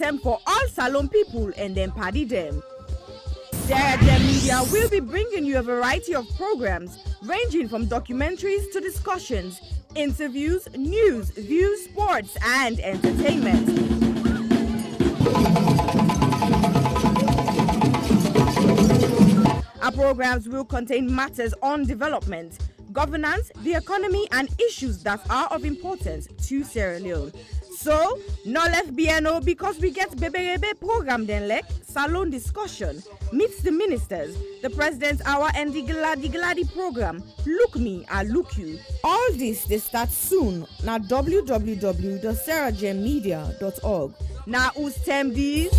item for all Salon people and then party them. Sierra Leone Media will be bringing you a variety of programs ranging from documentaries to discussions, interviews, news, views, sports, and entertainment. Our programs will contain matters on development, governance, the economy, and issues that are of importance to Sierra Leone. So, no left BNO because we get Beberebe program then like Salon discussion, meets the ministers, the president's hour, and the Gladi program. Look me, I look you. All this they start soon na www.sierragemedia.org. Now who's tem these?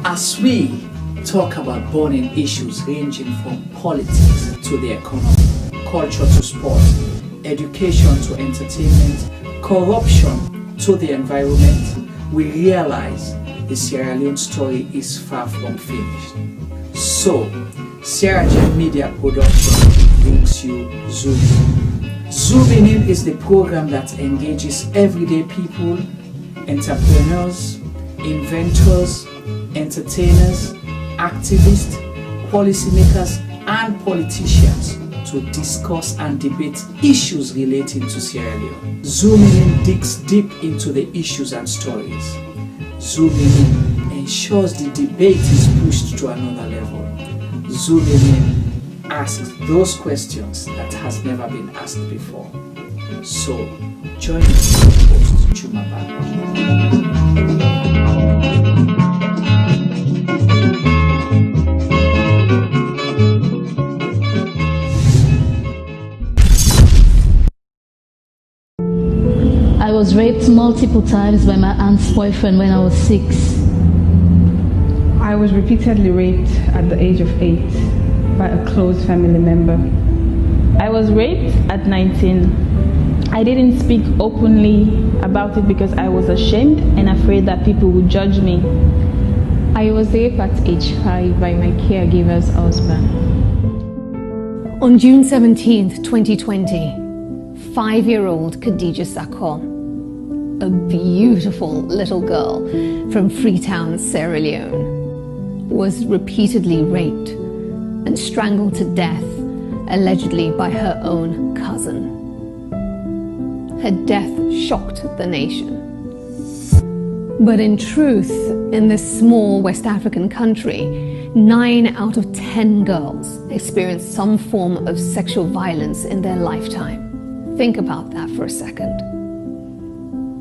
As we talk about burning issues ranging from politics to the economy, culture to sport, education to entertainment, corruption to the environment, we realize the Sierra Leone story is far from finished. So, Sierra Leone Media Production brings you Zoom In. Zooming In is the program that engages everyday people, entrepreneurs, inventors, entertainers, activists, policymakers, and politicians to discuss and debate issues relating to Sierra Leone. Zooming In digs deep into the issues and stories. Zooming In ensures the debate is pushed to another level. Zooming In asks those questions that has never been asked before. So, join us, host Chumaba. I was raped multiple times by my aunt's boyfriend when I was 6. I was repeatedly raped at the age of 8 by a close family member. I was raped at 19. I didn't speak openly about it because I was ashamed and afraid that people would judge me. I was raped at age 5 by my caregiver's husband. On June 17th, 2020, 5-year-old Khadija Sakho, a beautiful little girl from Freetown, Sierra Leone, was repeatedly raped and strangled to death, allegedly by her own cousin. Her death shocked the nation. But in truth, in this small West African country, 9 out of 10 girls experience some form of sexual violence in their lifetime. Think about that for a second.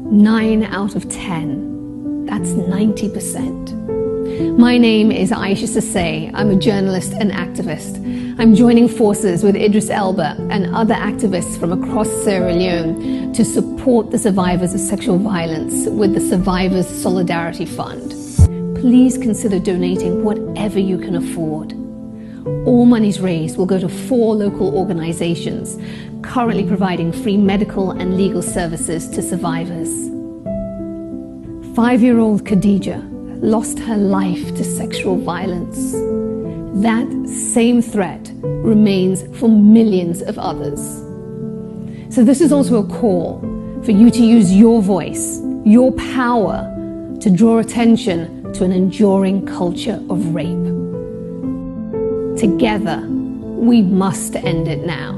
9 out of 10. That's 90%. My name is Aisha Sase. I'm a journalist and activist. I'm joining forces with Idris Elba and other activists from across Sierra Leone to support the survivors of sexual violence with the Survivors Solidarity Fund. Please consider donating whatever you can afford. All monies raised will go to 4 local organizations currently providing free medical and legal services to survivors. 5-year-old Khadija lost her life to sexual violence. That same threat remains for millions of others. So this is also a call for you to use your voice, your power, to draw attention to an enduring culture of rape. Together, we must end it now.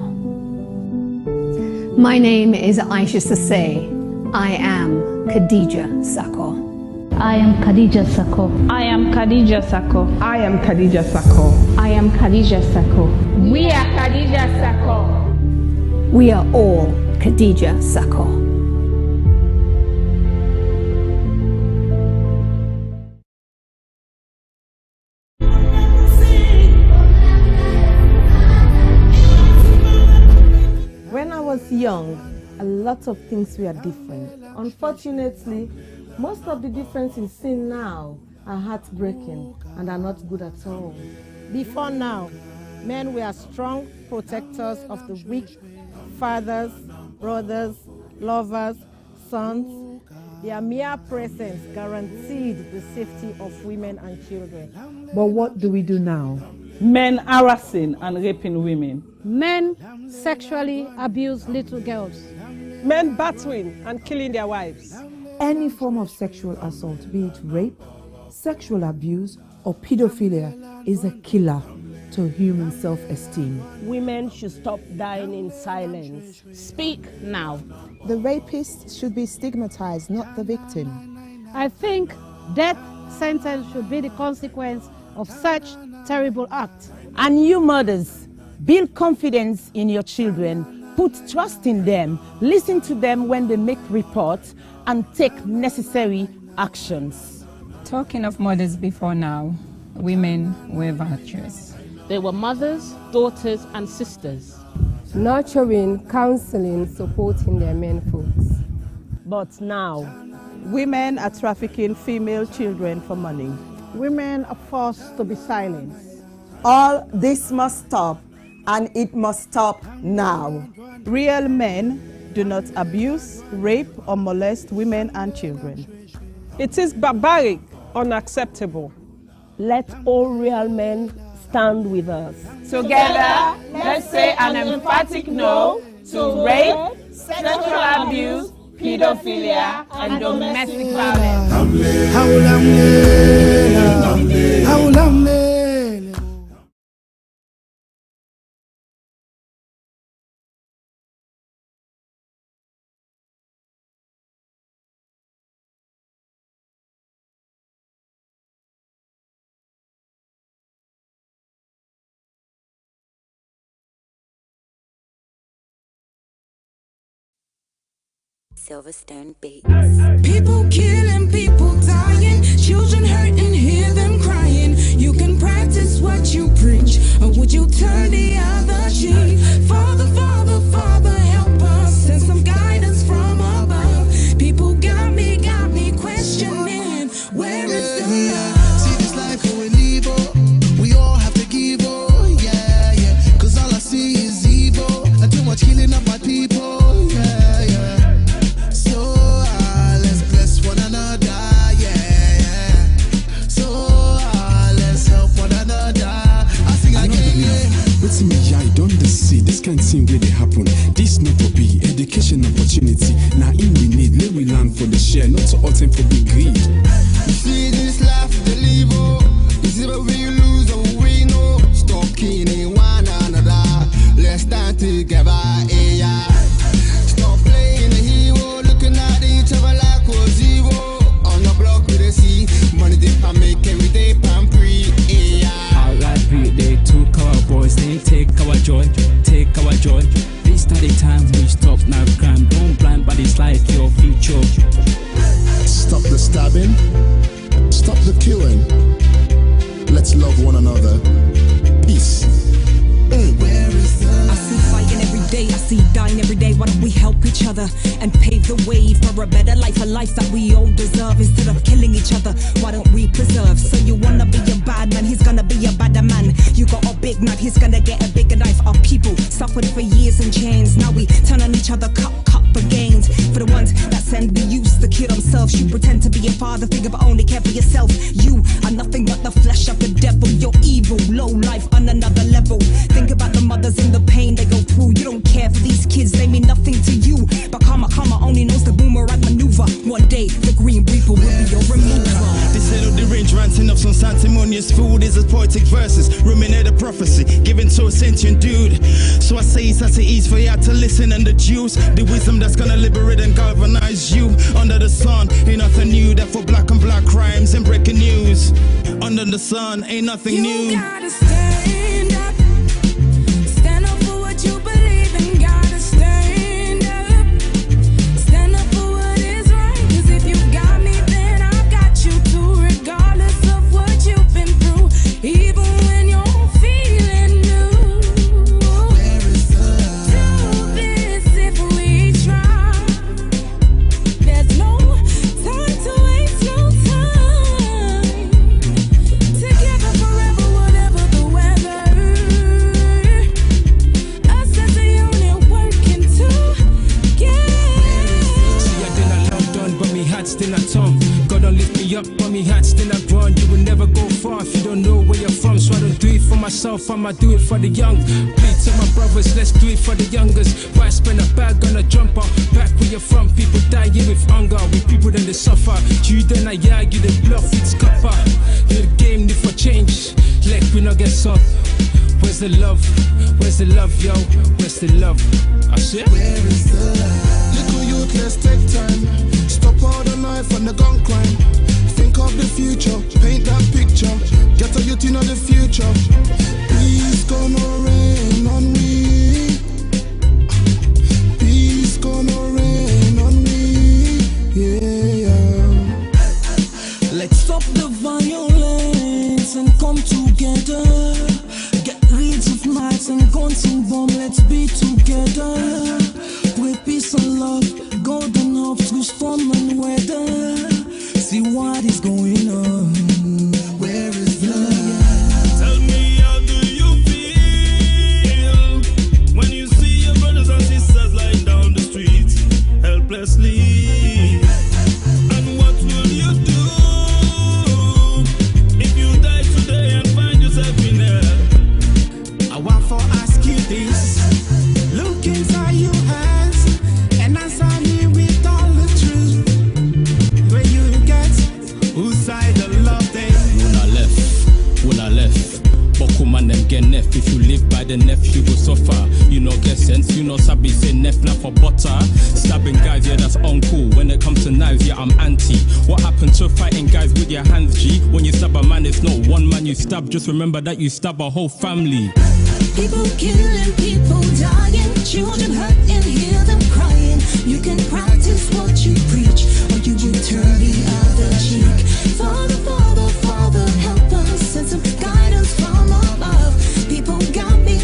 My name is Aisha Sase. I am Khadija Sakho. I am Khadija Sakho. I am Khadija Sakho. I am Khadija Sakho. I am Khadija Sakho. We are Khadija Sakho. We are all Khadija Sakho. When I was young, a lot of things were different. Unfortunately, Most of the differences seen now are heartbreaking and are not good at all. Before now, men were strong protectors of the weak, fathers, brothers, lovers, sons. Their mere presence guaranteed the safety of women and children. But what do we do now? Men harassing and raping women. Men sexually abuse little girls. Men battering and killing their wives. Any form of sexual assault, be it rape, sexual abuse, or pedophilia, is a killer to human self-esteem. Women should stop dying in silence. Speak now. The rapist should be stigmatized, not the victim. I think death sentence should be the consequence of such terrible acts. And you mothers, build confidence in your children, put trust in them, listen to them when they make reports, and take necessary actions. Talking of mothers before now, women were virtuous. They were mothers, daughters, and sisters. Nurturing, counseling, supporting their men folks. But now, women are trafficking female children for money. Women are forced to be silenced. All this must stop, and it must stop now. Real men do not abuse, rape, or molest women and children. It is barbaric, unacceptable. Let all real men stand with us. Together, let's say an emphatic no to rape, sexual abuse, pedophilia, and domestic violence. Silverstone Beats. People killing, people dying, children hurting, hear them crying. You can practice what you preach, or would you turn the other cheek? Father, Father, Father, help us, send some guidance from above. People got me questioning, where is the love? See this life going evil, we all have to give, oh yeah, yeah. Cause all I see is evil, and too much killing of my people, yeah, yeah. Let's bless one another, yeah, yeah. So let's help one another. I sing again, yeah. What's me, I don't see this can't seem where they happen. This not to be education opportunity. Now in we need, let we learn for the share, not to all time for big greed. You see this life, the live, is it we lose or we know? Stop killing one another. Let's stand together, yeah. Stop playing the hero, looking at each other like we're zero. On the block with a C, money dip and make every day pan free, yeah. R.I.P. they took our boys, they take our joy, take our joy. This not the time we stop now crime. Don't blind bodies like your future. Stop the stabbing, stop the killing. Let's love one another. Peace. Where is the I see fighting every day, I see dying every day. Why don't we help each other and pave the way for a better life, a life that we all deserve? Instead of killing each other, why don't we preserve? So you wanna be a bad man, he's gonna be a badder man. You got a big knife, he's gonna get a bigger knife. Our people suffered for years in chains. Now we turn on each other, cut for gains. For the ones that send the youth to kill themselves, you pretend to be a father figure but only care for yourself. You are nothing but the flesh of the devil. You're evil, low life on another level. Think about the mothers and the pain they go through. You don't care for these kids, they mean nothing to you. But karma only knows the boomerang maneuver. One day the green reaper will be your remover. They settle the range, ranting up some sanctimonious food. Is as poetic verses, ruminate a prophecy given to a sentient dude. So I say it's at ease for you to listen and deduce the wisdom that's gonna liberate and galvanize you. Under the sun ain't nothing new, that for black on black crimes and breaking news. Under the sun ain't nothing new. You gotta stand up. Stand up for what you believe in. Gotta stand up. Stand up for what is right. Cause if you got me, then I've got you too. Regardless of what you've been through. Even when you're feeling new. Where is the love? Do this if we try. There's no time to myself, I'ma do it for the young. Plead to my brothers, let's do it for the youngers. Why spend a bag on a jumper? Back where you're from, people dying with hunger. With people that they suffer. You then I you the bluff, it's copper. You're the game, need for change. Let we not get up. Where's the love? Where's the love, yo? Where's the love? I said, where is the love? Little youth, let's take time. Stop all the knife and the gun crime. Think of the future, paint that picture. Get a youth in the future. Peace gonna rain on me. Peace gonna rain on me. Yeah. Let's stop the violence and come together. Get rid of knives and guns and bomb. Let's be together. With peace and love, golden hopes through storm and weather. See what is going on. Where is love? Tell me, how do you feel when you see your brothers and sisters lying down the street helplessly? And what will you do if you die today and find yourself in hell? I want to ask you this. Look inside your eyes and answer me with all the truth. Where you get whose side the love they when I left. Boku man them get nef. If you live by the nef, you go suffer. You know get sense, you know sabi say nef not for butter. Stabbing guys, yeah that's uncool. When it comes to knives, yeah I'm anti. What happened to fighting guys with your hands, G? When you stab a man, it's not one man you stab. Just remember that you stab a whole family. People killing, people dying, children hurt and hear them crying. You can practice what you preach, or you will turn the other cheek. Father, Father, Father, help us, send some guidance from above. People got me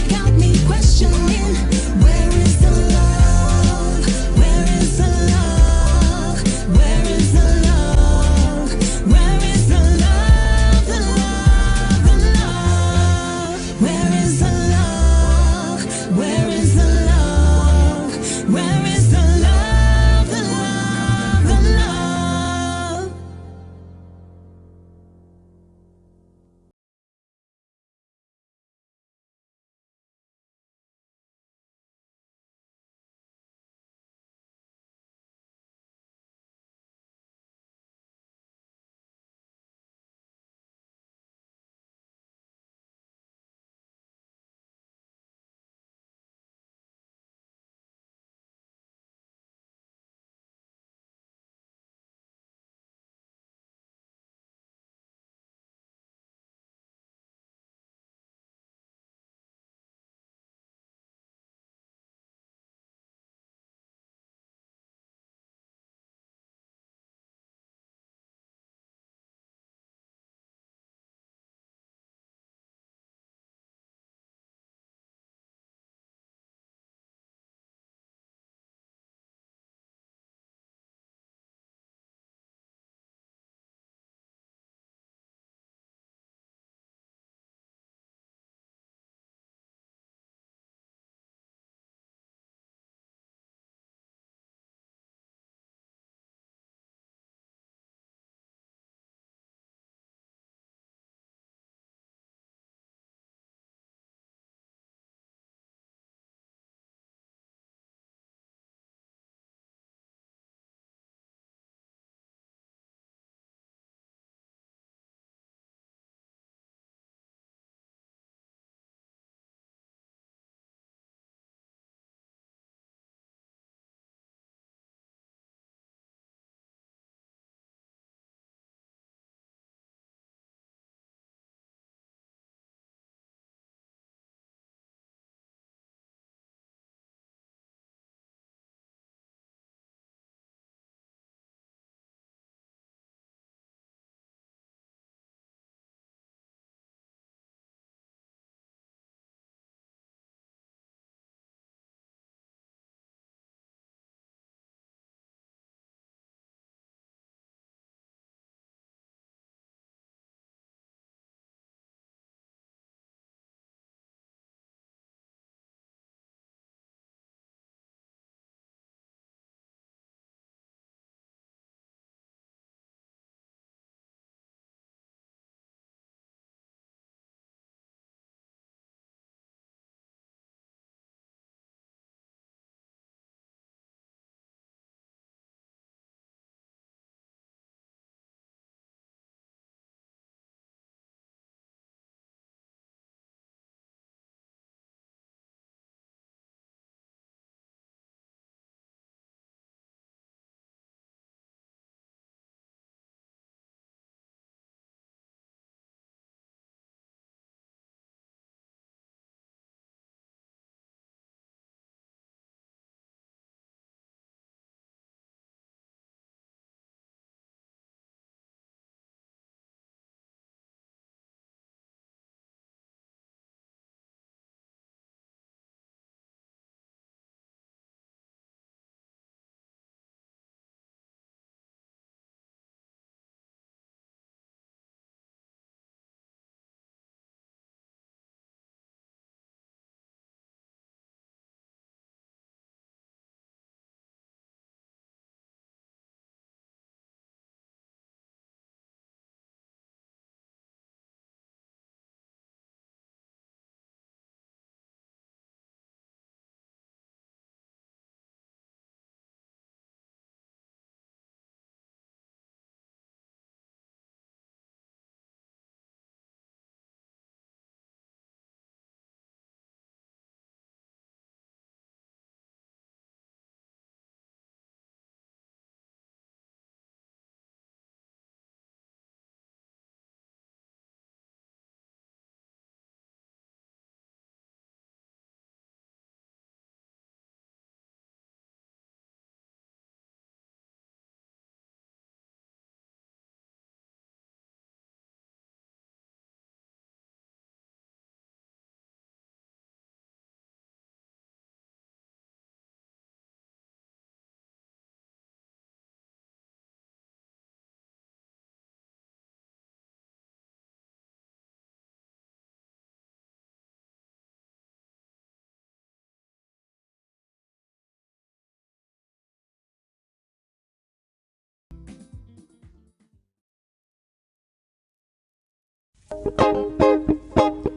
questioning, where is the love? Where is the love? Where is the love? Where is the love? The love, the love. Where is the love? Where is the love? Where is the love? The love, the love.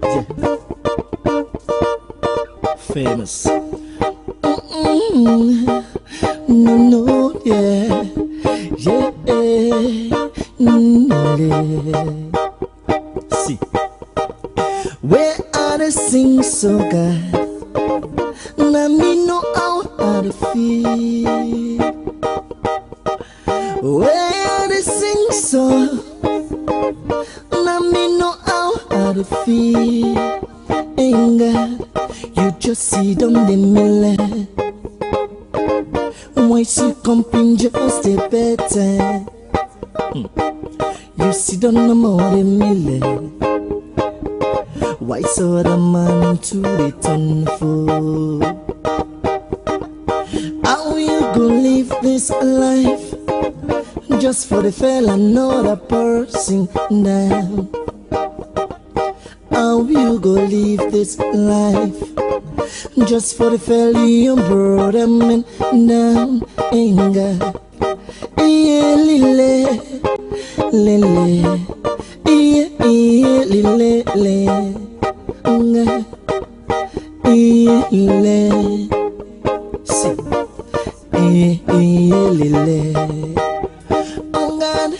Yeah. Famous. Mm-mm. No, no, yeah. Yeah. Mm-hmm. See. Where are the sing so good? Now me know how to feel. Where they sing so, now me know how to feel. Ain't God, you just see them the miller. Why she comping just a better? You see them no more the miller. Why so the man to return for? How you gonna live this life just for the fella another person down? How you gonna live this life just for the fella you brought them in down? Ain't God, yeah, lily, lily, yeah, yeah, lily, lily. See, oh God,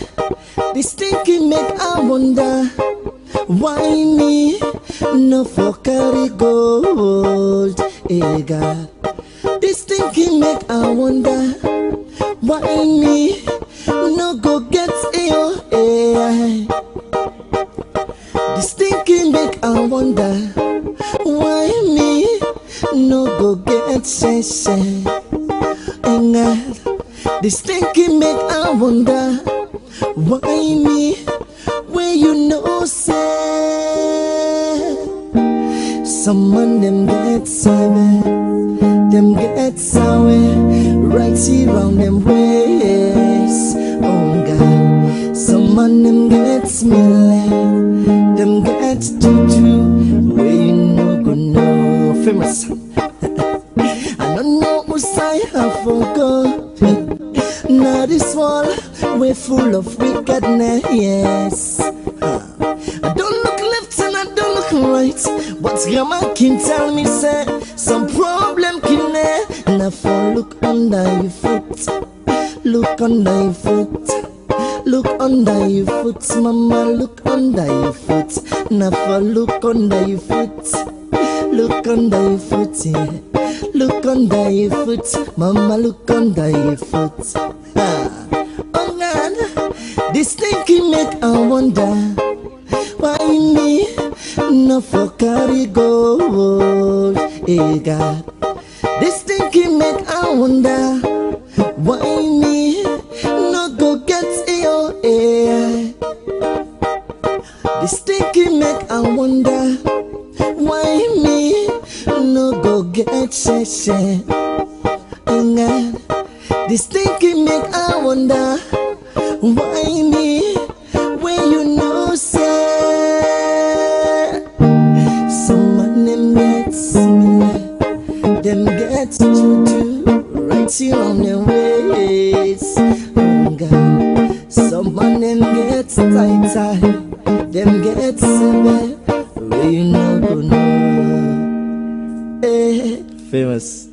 this thinking make I wonder why me no for carry gold. Hey God, this thinking make I wonder why me no go get yo. Hey, this thinking make I wonder why me no go get sense. And God, this thinking make I wonder why me when you know say some man them get sour, them get sour right here round them ways. Oh God, some man them get smelly, them get to where you no go know. Famous. I don't know who I have forgot. Now this wall we're full of wickedness. Yes. I don't look left and I don't look right, but grandma can tell me say some problem can now for look under your foot, look under your foot. Look under your foot, mama, look under your foot. Now for look under your foot. Look under your foot, yeah. Look under your foot, mama, look under your foot. Ah. Oh God, this thinking make I wonder why me no for carry gold. Hey God, this thinking make I wonder why me no go get yo. Hey. This thinking make I wonder why me no go get shit. And God, this thinking make I wonder why me when you know say some of them get similar, them get to right here on their ways. Oh God, some of them get tight, them get severe. We no go know. Hey, famous.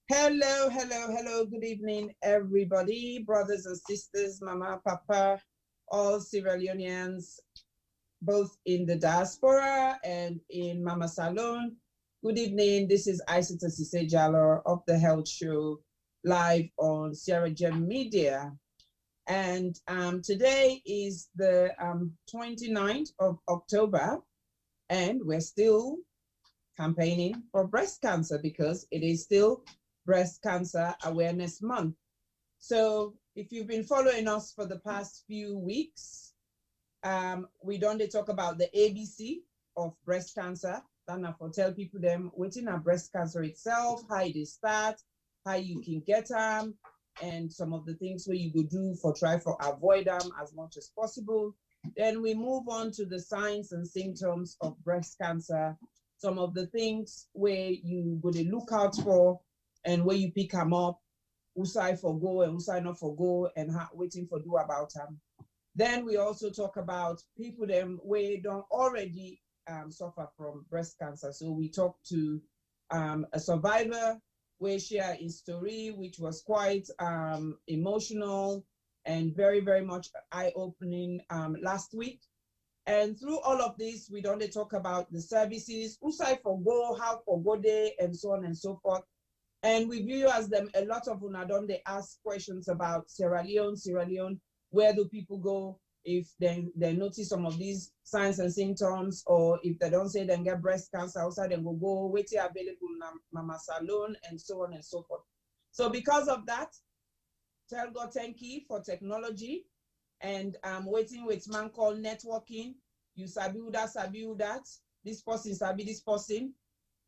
Hello, hello, hello. Good evening, everybody, brothers and sisters, mama, papa, all Sierra Leoneans, both in the diaspora and in Mama Salon. Good evening. This is Isata Sisejalo of the Health Show, live on Sierra Gem Media. And today is the 29th of October, and we're still campaigning for breast cancer because it is still Breast Cancer Awareness Month. So if you've been following us for the past few weeks, we don't talk about the ABC of breast cancer. Then I tell people them within a breast cancer itself, how it start, how you can get them, and some of the things where you could do for try for avoid them as much as possible. Then we move on to the signs and symptoms of breast cancer, some of the things where you go to look out for and where you pick them up, who side for go and who side not for go, and how waiting for do about them. Then we also talk about people them where don't already suffer from breast cancer. So we talk to a survivor where share his story, which was quite emotional and very, very much eye-opening last week. And through all of this, we don't talk about the services, who side for go, how for go day, and so on and so forth. And we view as them, a lot of una don't they ask questions about Sierra Leone, where do people go if they notice some of these signs and symptoms, or if they don't say they get breast cancer outside, then go wait available in Mama Salon, and so on and so forth. So because of that, tell God thank you for technology, and waiting with man called networking. You sabi that, this person sabi this person.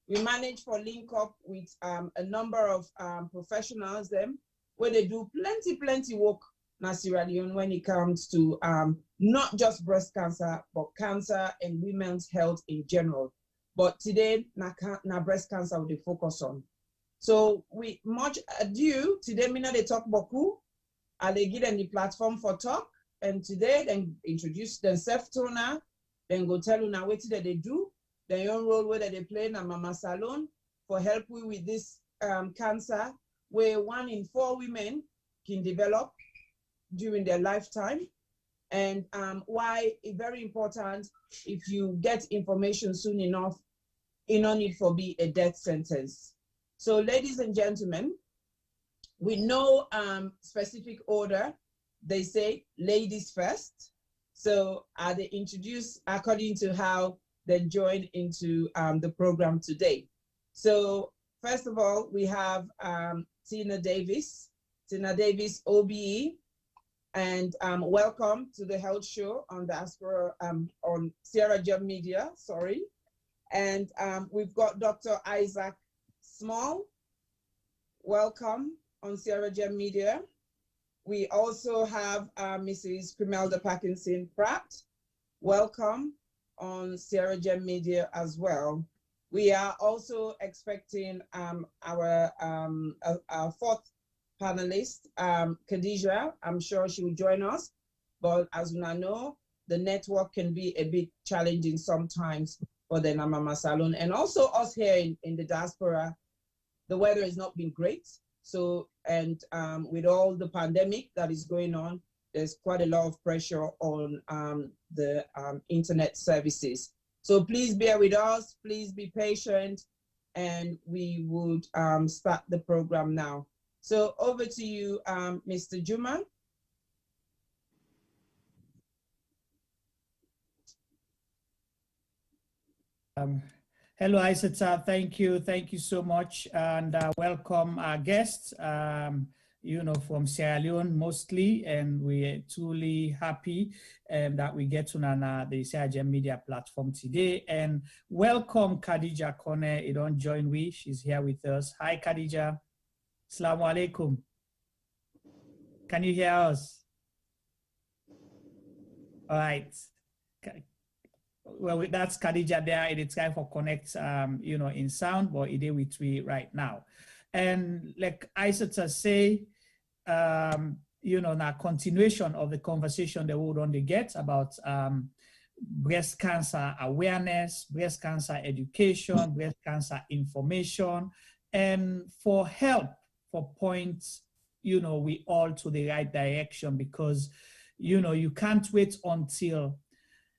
We manage for link up with a number of professionals them where they do plenty work in Sierra Leone when it comes to not just breast cancer, but cancer and women's health in general. But today, na breast cancer we focus on. So we much ado, today me they talk beaucoup, and they give them the platform for talk, and today then introduce themselves to una, then go tell una what they do, the young role where they play in Mama Salon for help with this cancer, where 1 in 4 women can develop during their lifetime, and why it's very important if you get information soon enough, it no need for be a death sentence. So ladies and gentlemen, with no specific order, they say ladies first. So they introduce according to how they join into the program today. So first of all, we have Tina Davis, OBE, and welcome to the Health Show on Diaspora, on Sierra Gem Media, sorry. And we've got Dr. Isaac Small, welcome on Sierra Gem Media. We also have Mrs. Crimelda Parkinson Pratt, welcome on Sierra Gem Media as well. We are also expecting our 4th panelist, Khadija. I'm sure she will join us, but as we know, the network can be a bit challenging sometimes for the Mama Salon, and also us here in the diaspora. The weather has not been great, so and with all the pandemic that is going on, there's quite a lot of pressure on the internet services. So please bear with us, please be patient, and we would start the program now. So over to you, Mr. Juma. Hello, Isata. Thank you so much, and welcome our guests. From Sierra Leone mostly, and we're truly happy that we get on the Sierra Gem Media platform today. And welcome Khadija Kone, you don't join we, she's here with us. Hi Khadija, Assalamu alaikum. Can you hear us? All right. Well, that's Khadija there. It's time for connect, in sound, but it is with we right now. And like Isata say, you know, now continuation of the conversation that we would only get about breast cancer awareness, breast cancer education, breast cancer information, and for help, for points, you know, we all to the right direction, because, you know, you can't wait until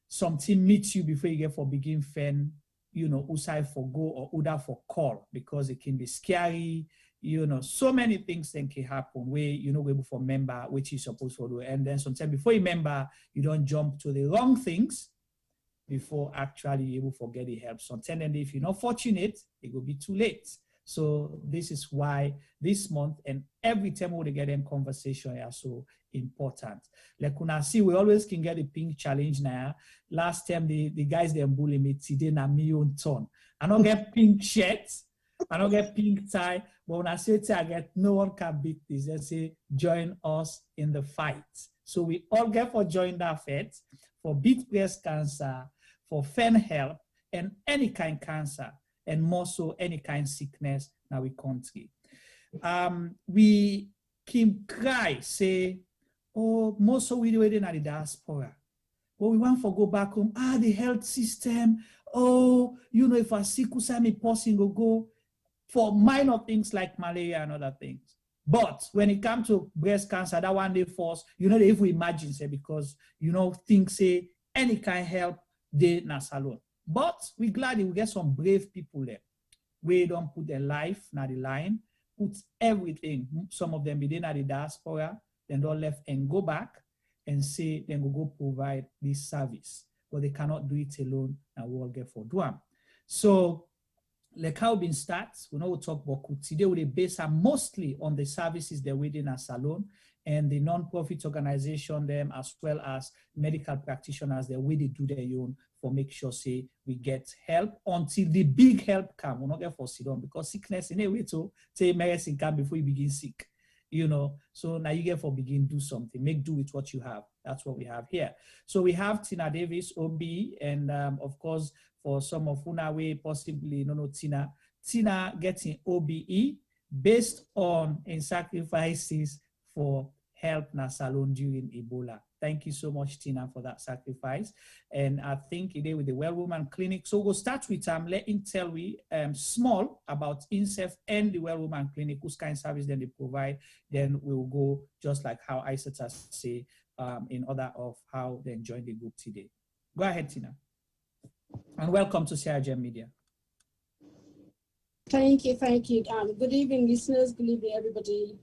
something meets you before you get for begin fan, you know, usai for go or uda for call, because it can be scary, you know, so many things then can happen where, you know, able for member, which is supposed to do. And then sometimes before you member, you don't jump to the wrong things before actually able to get the help. So then if you're not fortunate, it will be too late. So this is why this month and every time we get in conversation are so important. Like when I see, we always can get a pink challenge now. Last time the guys they bully me today na me own turn. I don't get pink shirts, I don't get pink tie, but when I say I get no one can beat this. They say join us in the fight. So we all get for join that fight for beat breast cancer, for fan help, and any kind of cancer, and more so any kind of sickness in our country. We can cry, say, oh, most of we do it in the diaspora. But we want to go back home, the health system, oh, you know, if a sick me person go for minor things like malaria and other things. But when it comes to breast cancer, that one day force, you know, if we imagine, say, because, you know, things say any kind of help, they na salon. But we glad we get some brave people there. We don't put their life na the line, put everything. Some of them be in the diaspora, then don't left and go back and say then we go provide this service. But they cannot do it alone, and we all get for do them. So like how been starts, we know we talk about today we base are mostly on the services they're within a salon and the non-profit organization them, as well as medical practitioners, they really do their own for make sure say we get help until the big help come. We're not get for sit down because sickness in a way to say medicine come before you begin sick, you know. So now you get for begin do something, make do with what you have. That's what we have here. So we have Tina Davis, OB, and of course for some of Una way possibly no Tina getting OBE based on in sacrifices for help na salon during Ebola. Thank you so much, Tina, for that sacrifice. And I think today with the Well Woman Clinic. So we'll start with let him tell we small about INSEF and the Well Woman Clinic, whose kind of service then they provide. Then we'll go just like how Isata say in order of how they join the group today. Go ahead, Tina. And welcome to Sierra Gem Media. Thank you. Good evening, listeners. Good evening, everybody.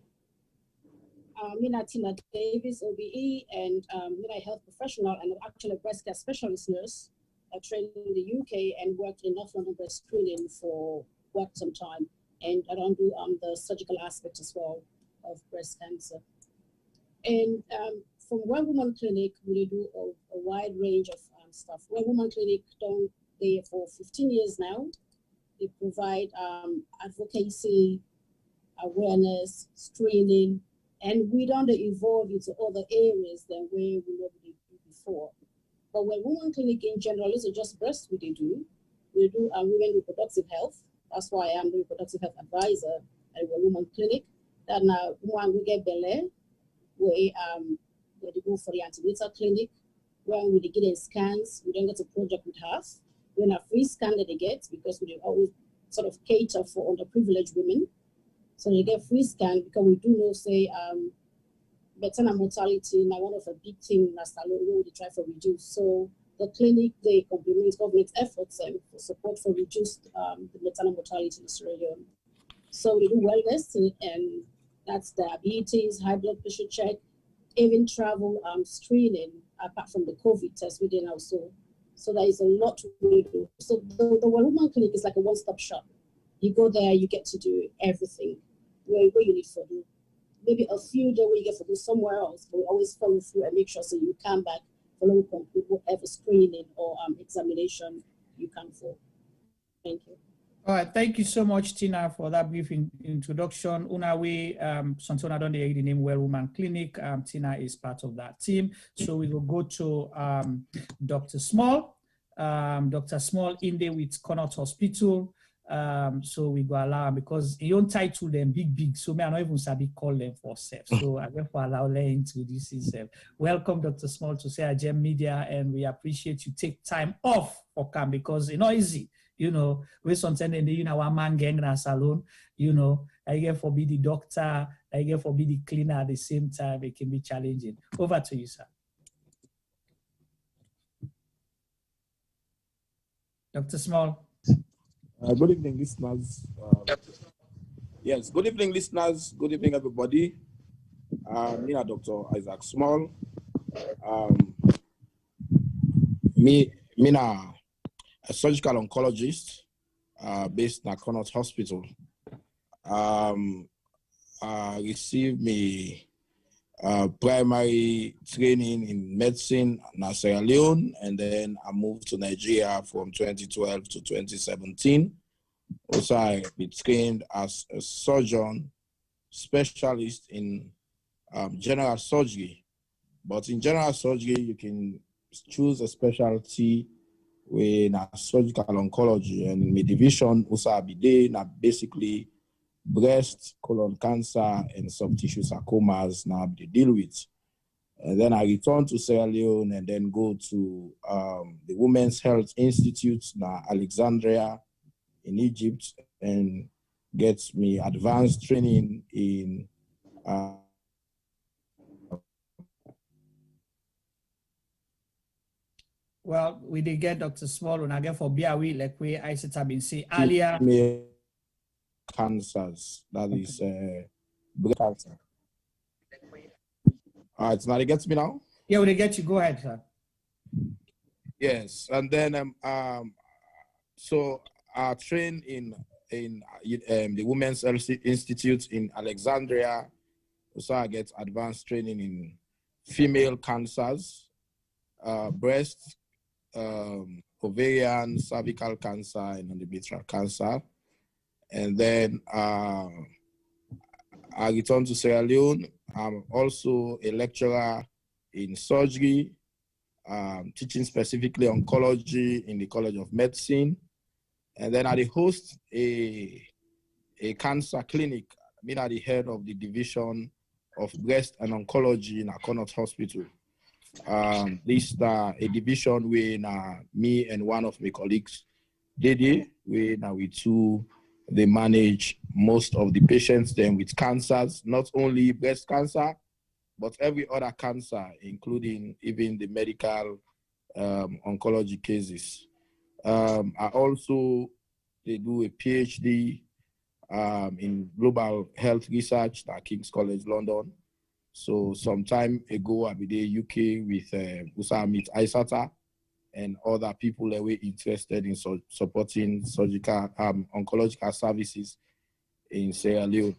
I'm Tina Davis, OBE, and I'm a health professional and actually a breast care specialist nurse. I trained in the UK and worked in North London breast screening for quite some time. And I don't do the surgical aspect as well of breast cancer. And from Well Woman Clinic, we do a wide range of stuff. Well Woman Clinic done there for 15 years now. They provide advocacy, awareness, screening, and we don't evolve into other areas than where we never did before. But Well Woman Clinic in general isn't just breast we do. We do women reproductive health. That's why I'm the reproductive health advisor at Well Woman Clinic. Then when we get Bel-Air, we go for the antenatal clinic. When we get in scans, we don't get a project with us. When a free scan that they get, because we always sort of cater for underprivileged women. So they get free scan because we do know, say, maternal mortality, now one of the big things that's we try to reduce. So the clinic, they complement government efforts and for support for reduced the maternal mortality in Sierra Leone. So we do wellness, and that's diabetes, high blood pressure check, even travel screening, apart from the COVID test we did also. So there is a lot we do. So the Well Woman Clinic is like a one-stop shop. You go there, you get to do everything where you need to do. Maybe a few days where you get to do somewhere else, but we always follow through and make sure so you come back, follow complete whatever screening or examination you come for. Thank you. All right, thank you so much, Tina, for that brief introduction. Unawe, Santona don't the name Well Woman Clinic. Tina is part of that team. So we will go to Dr. Small. Dr. Small in there with Connaught Hospital. So we go allow them because you don't title them big, so me I not even sabi call them for self. So I therefore allow them introduce himself. Welcome, Dr. Small, to Sierra Leone Media, and we appreciate you take time off for come because it's not easy. You know, we sometimes in the one man gang in a salon, you know, I get for be the doctor, I get for be the cleaner at the same time. It can be challenging. Over to you, sir. Dr. Small. Good evening, listeners. Yes, good evening, listeners. Good evening, everybody. Me, Dr. Isaac Small. Me, a surgical oncologist based in Connaught Hospital. Received me primary training in medicine in Sierra Leone, and then I moved to Nigeria from 2012 to 2017. Also, I be trained as a surgeon specialist in general surgery. But in general surgery, you can choose a specialty in surgical oncology, and in my division, also I be there, basically breast, colon cancer, and soft tissue sarcomas now they deal with. And then I returned to Sierra Leone and then go to the Women's Health Institute now Alexandria in Egypt and get me advanced training in well, we did get Dr. Small and again for BRW, like we I said have been saying earlier. Cancers, that is breast cancer. All right, now they get me now? Yeah, we get you. Go ahead, sir. Yes, and then so I trained in the Women's Health Institute in Alexandria. So I get advanced training in female cancers, breast, ovarian, cervical cancer, and endometrial cancer. And then I returned to Sierra Leone. I'm also a lecturer in surgery, teaching specifically oncology in the College of Medicine. And then I host a cancer clinic. I'm at the head of the division of breast and oncology in Connaught Hospital. This is a division where me and one of my colleagues, Dede, we two, they manage most of the patients then with cancers, not only breast cancer, but every other cancer, including even the medical oncology cases. I also they do a PhD in global health research at King's College London. So some time ago, I be there UK with Usamit Aisata and other people that were interested in supporting surgical oncological services in Sierra Leone.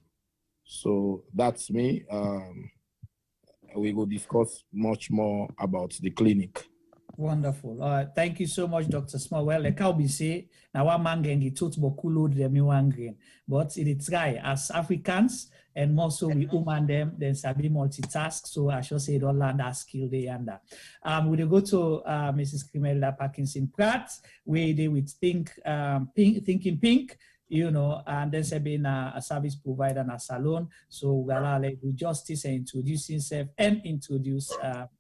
So that's me. We will discuss much more about the clinic. Wonderful. Thank you so much, Dr. Small. Well, like I'll be say, now one man can get told about load them in one grain, but it try as Africans and more so we woman them, then sabi multitask. So I should say don't learn that skill they and that. We'll go to Mrs. Crimelda Parkinson Pratt, where they would thinking pink. You know, and then say being a service provider and a salon. So we'll allow like do justice and introduce himself and introduce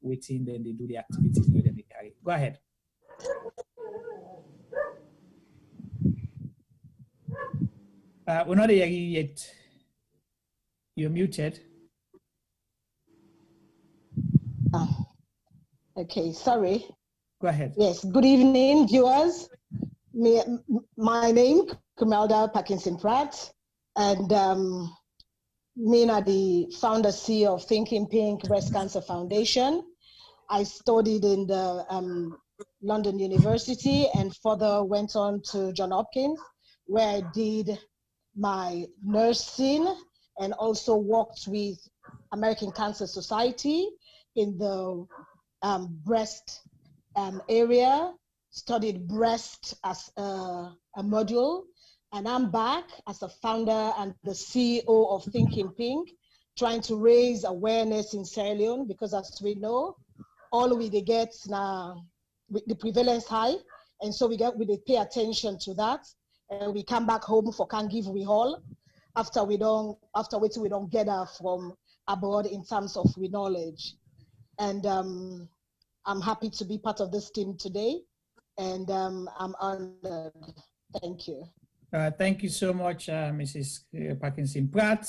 within then they do the activities that they carry. Go ahead. We're not here yet. You're muted. Okay, sorry. Go ahead. Yes, good evening, viewers. My name Crimelda Parkinson Pratt, and me are the founder CEO of Thinking Pink Breast Cancer Foundation. I studied in the London University and further went on to Johns Hopkins, where I did my nursing and also worked with American Cancer Society in the breast area, studied breast as a module. And I'm back as a founder and the CEO of Thinking Pink, trying to raise awareness in Sierra Leone, because as we know, all we get now, the prevalence high, and so we pay attention to that. we come back home for can give we all after we don't gather from abroad in terms of we knowledge. And I'm happy to be part of this team today, and I'm honored. Thank you. Thank you so much, Mrs. Parkinson Pratt.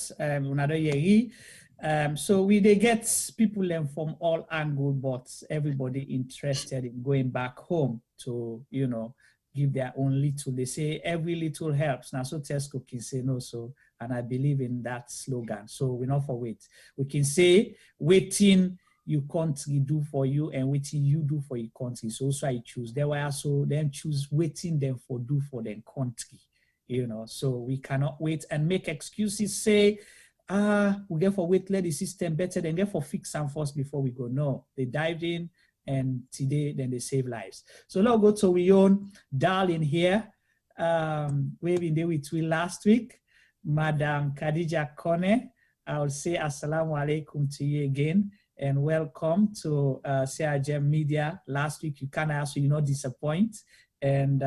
So they get people from all angles, but everybody interested in going back home to, you know, give their own little. They say every little helps. Now, so Tesco can say no, so, and I believe in that slogan. So we're not for wait. We can say waiting your country do for you and waiting you do for your country. So I choose. They were also then choose waiting them for do for their country. You know, so we cannot wait and make excuses, say, we get for wait, let the system better, then get for fix some first before we go. No, they dived in and today then they save lives. So now go to we own darling here. We've been there with we last week, Madam Khadija Kone. I'll say assalamu alaikum to you again and welcome to CRGM Media. Last week you can't ask, you not disappoint. And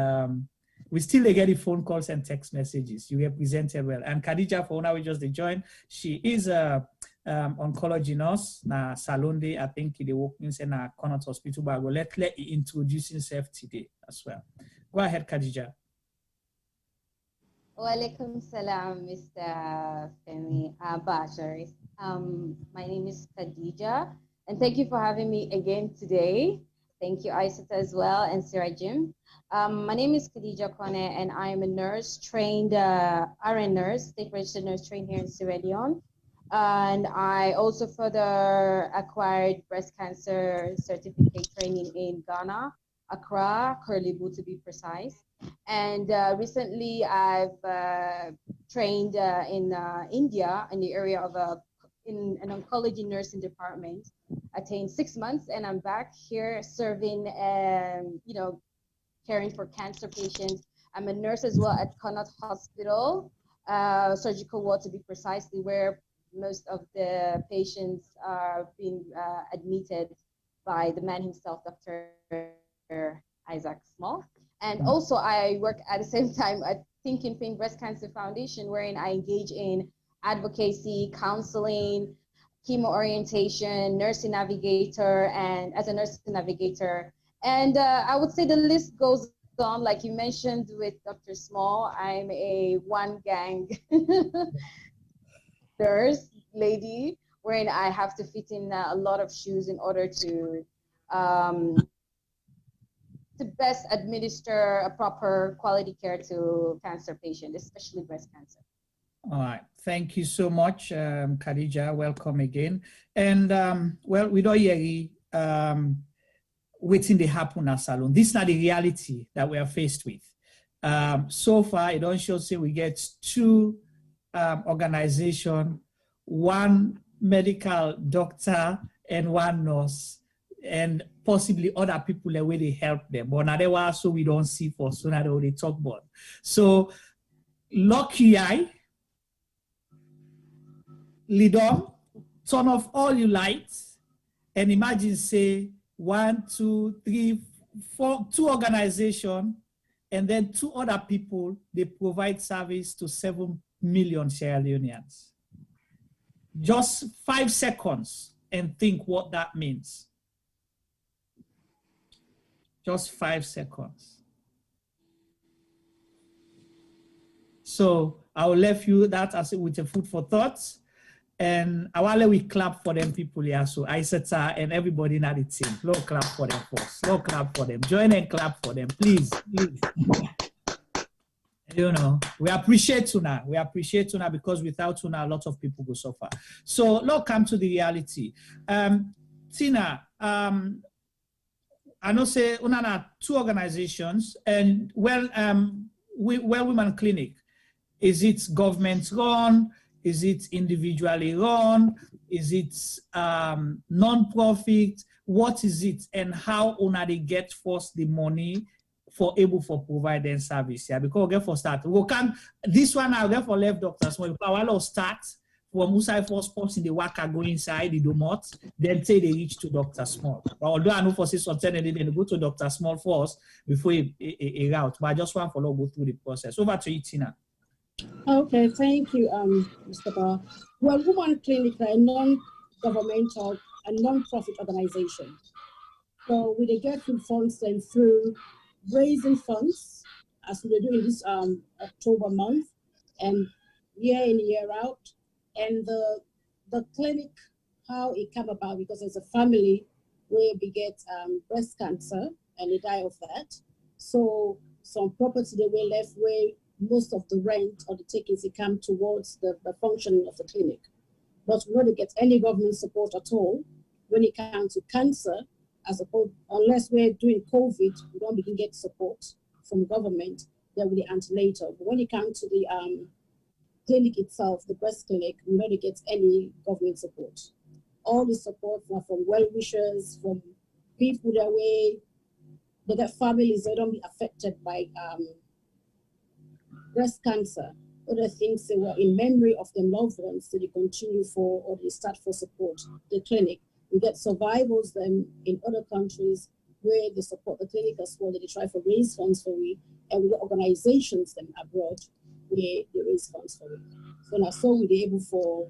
we still get the phone calls and text messages. You represented well. And Khadija, for now we just joined. She is a oncology nurse na Salonde. I think they work in a Connaught Hospital, but we'll let you introduce himself today as well. Go ahead, Khadija. Walaikum salam, Mr. Femi Bashar. My name is Khadija, and thank you for having me again today. Thank you, Aisata, as well, and Sarah Jim. My name is Khadija Kone, and I am a nurse trained, RN nurse, state registered nurse trained here in Sierra Leone. And I also further acquired breast cancer certificate training in Ghana, Accra, Curable to be precise. And recently I've trained in India in the area of in an oncology nursing department. Attained 6 months, and I'm back here serving, you know, caring for cancer patients. I'm a nurse as well at Connaught Hospital, surgical ward to be precisely, where most of the patients are being admitted by the man himself, Dr. Isaac Small. And also I work at the same time at Think in Pain Breast Cancer Foundation, wherein I engage in advocacy, counseling, chemo orientation, nursing navigator, and as a nursing navigator. And I would say the list goes on, like you mentioned with Dr. Small. I'm a one gang nurse lady, wherein I have to fit in a lot of shoes in order to best administer a proper quality care to cancer patients, especially breast cancer. All right. Thank you so much, Khadija. Welcome again. And well, we don't hear waiting to happen at Salon. This is not the reality that we are faced with. So far, it don't show say we get two organizations, one medical doctor and one nurse, and possibly other people the way they help them. But now they were so we don't see for so now they already talk about. So lucky I lead on, turn off all your lights, and imagine say 1, 2, 3, 4, 2 organizations, and then 2 other people, they provide service to 7 million Sierra Leoneans. Just 5 seconds and think what that means. Just 5 seconds. So I will leave you that as with a food for thought. And I want we clap for them people here. So Aisata and everybody in the team. Slow clap for them first. Slow clap for them. Join and clap for them, please. Please. You know, we appreciate Tuna. We appreciate Tuna because without Tuna, a lot of people go suffer. So let's come to the reality. Tina, I know say Unana 2 organizations and well Women Clinic. Is it government run? Is it individually run? Is it non-profit? What is it? And how they get first the money for able for providing service? Yeah, because we get for start. We can this one I'll get for left doctors. So I will start for Musa first person the worker go inside the domot, then say they reach to Dr. Small. But although I know for some they go to Dr. Small first before a route, but I just want to go through the process. Over to you, Tina. Okay, thank you, Mr. Barr. Well, Woman Clinic are a non-governmental and non-profit organization. So we get food funds then through raising funds, as we're doing this October month, and year in, year out. And the clinic, how it came about, because there's a family where we get breast cancer and they die of that. So some property they were left where most of the rent or the takings come towards the functioning of the clinic. But we don't get any government support at all when it comes to cancer, as opposed, unless we're doing COVID, we don't begin get support from government. There will be until later. But when it comes to the clinic itself, the breast clinic, we don't get any government support. All the support are from well-wishers, from people that way, they get families that don't be affected by breast cancer. Other things they were in memory of their loved ones, so they continue for or they start for support the clinic. We get survivors then in other countries where they support the clinic as well, that they try for raise funds for it, and we get organizations them abroad where they raise funds for it. So now so we're able for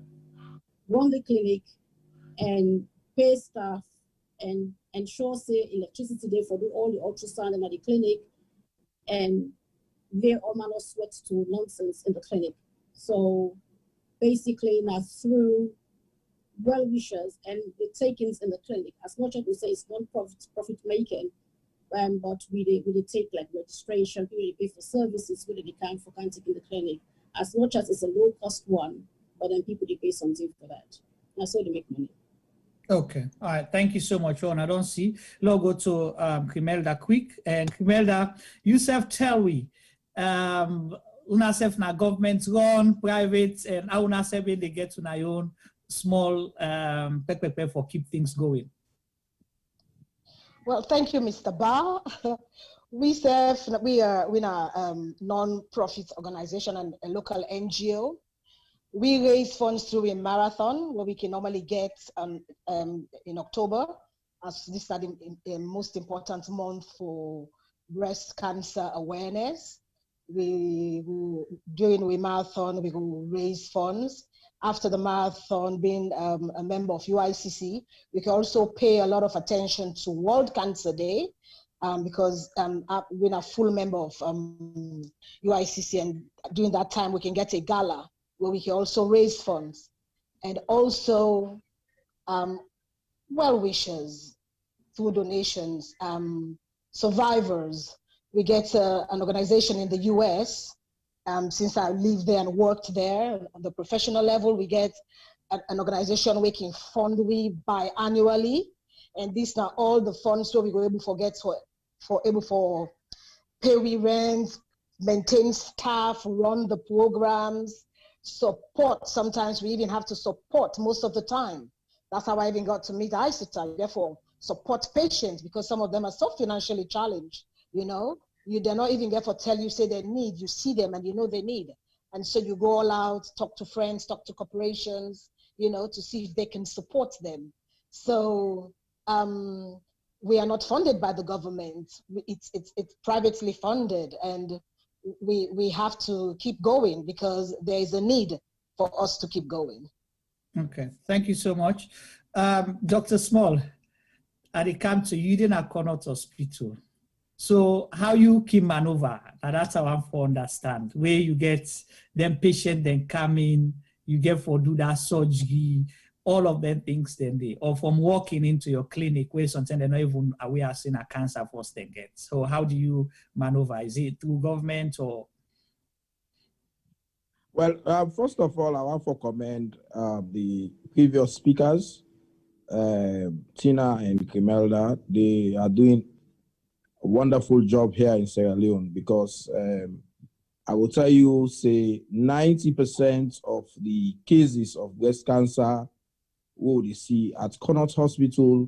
run the clinic and pay staff and ensure say electricity there for do all the ultrasound at the clinic, and they're all manner of sweat to nonsense in the clinic. So basically now through well-wishers and the takings in the clinic, as much as we say it's non-profit making, but we take like registration, we pay for services, we can for cancer in the clinic, as much as it's a low-cost one, but then people they pay something for that. That's how they make money. Okay, all right, thank you so much, Ron. I don't see. Let's go to Crimelda quick. And Crimelda, you self tell we, una self na government run, private, and how una self they get to na own small for keep things going. Well, thank you, Mr. Barr. We are a non-profit organization and a local NGO. We raise funds through a marathon where we can normally get in October, as this is the most important month for breast cancer awareness. During the marathon, we will raise funds. After the marathon, being a member of UICC, we can also pay a lot of attention to World Cancer Day, because we're a full member of UICC, and during that time we can get a gala where we can also raise funds, and also well-wishers through donations, survivors. We get an organization in the US. Since I lived there and worked there on the professional level, we get an organization we can fund biannually, and these are all the funds so we go able for pay we rent, maintain staff, run the programs, support. Sometimes we even have to support most of the time. That's how I even got to meet ICETA. Therefore, support patients, because some of them are so financially challenged, you know. They're not even there for tell you, say they need, you see them and you know they need. And so you go all out, talk to friends, talk to corporations, you know, to see if they can support them. So we are not funded by the government. It's privately funded, and we have to keep going because there is a need for us to keep going. Okay, thank you so much. Dr. Small, I come to you in a Connaught Hospital. So how you can maneuver, that's how I'm for understand, where you get them patient, then come in, you get for do that surgery, all of them things then they, or from walking into your clinic where sometimes they're not even aware of seeing a cancer first they get. So how do you maneuver? Is it through government or? Well, first of all, I want to commend the previous speakers, Tina and Crimelda. They are doing a wonderful job here in Sierra Leone, because I will tell you, say 90% of the cases of breast cancer we see at Connaught Hospital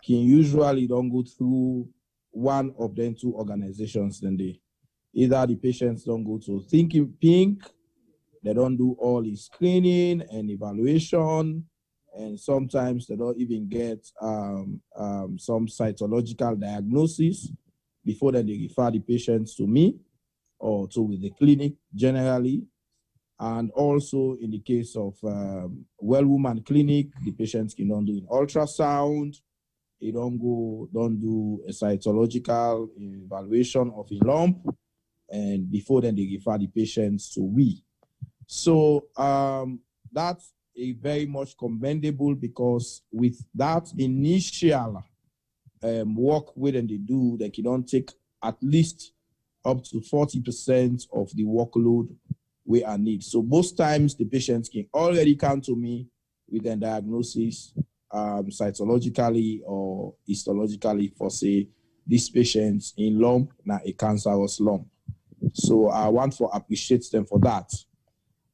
can usually don't go through one of them two organizations. Then either the patients don't go to Thinking Pink They don't do all the screening and evaluation, and sometimes they don't even get some cytological diagnosis before then they refer the patients to me or to the clinic generally. And also in the case of well woman clinic, the patients can don't do an ultrasound, they don't do a cytological evaluation of a lump, and before then they refer the patients to we. So that's a very much commendable, because with that initial work when they do, they can take at least up to 40% of the workload we are need. So most times the patients can already come to me with a diagnosis cytologically or histologically for say this patient in lump, not a cancerous lump. So I want to appreciate them for that.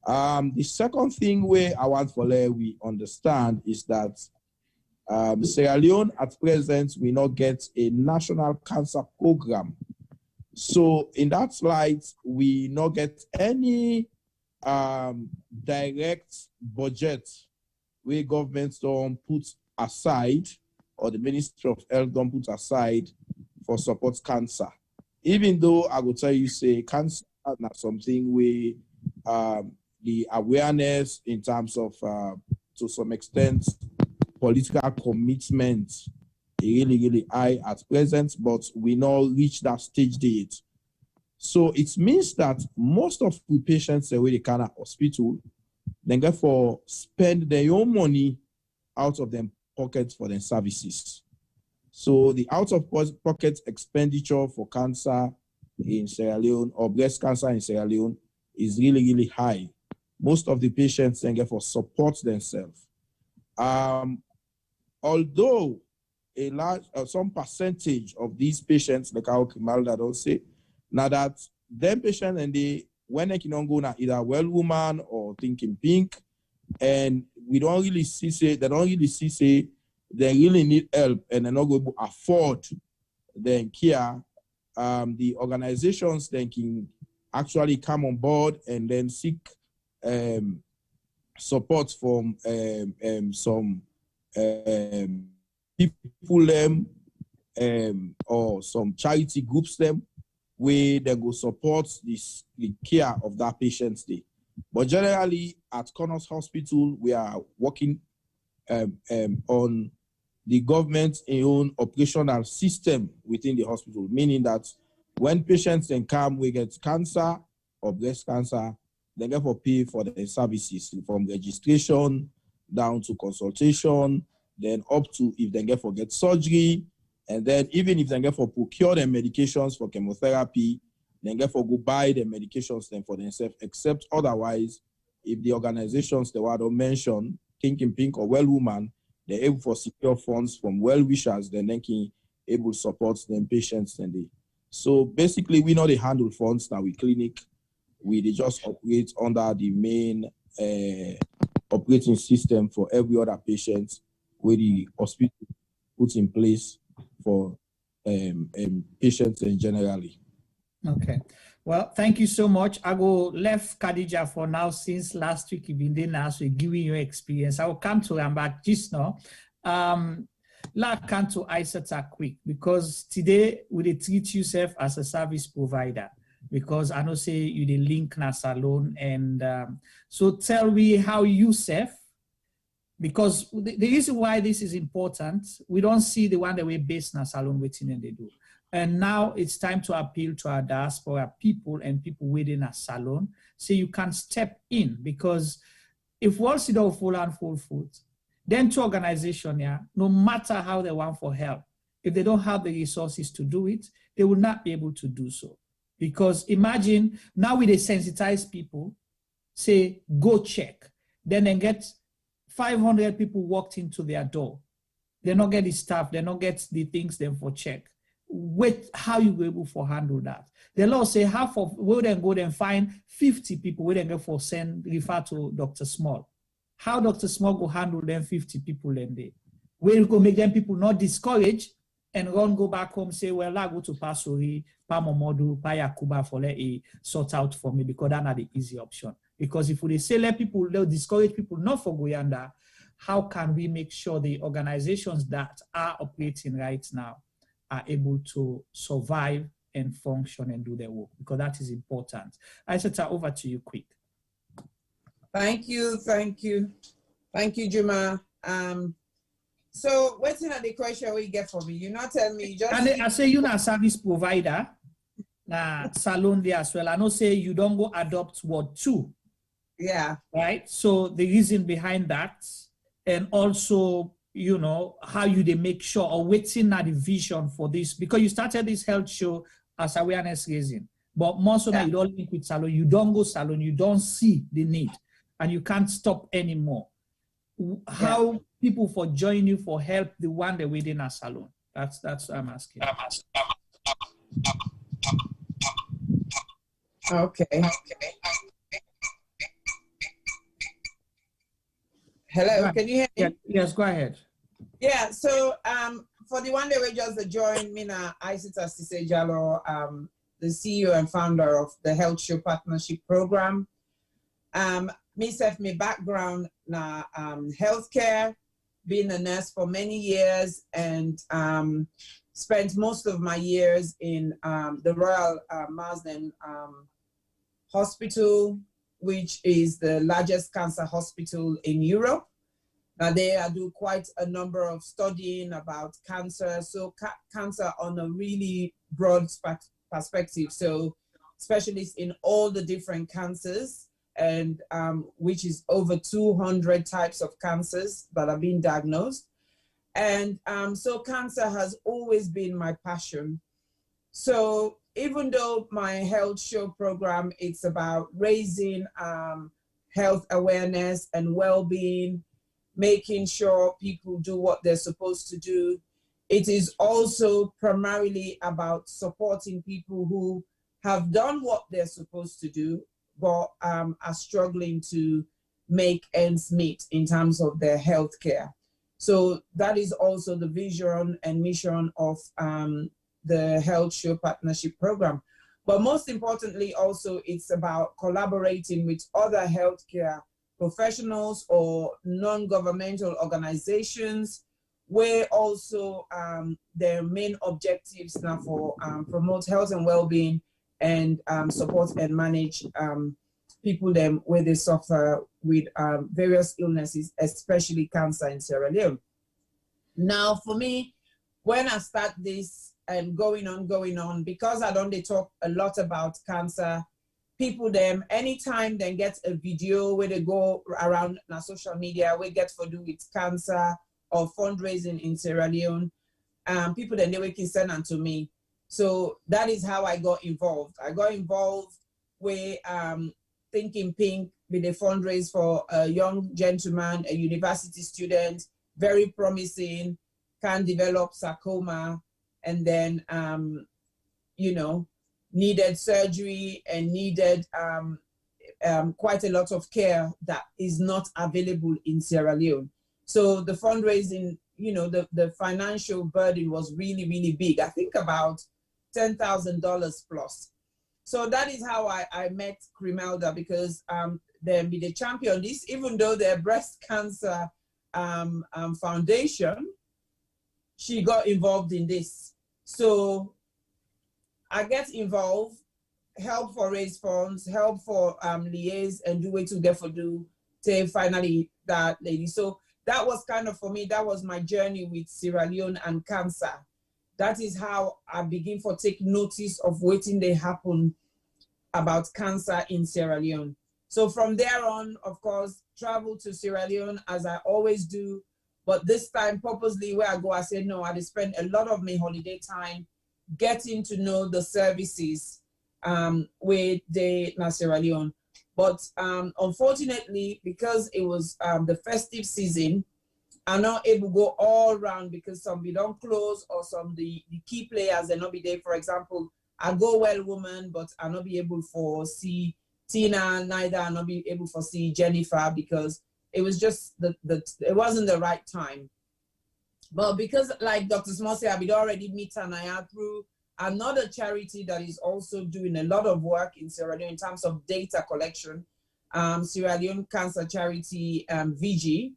The second thing where I want for we understand is that Sierra Leone at present we not get a national cancer program. So in that slide, we not get any direct budget where governments don't put aside, or the Ministry of Health don't put aside for support cancer. Even though I will tell you, say cancer is not something where the awareness in terms of, to some extent, political commitment is really high at present, but we now reach that stage date. So it means that most of the patients where they can at hospital, then therefore spend their own money out of their pockets for their services. So the out-of-pocket expenditure for cancer in Sierra Leone or breast cancer in Sierra Leone is really high. Most of the patients then therefore support themselves. Although a large, some percentage of these patients, like how Kimalda don't say, now that them patients and when they can go now either well woman or thinking pink, and we don't really see say they don't really see say they really need help and they're not going to afford the care. The organizations then can actually come on board and then seek support from some people or some charity groups them where they go support the care of that patient's day. But generally at Connors Hospital, we are working on the government's own operational system within the hospital, meaning that when patients then come, we get cancer or breast cancer, they get for pay for the services from registration down to consultation, then up to if they get for get surgery, and then even if they get for procure their medications for chemotherapy, they get for go buy the medications then for themselves, except otherwise, if the organizations that were mentioned, Thinking Pink or Well Woman, they're able for secure funds from well-wishers, then they can able to support them patients. So basically, we know they handle funds now with clinic. We just operate under the main operating system for every other patient where the hospital puts in place for patients in generally. Okay. Well, thank you so much. I will left Khadija for now since last week you've been there last week, giving your experience. I will come to him back just now. Let's come to ISATA quick, because today we treat yourself as a service provider, because I know say you the link na salon, and so tell me how you serve, because the reason why this is important, we don't see the one that we base na salon waiting and they do. And now it's time to appeal to our diaspora people and people within a salon, so you can step in, because if one sit down full and full foot, then two organizations, yeah, no matter how they want for help, if they don't have the resources to do it, they will not be able to do so. Because imagine now we desensitize people, say, go check, then they get 500 people walked into their door. They not get the staff, they not get the things them for check. Wait, how you go able for handle that? The law say half of, we'll then go and find 50 people, we then go for send, refer to Dr. Small. How Dr. Small go handle them 50 people in there? We'll go make them people not discouraged and go back home, say, well, I go to Pasori, Pa Momodu, Pa Yakuba for let a sort out for me, because that's not the easy option. Because if we say let people, they'll discourage people not for Guyanda, how can we make sure the organizations that are operating right now are able to survive and function and do their work? Because that is important. Aisata, over to you quick. Thank you. Thank you, Juma. So what's in the question we get for me? You not tell me, just I say you're not a service provider, salon there as well. I know say you don't go adopt word 2. Yeah. Right. So the reason behind that, and also, you know, how you they make sure or waiting at the vision for this, because you started this health show as awareness raising, but more so that you don't link with salon, you don't go salon, you don't see the need, and you can't stop anymore. How people for join you for help the one they're within a salon? That's what I'm asking. Okay. Hello, can you hear me? Yes, go ahead. Yeah, so for the one that we just joined, Mina Aisita Sisejalo, the CEO and founder of the Health Show Partnership Program. My background na healthcare, being a nurse for many years, and spent most of my years in the Royal Marsden Hospital, which is the largest cancer hospital in Europe. Now there I do quite a number of studying about cancer, so cancer on a really broad perspective. So specialists in all the different cancers, and which is over 200 types of cancers that are being diagnosed. And so cancer has always been my passion. So even though my health show program, it's about raising health awareness and well-being, making sure people do what they're supposed to do, it is also primarily about supporting people who have done what they're supposed to do, but are struggling to make ends meet in terms of their health care. So that is also the vision and mission of the Health Show Partnership Program. But most importantly, also, it's about collaborating with other healthcare professionals or non-governmental organizations, where also their main objectives now for promote health and well-being and support and manage people them where they suffer with various illnesses, especially cancer in Sierra Leone. Now, for me, when I start this and going on, because I don't talk a lot about cancer, people them anytime they get a video where they go around on social media, we get for do with cancer or fundraising in Sierra Leone, people then they can send them to me. So that is how I got involved. I got involved with Thinking Pink with a fundraise for a young gentleman, a university student, very promising, can develop sarcoma, and then, you know, needed surgery and needed quite a lot of care that is not available in Sierra Leone. So the fundraising, you know, the financial burden was really, really big. I think about $10,000 plus. So that is how I met Crimelda, because they be the champion this, even though their breast cancer foundation, she got involved in this. So I get involved, help for raise funds, help for liaise and do way to get for do till finally that lady. So that was kind of, for me, that was my journey with Sierra Leone and cancer. That is how I begin for take notice of waiting they happen about cancer in Sierra Leone. So from there on, of course, travel to Sierra Leone as I always do, but this time purposely where I go, I said, no, I spend a lot of my holiday time getting to know the services with the Sierra Leone. But unfortunately, because it was the festive season, I'm not able to go all around because some be don't close or some the key players they not be there. For example, I go well woman, but I'll not be able for see Tina, neither I'll not be able for see Jennifer because it was just it wasn't the right time. But because like Dr. Small said, I've been already meet Anaya through another charity that is also doing a lot of work in Sierra Leone in terms of data collection. Sierra Leone Cancer Charity, VG.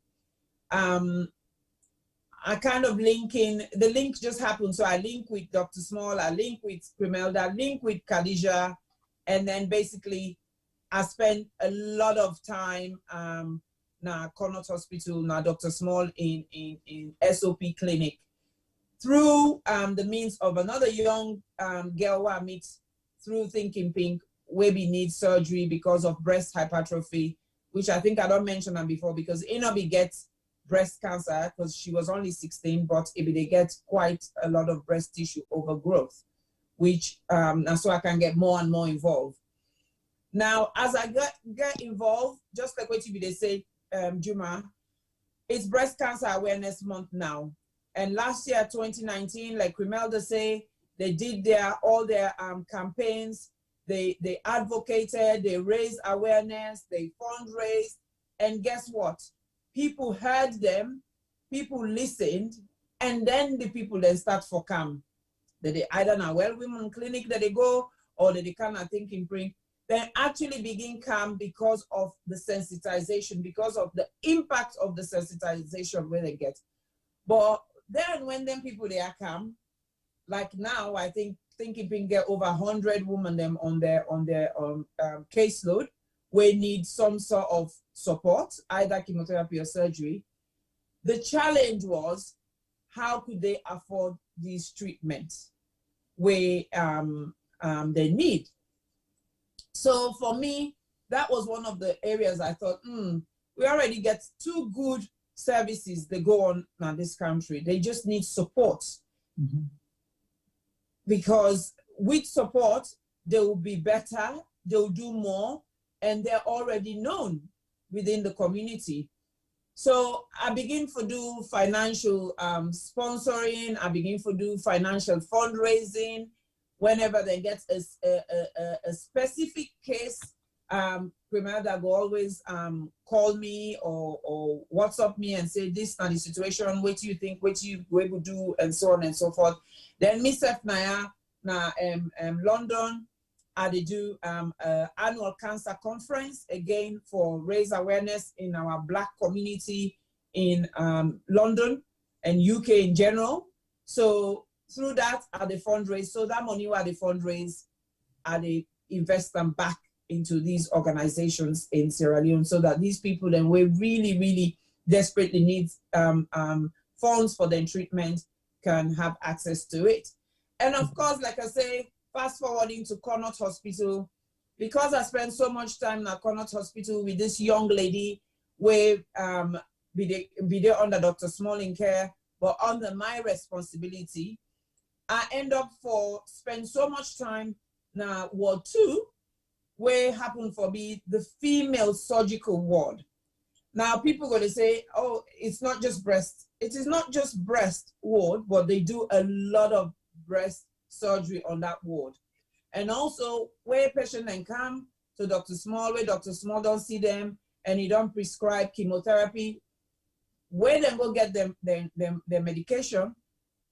I kind of linking, the link just happened. So I link with Dr. Small, I link with Crimelda, link with Khadija, and then basically I spent a lot of time now Connaught Hospital, now Dr. Small in SOP clinic through the means of another young girl who I meet through Thinking Pink, where we need surgery because of breast hypertrophy, which I think I don't mention them before because Inobi gets breast cancer because she was only 16, but they get quite a lot of breast tissue overgrowth, which and so I can get more and more involved. Now, as I get involved, just like what they say, Juma, it's Breast Cancer Awareness Month now. And last year, 2019, like Crimelda say, they did all their campaigns. They advocated, they raised awareness, they fundraised, and guess what? People heard them, people listened, and then the people then start for come. That they either now well women clinic that they go, or that they cannot Thinking Pink, then actually begin come because of the sensitization, because of the impact of the sensitization where they get. But then when them people they are come, like now I think Thinking Pink get over 100 women them on their caseload, we need some sort of support, either chemotherapy or surgery. The challenge was, how could they afford these treatments where they need? So for me, that was one of the areas I thought, we already get 2 good services that go on in this country. They just need support. Mm-hmm. Because with support, they will be better, they'll do more, and they're already known within the community. So I begin to do financial sponsoring, I begin to do financial fundraising. Whenever they get a specific case, Crimelda will always call me or WhatsApp me and say, this is not the situation, what do you think, what you will do, and so on and so forth. Then myself now London, I do annual cancer conference again for raise awareness in our Black community in London and UK in general. So through that, I the fundraise. So that money where the fundraise, I the invest them back into these organizations in Sierra Leone, so that these people then we really, really desperately need funds for their treatment can have access to it. And of course, like I say, fast forwarding to Connaught Hospital, because I spent so much time at Connaught Hospital with this young lady where be there under Dr. Smalling care, but under my responsibility, I end up spend so much time now Ward 2, where happened for me the female surgical ward. Now people going to say, oh, it's not just breast. It is not just breast ward, but they do a lot of breast surgery on that ward. And also where patient then come to Dr. Small, where Dr. Small don't see them and he don't prescribe chemotherapy, where they go get them their medication.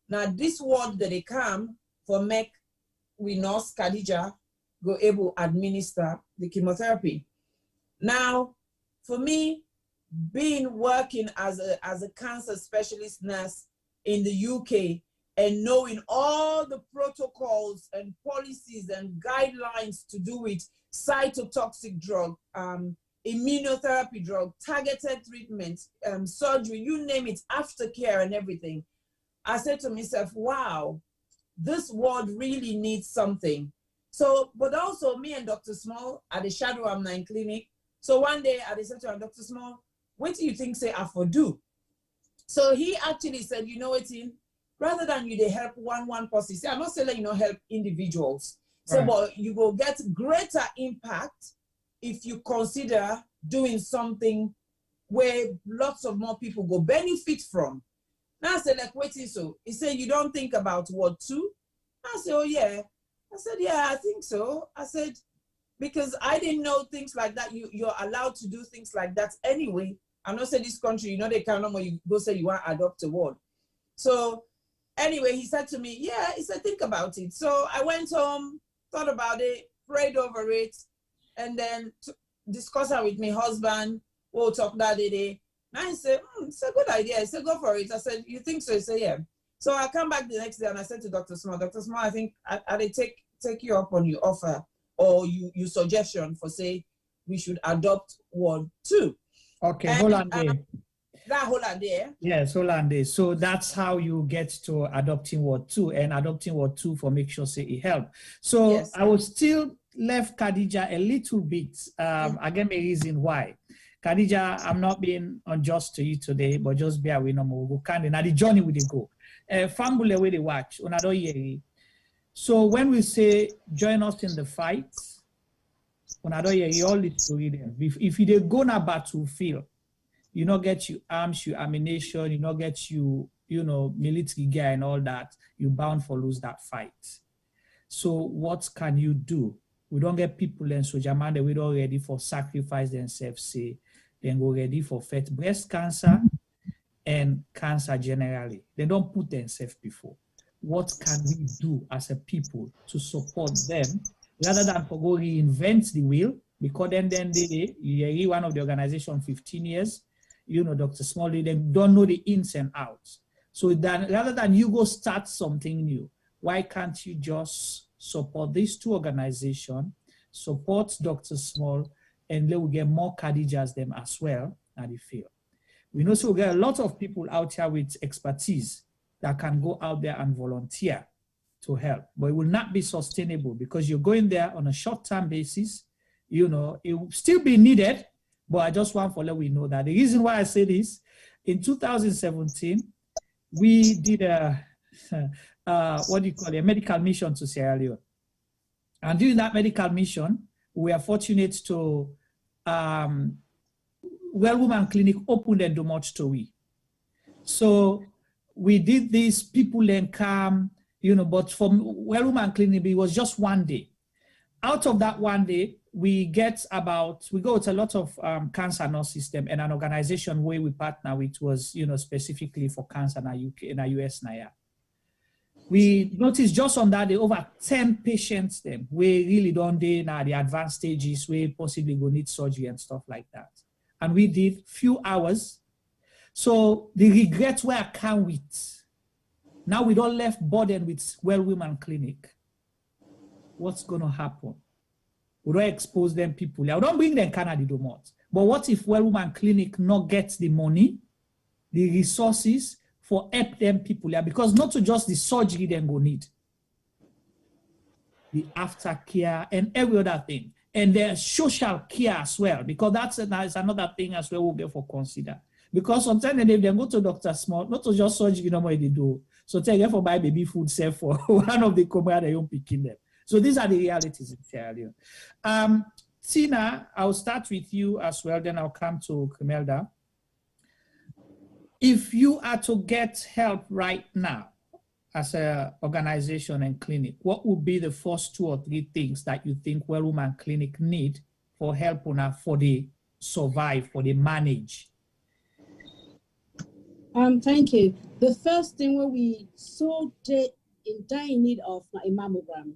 Now this ward that they come for make we nurse Khadija go able to administer the chemotherapy. Now, for me, working as a cancer specialist nurse in the UK and knowing all the protocols and policies and guidelines to do with cytotoxic drug, immunotherapy drug, targeted treatment, surgery, you name it, aftercare and everything, I said to myself, wow, this ward really needs something. So, but also me and Dr. Small at the Shadow M9 clinic. So one day I said to him, Dr. Small, what do you think say I for do? So he actually said, you know what, rather than you they help one person, see, I'm not saying you know help individuals. So, but you will get greater impact if you consider doing something where lots of more people go benefit from. Now I said, like, wait, so he said, you don't think about Ward 2? I said, oh yeah. I said, yeah, I think so. I said, because I didn't know things like that. You're allowed to do things like that anyway. I'm not saying this country, you know, they can't no you go say you want to adopt a ward. So anyway, he said to me, yeah, he said, think about it. So I went home, thought about it, prayed over it. And then discuss it with my husband. We'll talk that day. Now he said, it's a good idea. I said, go for it. I said, you think so? He said, yeah. So I come back the next day and I said to Dr. Small, I think I take you up on your offer or your suggestion for say we should adopt Ward 2. Okay, hold on there. That hold on there. Yes, hold on there. So that's how you get to adopting Ward 2 and adopting Ward 2 for make sure say it help. So yes. I will still left Khadija a little bit. Again, a reason why. Khadija, I'm not being unjust to you today, but just bear with me. We'll go kind of the journey with the go. Family where they watch. So when we say join us in the fight, all the story there. If you go na battlefield, you not get you arms, you ammunition, you not get you military gear and all that, you bound for lose that fight. So what can you do? We don't get people in soldier man they don't ready for sacrifice themselves, say, then go ready for fight breast cancer and cancer generally. They don't put themselves before. What can we do as a people to support them rather than for go reinvent the wheel? Because then they one of the organization 15 years, Dr. Smalley, they don't know the ins and outs. So then rather than you go start something new, why can't you just support these two organizations, support Dr. Small, and they will get more Khadijas them as well at the field. We know so we get a lot of people out here with expertise that can go out there and volunteer to help, but it will not be sustainable because you're going there on a short-term basis. It will still be needed, but I just want to let we know that the reason why I say this, in 2017, we did a medical mission to Sierra Leone. And during that medical mission, we are fortunate to Well Woman Clinic opened and do much to we. So we did this, people then come, but from Well Woman Clinic, it was just one day. Out of that one day, we go to a lot of cancer nurse system and an organization where we partner with was, specifically for cancer in the UK, in the US now. We noticed just on that day, over 10 patients them, we really don't do now the advanced stages where possibly go need surgery and stuff like that. And we did few hours. So the regret where I can't with. Now we don't left burden with Well Women Clinic. What's going to happen? We don't expose them people. I don't bring them Canada do much. But what if Well Woman Clinic not gets the money, the resources for help them people here? Because not to just the surgery they go need. The aftercare and every other thing. And their social care as well. Because that's another thing as well we'll get for consider. Because sometimes if they go to Dr. Small, not to just surgery, no more they do. So they get for buy baby food safe for one of the comrades they don't picking them. So these are the realities in Sierra Leone. Tina, I'll start with you as well, then I'll come to Cremelda. If you are to get help right now as an organization and clinic, what would be the first 2 or 3 things that you think Well Woman Clinic need for help for the survive, for the manage? Thank you. The first thing where we so in dire need of a mammogram.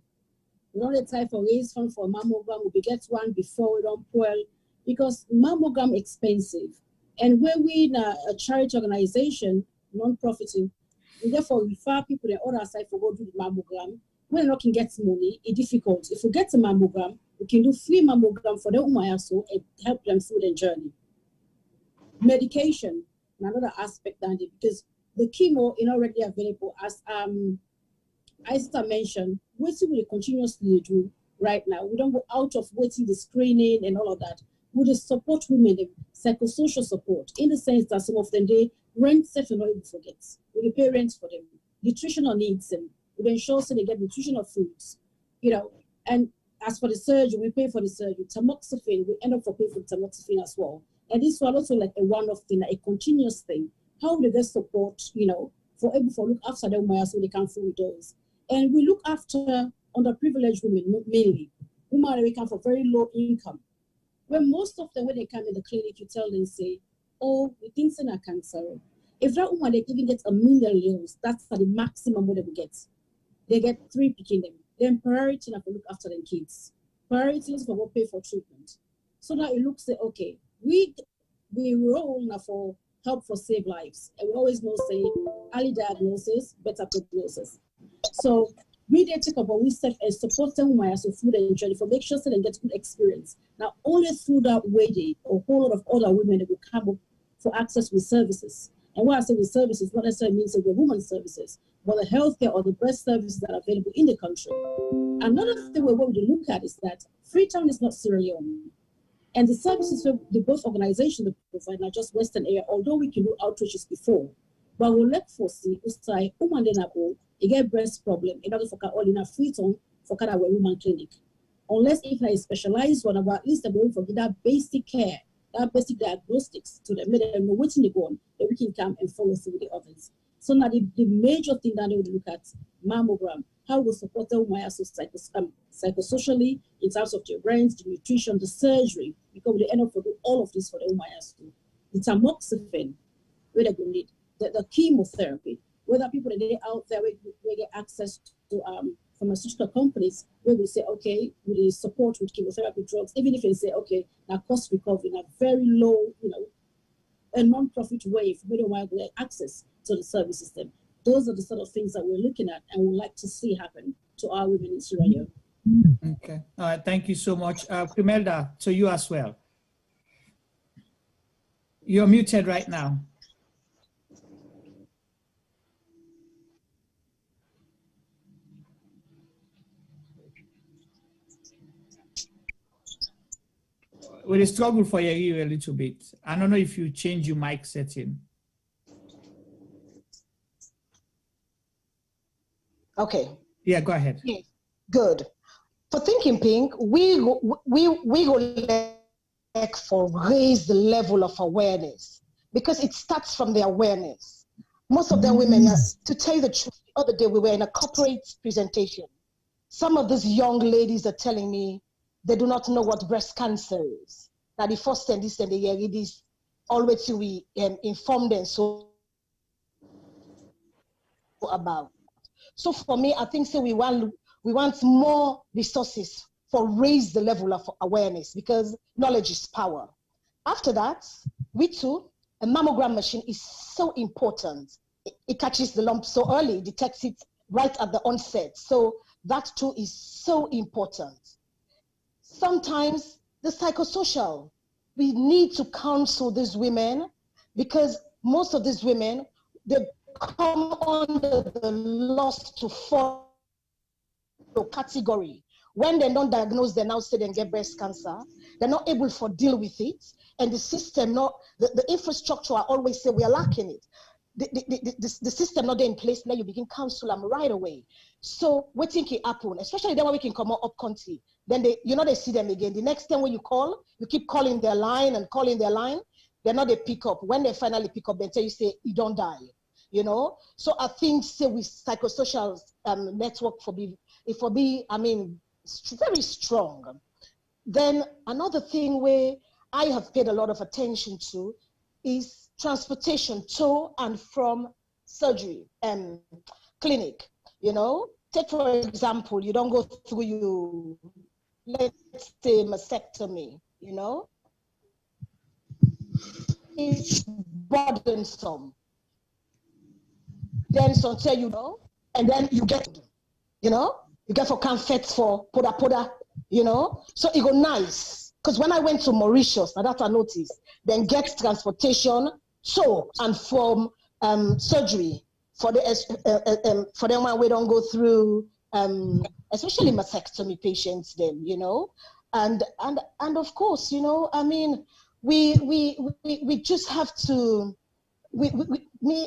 We don't have time for raise fund for a mammogram. We get one before we don't pull because mammogram expensive. And when we in a charity organization, non-profiting, we therefore refer people the other side for go do the mammogram. When we can get money, it's difficult. If we get a mammogram, we can do free mammogram for the umayaso and help them through their journey. Medication, another aspect than it, because the chemo is already available as Isita mentioned, what we continuously do right now. We don't go out of waiting the screening and all of that. We just support women, the psychosocial support, in the sense that some of them they rent safe and not able to forget. We pay rent for them, nutritional needs, and we ensure so they get nutritional foods, And as for the surgery, we pay for the surgery. Tamoxifen, we end up for paying for tamoxifen as well. And this was also like a one-off thing, like a continuous thing. How do they support, for able to look after them so they can fully those. And we look after underprivileged women mainly. Women that come for very low income. When most of them, when they come in the clinic, you tell them, say, oh, we think it's a cancer. If that woman, they even get 1 million euros, that's the maximum what they will get. They get 3 picking them. Then priority now for look after their kids. Priority is for what pay for treatment. So now it looks like, okay, we roll now for help for save lives. And we always know, say, early diagnosis, better prognosis. So we did take up, we set a support them as a food and journey for make sure that they get good experience. Now, only through that way, a whole lot of other women that will come up for access with services. And when I say with services, not necessarily means that we're women's services, but the healthcare or the breast services that are available in the country. Another thing we're going to look at is that Freetown is not Sierra Leone. And the services the both organizations provide, not just Western area, although we can do outreaches before. But we'll let for see, usai, umandenabo, you get breast problem in order for all in a Freetown for kind of a woman clinic. Unless if I specialize one about at least I'm going for that basic care, that basic diagnostics to them, let them know what's in the bone, that we can come and follow through the others. So now the major thing that they would look at, mammogram, how we support the woman psychosocially in terms of the rent, the nutrition, the surgery, because we end up do all of this for the woman. The tamoxifen, where they need the chemotherapy, whether people that they out there we get access to pharmaceutical companies where we say, okay, we support with chemotherapy drugs, even if they say, okay, now cost recovery in a very low, a non-profit way for we want to get access to the service system. Those are the sort of things that we're looking at and would like to see happen to our women in Sierra Leone. Okay. All right. Thank you so much. Crimelda, to you as well. You're muted right now. We'll struggle for you a little bit. I don't know if you change your mic setting. Okay. Yeah, go ahead. Yes. Good. For Thinking Pink, we go like for raise the level of awareness because it starts from the awareness. Most of the women, to tell you the truth, the other day we were in a corporate presentation. Some of these young ladies are telling me they do not know what breast cancer is. Now the first and this and the year it is always we inform them so about. So for me, I think we want more resources for raise the level of awareness because knowledge is power. After that, we too, a mammogram machine is so important. It catches the lump so early, detects it right at the onset. So that too is so important. Sometimes the psychosocial, we need to counsel these women because most of these women, they come under the lost to follow category. When they're not diagnosed, they now say they get breast cancer. They're not able to deal with it. And the system, the infrastructure, I always say we are lacking it. The system not there in place, now you begin counsel them right away. So we think it happen, especially then when we can come up country. Then they see them again. The next time when you call, you keep calling their line and calling their line. They're not they pick up. When they finally pick up, they tell you say you don't die. So I think say with psychosocial network very strong. Then another thing where I have paid a lot of attention to is transportation to and from surgery and clinic. Take for example, you don't go through let's say mastectomy. It's burdensome. Then some tell and then you get, you get for comfort for poda, so it go nice. Because when I went to Mauritius, now that I noticed, then get transportation to and from surgery for them when we don't go through, especially mastectomy patients then, and of course, we just have to,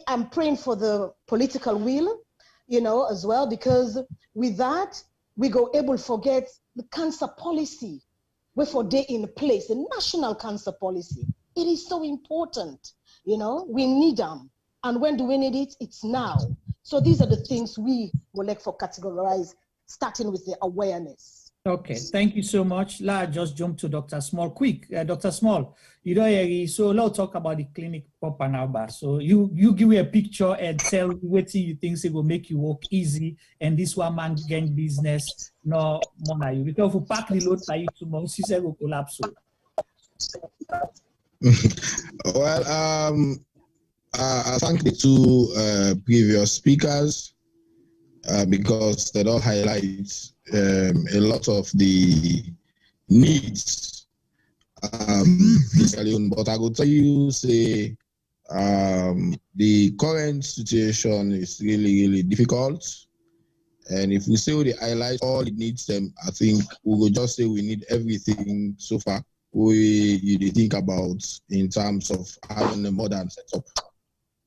I'm praying for the political will, as well, because with that, we go able to forget the cancer policy, wherefore they in place, the national cancer policy. It is so important, we need them. And when do we need it? It's now. So these are the things we would like for categorize, starting with the awareness. Okay, thank you so much. Let's just jump to Dr. Small quick. Dr. Small, so let's talk about the clinic proper now. So you give me a picture and tell what you think it will make you work easy and this one man gang business no more you. Because if you pack the load for you tomorrow, she said will collapse. Well, I thank the two previous speakers because they all highlight a lot of the needs in Sierra Leone. But I will tell you, say, the current situation is really difficult. And if we say we highlight all the needs, I think we will just say we need everything so far you think about in terms of having a modern setup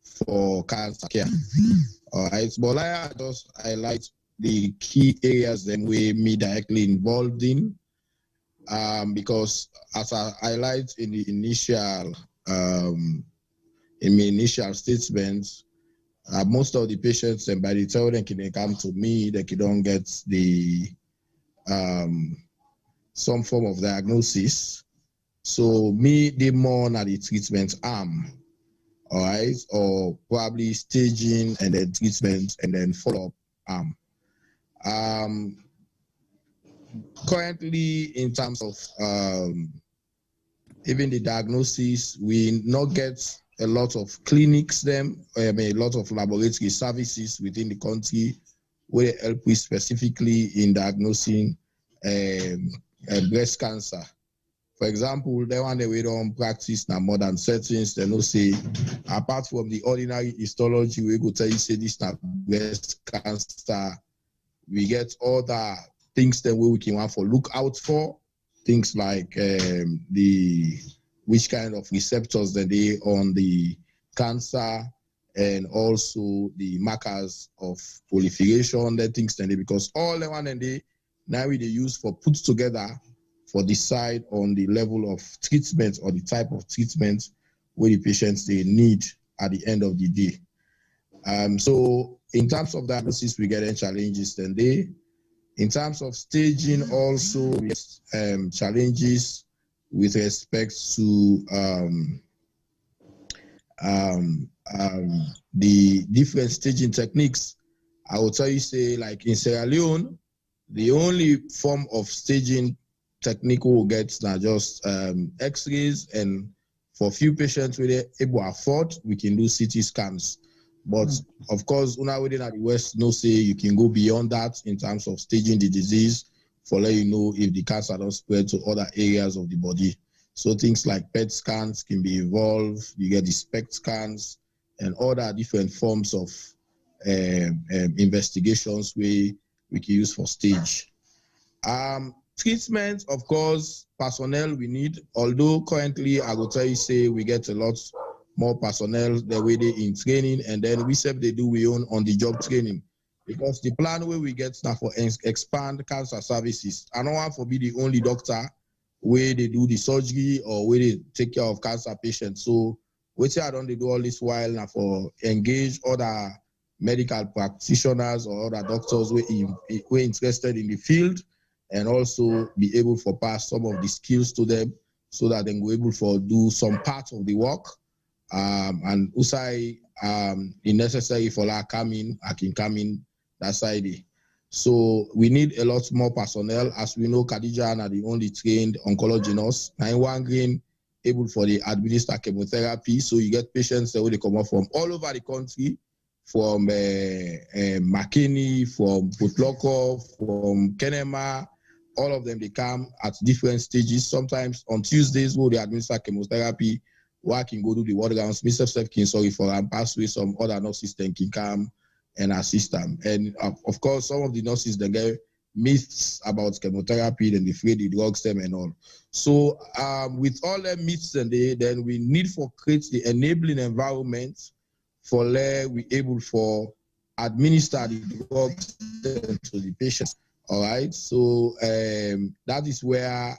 for cancer care. All right, but I just highlight the key areas that we me directly involved in, because as I highlight in the initial statements, most of the patients, and by the time they come to me, they don't get the some form of diagnosis. So me, the more at the treatment arm, all right, or probably staging and then treatment and then follow-up arm. Currently, in terms of even the diagnosis, we not get a lot of clinics, a lot of laboratory services within the country where they help with specifically in diagnosing breast cancer. For example, the one that we don't practice now modern settings, they don't say, apart from the ordinary histology, we go tell you say this now breast cancer. We get other things that we can want for look out for, things like which kind of receptors that they on the cancer, and also the markers of proliferation, the things that they, because all the one and they now they use for put together for decide on the level of treatment or the type of treatment where the patients they need at the end of the day. So in terms of diagnosis, we get challenges then they. In terms of staging, also challenges with respect to the different staging techniques. I will tell you, say, like in Sierra Leone, the only form of staging technique we'll get now just X-rays, and for few patients where they're able to afford, we can do CT scans. But of course, una within at the West, no say you can go beyond that in terms of staging the disease for let you know if the cancer don't spread to other areas of the body. So things like PET scans can be involved. You get the SPECT scans and other different forms of investigations we can use for stage. Treatment, of course, personnel we need. Although currently, I will tell you, say we get a lot more personnel the way they in training, and then we said they do we own on the job training, because the plan where we get now for expand cancer services. I don't want to be the only doctor where they do the surgery or where they take care of cancer patients. So which I don't do all this while now for engage other medical practitioners or other doctors we're interested in the field, and also be able to pass some of the skills to them so that they will be able to do some part of the work. And usai the necessary for I can come in that side. So we need a lot more personnel. As we know, Khadija are the only trained oncology nurse. 91 green able for the administer chemotherapy. So you get patients that will come up from all over the country, from McKinney, from Putloko, from Kenema. All of them, they come at different stages. Sometimes on Tuesdays, where they administer chemotherapy, where I can go do the ward rounds, Mr. can sorry for and pass with some other nurses then can come and assist them. And of course, some of the nurses they get myths about chemotherapy, then they fear the drugs them and all. So with all the myths and then we need for create the enabling environment for we able for administer the drugs to the patients. All right. So that is where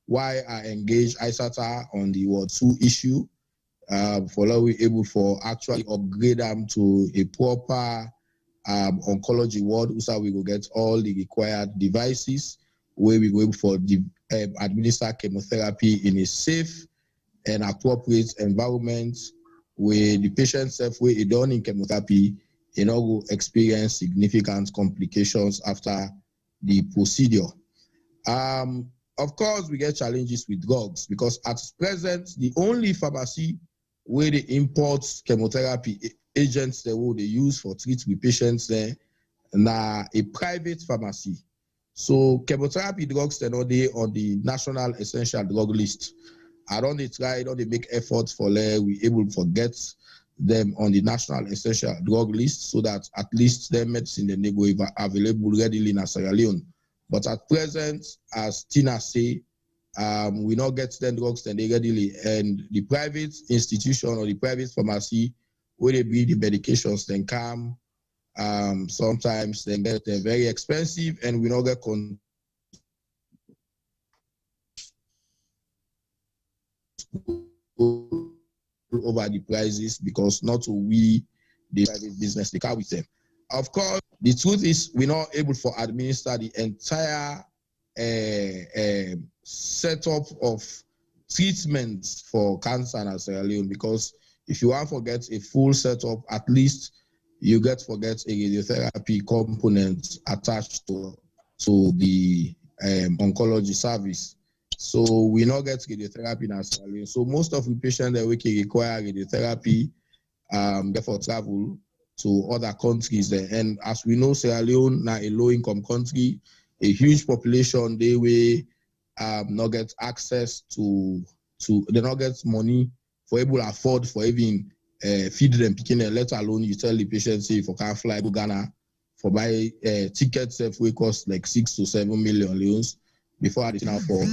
why I engage ISATA on the Ward 2 issue, for we able for actually upgrade them to a proper oncology ward. So we will get all the required devices where we go able for administer chemotherapy in a safe and appropriate environment where the patient self where it done in chemotherapy, you know, will experience significant complications after the procedure. of course, we get challenges with drugs because at present, the only pharmacy where they import chemotherapy agents that they use for treating patients there, na a private pharmacy. So chemotherapy drugs they're not there on the national essential drug list. I don't try, don't they make efforts for we able to get them on the national essential drug list so that at least their medicine they go available readily in Sierra Leone. But at present, as Tina say, we not get them drugs then they readily, and the private institution or the private pharmacy where they be the medications then come. Sometimes they get very expensive and we not get over the prices because not we the private business they carry with them. Of course, the truth is we're not able to administer the entire setup of treatments for cancer in Sierra Leone because if you want to get a full setup, at least you get a radiotherapy component attached to the oncology service. So we not get radiotherapy in Sierra Leone. So most of the patients that we can require radiotherapy for travel to other countries there. And as we know, Sierra Leone now a low-income country, a huge population, they will not get access to they not get money for able to afford for even feed them picking a let alone you tell the patient say if I can't fly to Ghana for buy tickets will cost like 6 to 7 million leons before I now for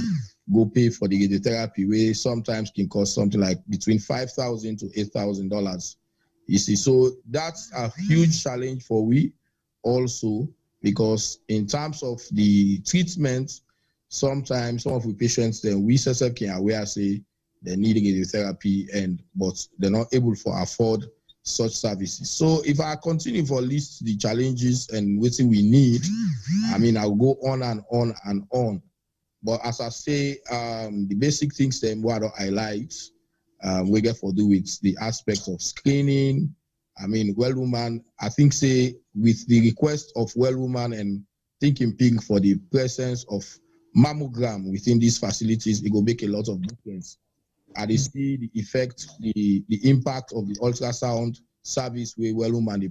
go pay for the radiotherapy where sometimes can cost something like between $5,000 to $8,000. You see, so that's a huge challenge for we also because in terms of the treatment, sometimes some of the patients then we can aware say they need radiotherapy but they're not able to afford such services. So if I continue for list the challenges and what we need, I mean I'll go on and on and on. But as I say, the basic things then what I highlight we get for do with the aspects of screening. I mean, well woman, I think say with the request of well woman and thinking pink for the presence of mammogram within these facilities, it will make a lot of difference. And they see the effect, the impact of the ultrasound service where well woman they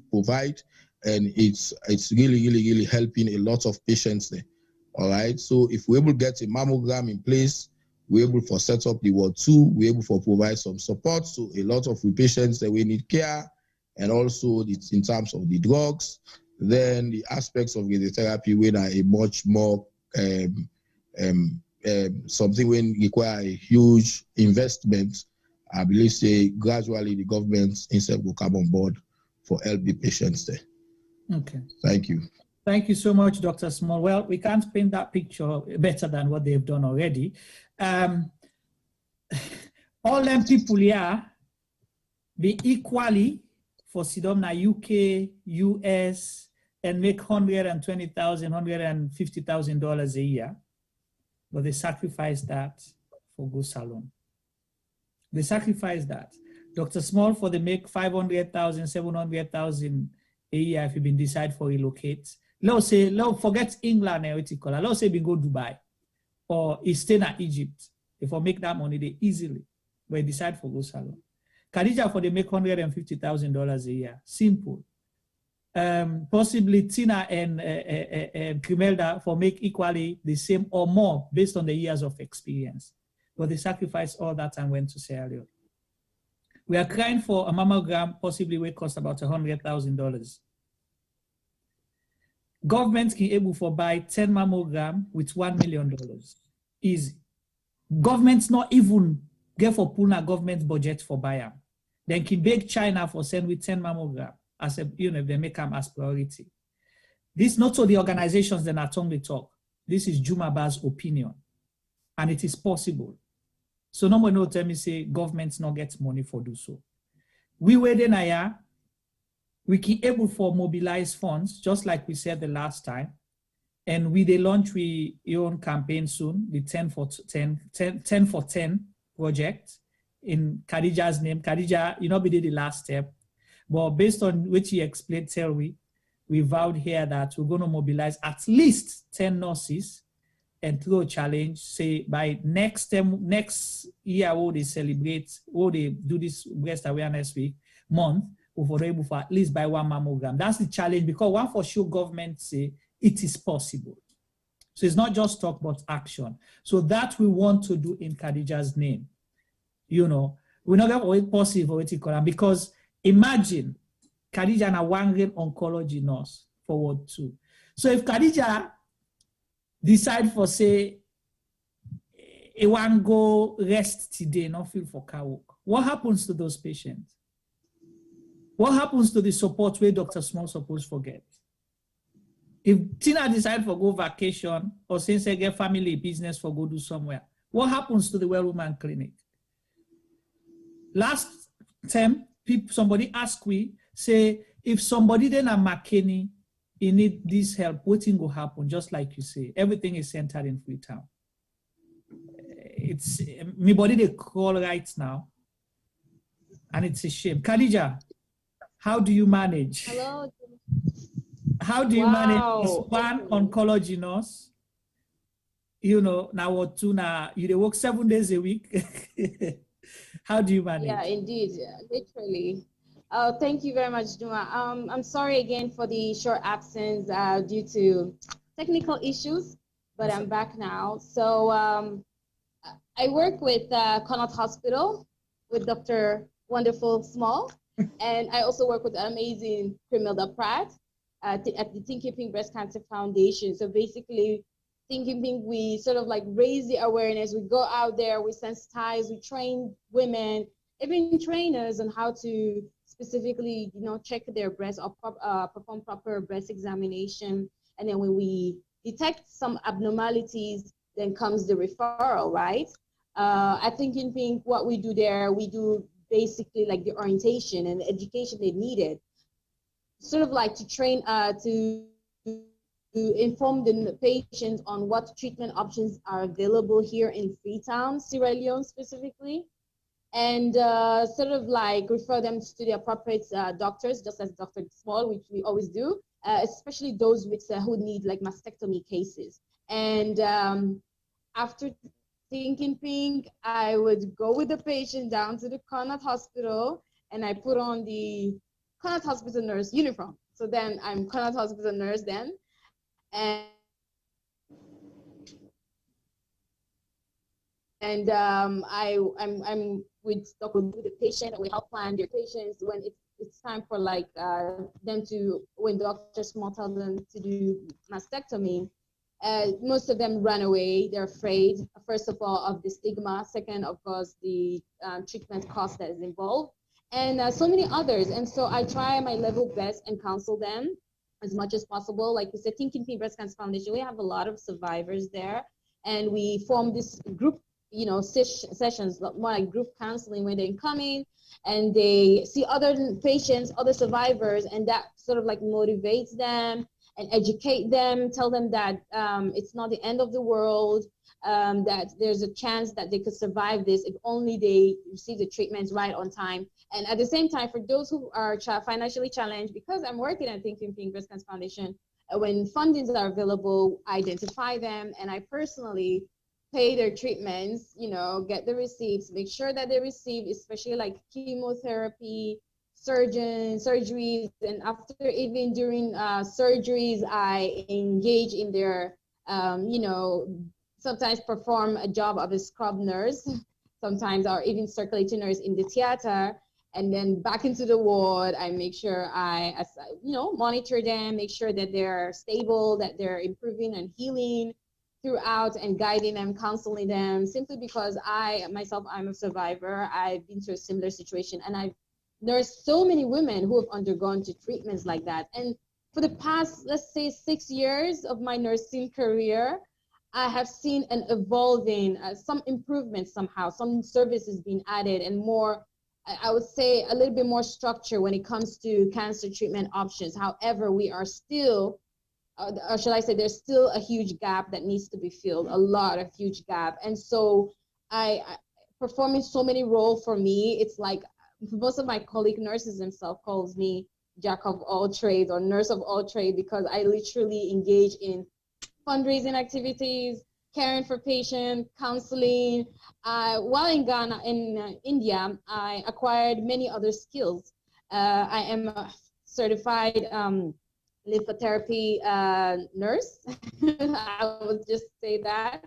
provide, and it's really helping a lot of patients there. All right. So if we're able to get a mammogram in place, we're able to set up the ward 2, we're able to provide some support to a lot of patients that we need care, and also it's in terms of the drugs, then the aspects of radiotherapy when are a much more something when require a huge investment. I believe say gradually the government instead will come on board for help the patients there. Okay. Thank you. Thank you so much, Dr. Small. Well, we can't paint that picture better than what they've done already. All them people here be equally for Sidomna UK, US, and make $120,000, $150,000 a year, but they sacrifice that for Go Salon. They sacrifice that. Dr. Small for they make 500,000, 700,000 a year if you been decide for relocate. Let's say, forget England and what let's say we go Dubai or stay in Egypt. If I make that money, they easily, but decide for Go Salon. Khadija for they make $150,000 a year. Simple. Possibly Tina and Crimelda for make equally the same or more based on the years of experience. But they sacrificed all that and went to Sierra Leone. We are crying for a mammogram, possibly will cost about $100,000. Government can able for buy 10 mammogram with $1 million. Easy. Government's not even get for pulling a government budget for buy them. Then can beg China for send with 10 mammogram as a, if they make them as priority. This not so the organizations that are tongue they talk. This is Jumaba's opinion. And it is possible. So no one no tell me say governments not get money for do so. We were then we can able for mobilize funds, just like we said the last time. And we they launch your own campaign soon, the 10 for 10 project in Khadija's name. Khadija, we did the last step. But based on which he explained, we vowed here that we're going to mobilize at least 10 nurses and throw a challenge, say by next year, will they celebrate, will they do this breast awareness month, we're able for at least buy 1 mammogram. That's the challenge, because one for sure government say it is possible. So it's not just talk, but action. So that we want to do in Khadija's name. You know, we're not going to possible because imagine Khadija na one real oncology nurse for Ward 2. So if Khadija decide for say, I want go rest today, not feel for car work, what happens to those patients? What happens to the support where Dr. Small supposed forget? If Tina decide for go vacation or since I get family business for go do somewhere, what happens to the well woman clinic? Last time, somebody asked me, say, if somebody then a McKinney, he need this help, what thing will happen? Just like you say, everything is centered in Freetown. It's my body they call right now, and it's a shame. Khadija, how do you manage? Hello. How do you manage one oncology nurse? You know, now or two now, you work 7 days a week. How do you manage? Yeah, indeed, literally. Thank you very much, Duma. I'm sorry again for the short absence due to technical issues, but I'm back now. So I work with Connaught Hospital with Dr. Wonderful Small, and I also work with amazing Cremelda Pratt at the Thinking Pink Breast Cancer Foundation. So basically, Thinking Pink, we sort of like raise the awareness. We go out there, we sensitize, we train women, even trainers on how to specifically, you know, check their breast or perform proper breast examination. And then when we detect some abnormalities, then comes the referral, right? At Thinking Pink, what we do there, we do basically like the orientation and the education they needed, sort of like to train, to inform the patients on what treatment options are available here in Freetown, Sierra Leone specifically, and sort of like refer them to the appropriate doctors, just as Dr. Small, which we always do, especially those with who need like mastectomy cases. And after Thinking Pink, I would go with the patient down to the Connaught Hospital, and I put on the Connaught Hospital nurse uniform. So then I'm Connaught Hospital nurse then. And I'm with the patient, and we help plan their patients when it's time for like them to, when Dr. Small tells them to do mastectomy. Most of them run away. They're afraid, first of all, of the stigma. Second, of course, the treatment cost that is involved, and so many others. And so I try my level best and counsel them as much as possible. Like we said, Thinking Pink Breast Cancer Foundation, we have a lot of survivors there, and we form this group, you know, sessions, more like group counseling, where they come in and they see other patients, other survivors, and that sort of like motivates them and educate them, tell them that it's not the end of the world, that there's a chance that they could survive this if only they receive the treatments right on time. And at the same time, for those who are financially challenged, because I'm working at Thinking Pink Breast Cancer Foundation, when fundings are available, I identify them, and I personally pay their treatments, you know, get the receipts, make sure that they receive, especially like chemotherapy, surgeries, and after, even during surgeries, I engage in their, you know, sometimes perform a job of a scrub nurse, sometimes, or even circulating nurse in the theater. And then back into the ward, I make sure I, you know, monitor them, make sure that they're stable, that they're improving and healing throughout, and guiding them, counseling them, simply because I'm a survivor. I've been through a similar situation, and there's so many women who have undergone to treatments like that. And for the past, let's say, 6 years of my nursing career, I have seen an evolving, some improvements somehow, some services being added, and more, I would say, a little bit more structure when it comes to cancer treatment options. However, we are still, or should I say, there's still a huge gap that needs to be filled, a huge gap. And so I performing so many roles, for me, it's like most of my colleague nurses themselves calls me jack of all trades or nurse of all trades, because I literally engage in fundraising activities, caring for patients, counseling. While in Ghana, in India, I acquired many other skills. I am a certified lymphotherapy nurse. I would just say that.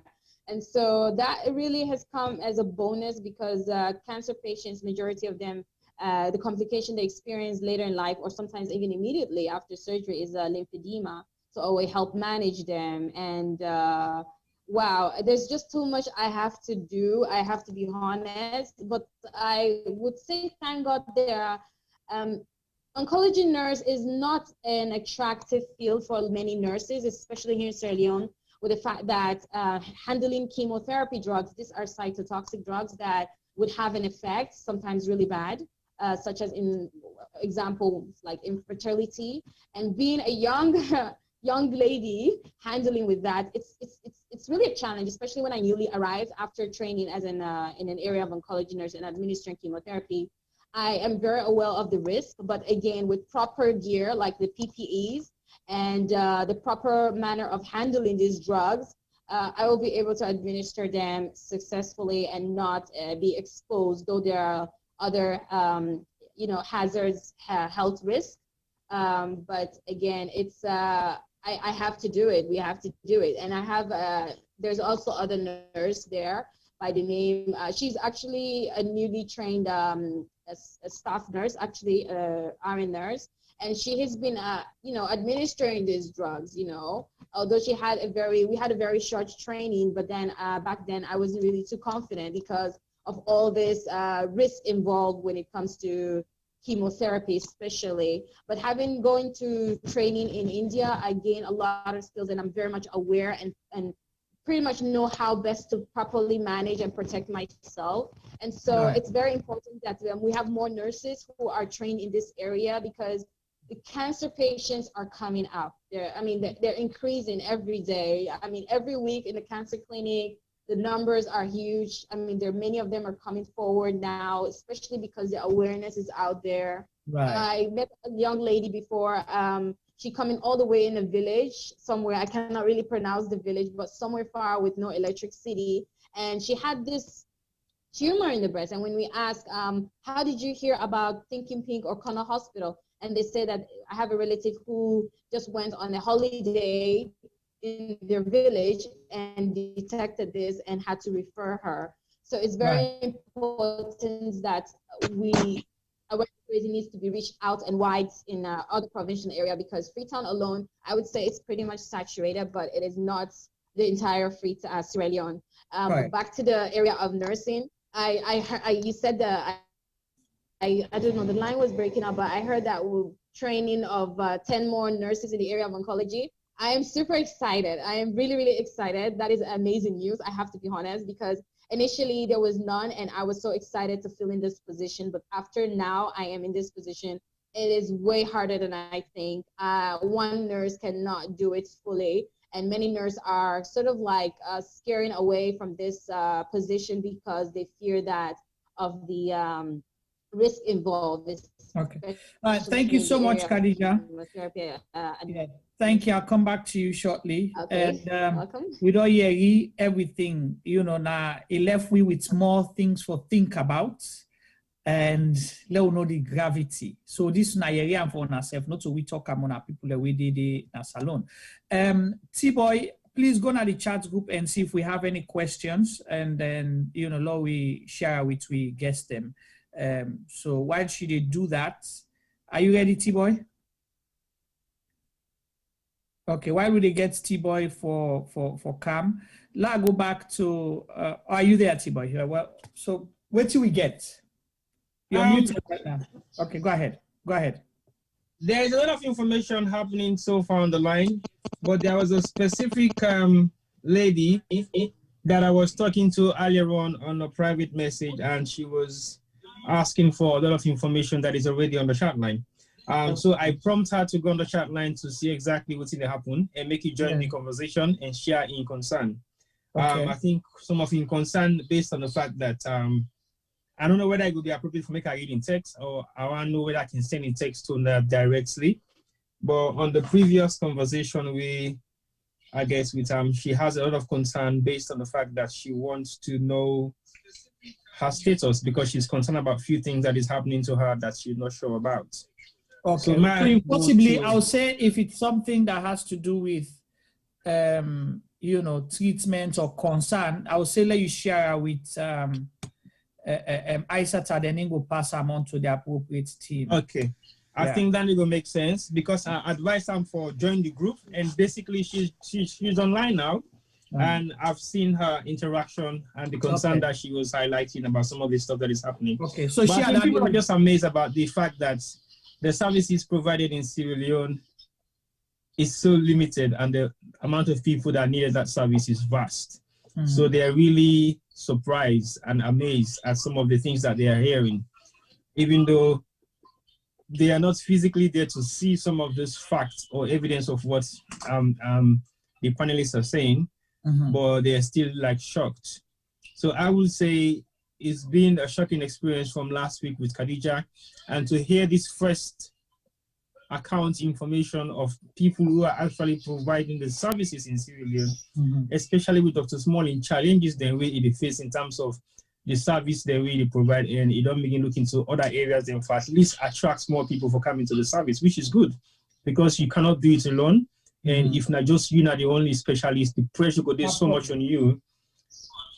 And so that really has come as a bonus because cancer patients, majority of them, the complication they experience later in life or sometimes even immediately after surgery is lymphedema. So we help manage them. And wow, there's just too much I have to do. I have to be honest, but I would say, thank God there. Oncology nurse is not an attractive field for many nurses, especially here in Sierra Leone, with the fact that handling chemotherapy drugs, these are cytotoxic drugs that would have an effect, sometimes really bad, such as in example, like infertility. And being a young lady handling with that, it's really a challenge, especially when I newly arrived after training as in an area of oncology nurse and administering chemotherapy. I am very aware of the risk, but again, with proper gear like the PPEs and the proper manner of handling these drugs, I will be able to administer them successfully and not be exposed, though there are other hazards, health risks. But again, it's I have to do it. We have to do it. And I have, there's also other nurse there by the name, she's actually a newly trained a staff nurse, actually RN nurse. And she has been, administering these drugs, although we had a very short training, but then back then I wasn't really too confident because of all this risk involved when it comes to chemotherapy especially. But having going to training in India, I gained a lot of skills and I'm very much aware and pretty much know how best to properly manage and protect myself. And so It's very important that we have more nurses who are trained in this area because the cancer patients are coming up. They're increasing every day. Every week in the cancer clinic, the numbers are huge. Many of them are coming forward now, especially because the awareness is out there. Right. I met a young lady before. She coming all the way in a village somewhere. I cannot really pronounce the village, but somewhere far with no electricity. And she had this tumor in the breast. And when we asked, how did you hear about Thinking Pink or Connor Hospital? And they said that I have a relative who just went on a holiday in their village and detected this and had to refer her. So it's very important that awareness needs to be reached out and wide in other provincial area because Freetown alone, I would say it's pretty much saturated, but it is not the entire Sierra Leone. Back to the area of nursing, you said that I don't know, the line was breaking up, but I heard that we're training of 10 more nurses in the area of oncology. I am super excited. I am really, really excited. That is amazing news. I have to be honest because initially there was none and I was so excited to fill in this position. But after now I am in this position, it is way harder than I think. One nurse cannot do it fully. And many nurses are sort of like scaring away from this position because they fear that of the risk involved. Okay. Thank you so much, Khadija. Thank you. I'll come back to you shortly. Okay. And Welcome. we don't hear everything, now it left we with more things for think about and let us know the gravity. So this na area for ourselves, not so we talk among our people that we did in our salon. T-Boy, please go to the chat group and see if we have any questions and then, Lord, we share with we guess them. So why should they do that? Are you ready, T-Boy? Okay, why would they get T-Boy for Cam? Let's go back to, are you there, T-Boy? Yeah, well, so where do we get? You're muted right now. Okay, go ahead. There is a lot of information happening so far on the line, but there was a specific lady that I was talking to earlier on a private message, and she was asking for a lot of information that is already on the chat line. So I prompt her to go on the chat line to see exactly what's going to happen and make you join the conversation and share in concern. Okay. I think some of in concern based on the fact that I don't know whether it would be appropriate for me to read in text or I want to know whether I can send in text to her directly. But on the previous conversation, we I guess with she has a lot of concern based on the fact that she wants to know her status because she's concerned about a few things that is happening to her that she's not sure about. Okay, so possibly I'll say if it's something that has to do with, you know, treatment or concern, I would say let you share with Aisata, then will pass them on to the appropriate team. Okay. I think that will make sense because I advised her for join the group, and basically she's online now, and I've seen her interaction and the concern that she was highlighting about some of the stuff that is happening. Okay, so people are just amazed about the fact that the services provided in Sierra Leone is so limited, and the amount of people that needed that service is vast. So they're really surprised and amazed at some of the things that they are hearing, even though they are not physically there to see some of this facts or evidence of what the panelists are saying, but they are still like shocked. So I would say it's been a shocking experience from last week with Khadija, and to hear this first account information of people who are actually providing the services in Sierra Leone, especially with Dr. Smalling, challenges the way it face in terms of the service they really provide, and it don't begin looking to other areas and for at least attracts more people for coming to the service, which is good because you cannot do it alone. And if not just you, not the only specialist, the pressure go there so much on you.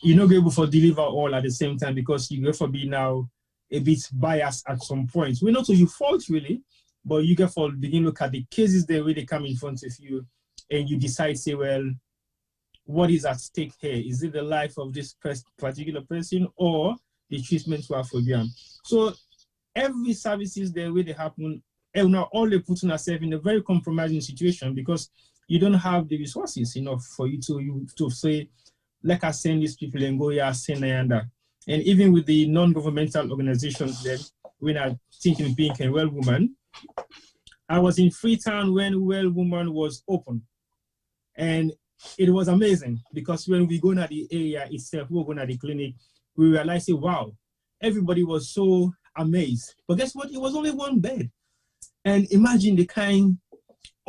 You're not able to deliver all at the same time because you go for be now a bit biased at some point. We're not to your fault really, but you get for begin look at the cases the way they come in front of you, and you decide say, well, what is at stake here? Is it the life of this particular person or the treatment we have for them? So every services the way they happen, and now all they put themselves in a very compromising situation because you don't have the resources enough for you to say, like I send these people and go here, send and even with the non-governmental organizations then when I thinking Pink and Well Woman, I was in Freetown when Well Woman was open. And it was amazing because when we go to the area itself, we go to the clinic, we realized, wow, everybody was so amazed. But guess what? It was only one bed. And imagine the kind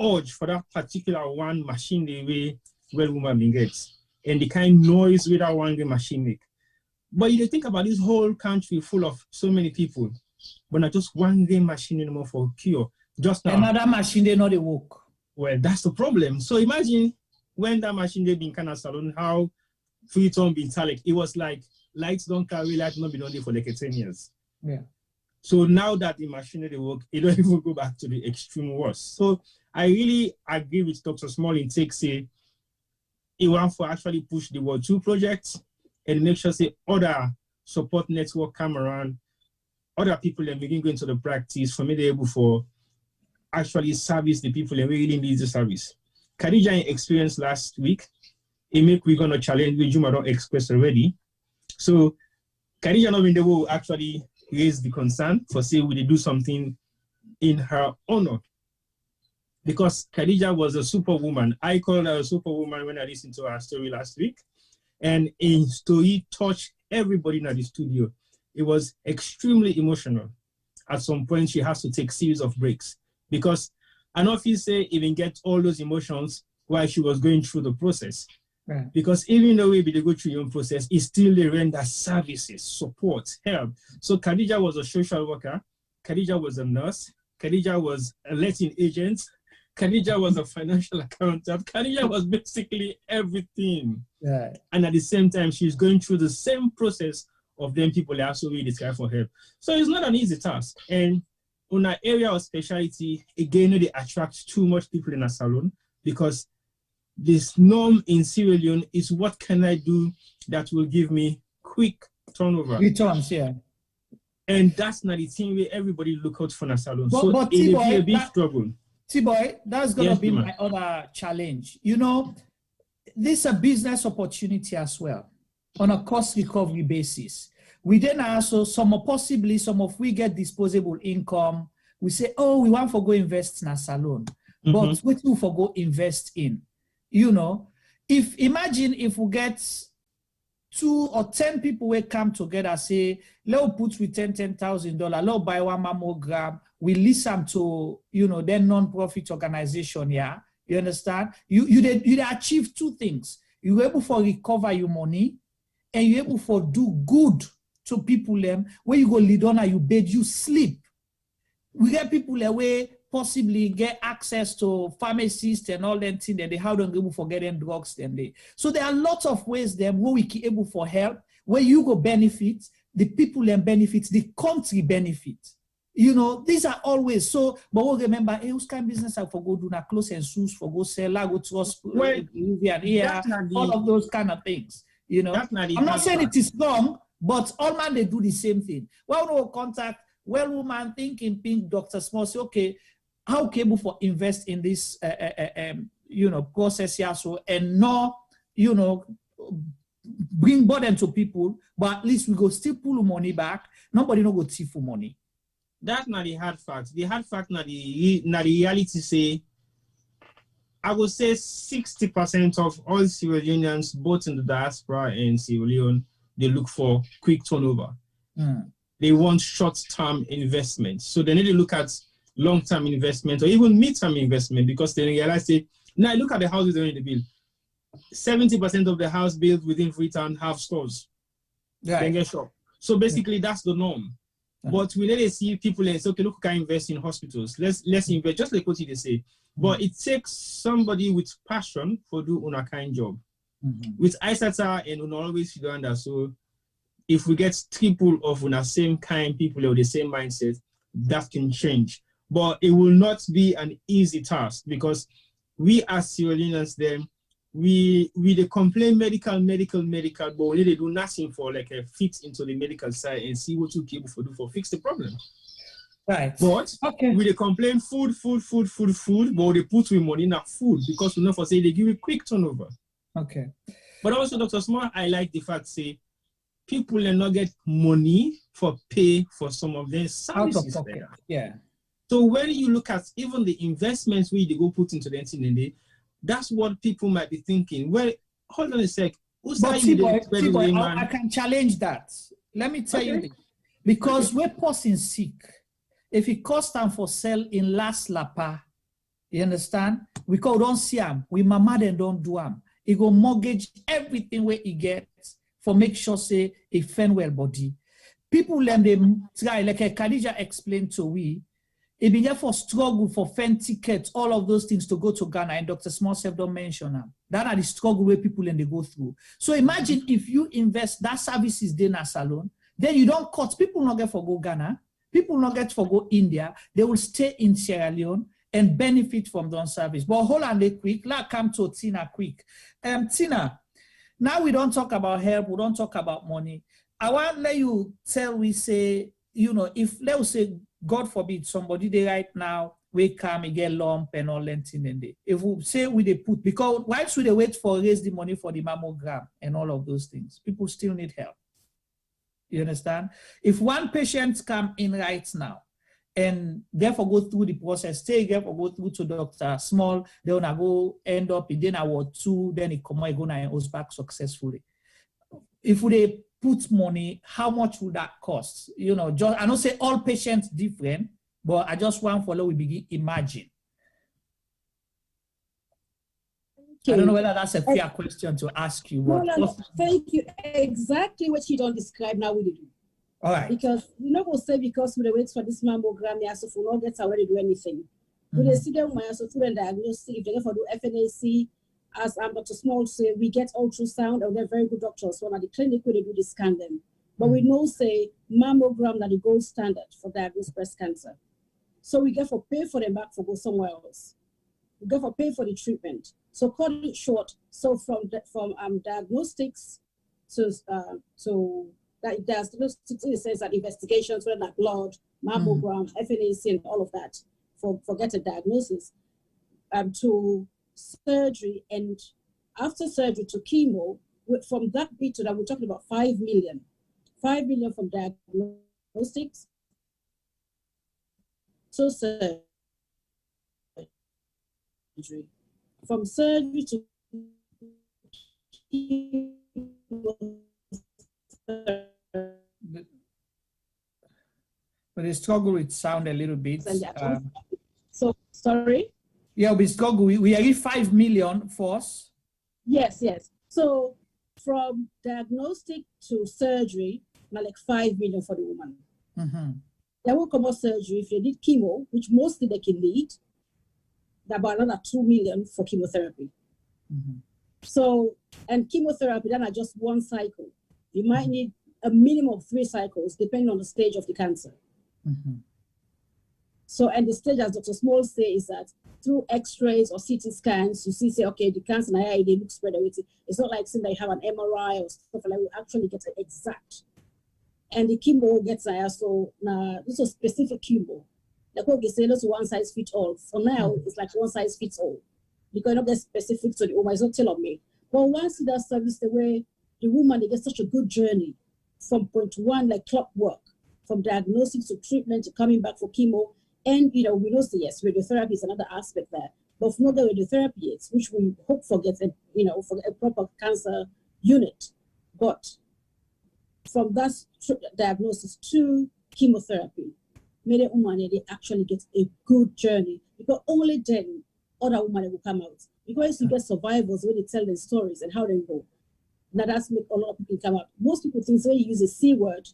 urge for that particular one machine the way Well Woman gets, and the kind noise with that one machine make. But you think about this whole country full of so many people, but not just one game machine anymore for cure. Just now. Another machine, they know they work. Well, that's the problem. So imagine when that machine they been kind of salon, how Freetown been talent. It was like lights don't carry, lights not been on there for like 10 years. Yeah. So now that the machinery work, it don't even go back to the extreme worst. So I really agree with Dr. Smalling. Takes he wants to actually push the World 2 project and make sure say other support network come around, other people that begin going to the practice for me to be able for actually service the people that really need the service. Khadija experienced last week, we're gonna challenge which you don't express already. So Khadija not been able to actually raise the concern for say we do something in her honor. Because Khadija was a superwoman. I called her a superwoman when I listened to her story last week. And in story touched everybody in the studio. It was extremely emotional. At some point, she has to take series of breaks. Because I know if you say even get all those emotions while she was going through the process. Right. Because even though we go through your own process, it's still they render services, support, help. So Khadija was a social worker. Khadija was a nurse. Khadija was a letting agent. Khadija was a financial accountant. Khadija was basically everything. Right. And at the same time, she's going through the same process of them people that also really describe for help. So it's not an easy task. And on an area of specialty, again, they attract too much people in a salon because this norm in Sierra Leone is what can I do that will give me quick turnover. Returns, yeah. And that's not the thing where everybody look out for a salon. But, so but it will be a big struggle. T-Boy, that's going to be my other challenge. You know, this is a business opportunity as well on a cost recovery basis. We then also, possibly some of we get disposable income. We say, oh, we want to go invest in a salon. But what do we for go invest in? You know, imagine if we get 2 or 10 people will come together, say, let's put with $10,000, let's buy 1 mammogram, we listen to, you know, their non-profit organization, yeah, You understand? You achieve two things. You're able to recover your money, and you're able to do good to people where you go lead on and you bed, you sleep. We get people where possibly get access to pharmacists and all that thing that they how don't able for getting drugs then they. So there are lots of ways where we can able for help, where you go benefit, the people and benefits, the country benefit. You know, these are always so, but we'll remember, hey, who's kind of business I for go do na clothes and shoes for go sell, I go trust all of those kind of things. You know, I'm not saying it is wrong, but all man they do the same thing. Well, we'll contact well woman thinking pink Dr. Small say, okay, how capable for invest in this you know, process here so and not, you know, bring burden to people, but at least we go still pull money back. Nobody no go thief for money. That's not the hard fact. The hard fact not the reality say I would say 60% of all Sierra Leoneans, both in the diaspora and Sierra Leone, they look for quick turnover. They want short-term investment. So they need to look at long-term investment or even mid-term investment because they realize it. Now look at the houses in the bill. 70% of the house built within Freetown have stores. They get shop. So basically that's the norm. But we need to see people and say, okay, look, can invest in hospitals. Let's invest, just like what they say. But it takes somebody with passion for do una kind job. With ISATA and una always figure under. So if we get triple of una same kind people with the same mindset, that can change. But it will not be an easy task because we as Sierra Leoneans then we they complain medical, but we need to do nothing for like a fit into the medical side and see what you capable for do for fix the problem. Right. But we they complain food, but they put with money in that food because we know for say they give you quick turnover. Okay. But also, Dr. Small, I like the fact say people will not get money for pay for some of their services there. Yeah. So when you look at even the investments we they go put into the NCND, that's what people might be thinking. Well, hold on a sec. But T-boy, I can challenge that. Let me tell you this. Because we're person sick. If it cost time for sell in last lapa, you understand? We don't see him. We mama then don't do him. He go mortgage everything where he gets for make sure say a fend well body. People them they try, like Khadija explained to we, it began for struggle for fend tickets, all of those things to go to Ghana, and Dr. Small self don't mention them. That are the struggle where people and they go through. So imagine if you invest that services in a salon, then you don't cut. People not get for go Ghana, people not get for go India, they will stay in Sierra Leone and benefit from the service. But hold on quick, let's come to Tina quick. Tina, now we don't talk about help, we don't talk about money. I want to let you tell we say, you know, if let's say, God forbid, somebody they right now, we come and get lump and all that thing and they. If we say we they put, because why should they wait for raise the money for the mammogram and all of those things? People still need help. You understand? If one patient come in right now and therefore go through the process, say therefore go through to Dr. Small, they wanna go end up in then hour 2, then it come and go and host back successfully. If they put money, how much would that cost? You know, just I don't say all patients different, but I just want follow we begin imagine. Okay. I don't know whether that's a fair question to ask you. No. Thank you. Exactly what you don't describe now we do. All right. Because you know we'll say because we wait for this mammogram, yeah, so for not get already do anything. We they see them so through the diagnostic, if they for do FNAC. As Dr. Small say, we get ultrasound and they're very good doctors. One at the clinic where they do the scan them. But we know say mammogram that the gold standard for diagnosed breast cancer. So we get for pay for them back for go somewhere else. We get for pay for the treatment. So cut it short. So from diagnostics to that diagnostics in the sense that investigations, whether like blood, mammogram, FNAC, and all of that for get a diagnosis. To surgery and after surgery to chemo, from that bit to that, we're talking about 5 million. 5 million from diagnostics. So surgery. From surgery to chemo. But the struggle with sound a little bit. So sorry. Yeah, we are 5 million for us. Yes, yes. So from diagnostic to surgery, like 5 million for the woman. Mm-hmm. There will come out surgery if they need chemo, which mostly they can need. About another 2 million for chemotherapy. Mm-hmm. So, and chemotherapy, then are just one cycle. You might need a minimum of 3 cycles, depending on the stage of the cancer. Mm-hmm. So, and the stage, as Dr. Small say, is that through X-rays or CT scans, you say, okay, the cancer, they look spread away. It's not like saying that you have an MRI or stuff like that. We actually get it exact. And the chemo gets there. So now this is specific chemo. Like what we say, that's one size fits all. For now, it's like one size fits all. Because it's not that specific to the woman, it's not tailor-made. But once it does service the way the woman, they get such a good journey from point one, like clockwork, from diagnosis to treatment to coming back for chemo. And, we know, yes, radiotherapy is another aspect there. But for not the radiotherapy is, which we hope for gets for a proper cancer unit. But from that diagnosis to chemotherapy, made a woman, they actually get a good journey. Because only then other women will come out. Because you get survivors when they tell their stories and how they go. Now that's make a lot of people come out. Most people think when you use a C word,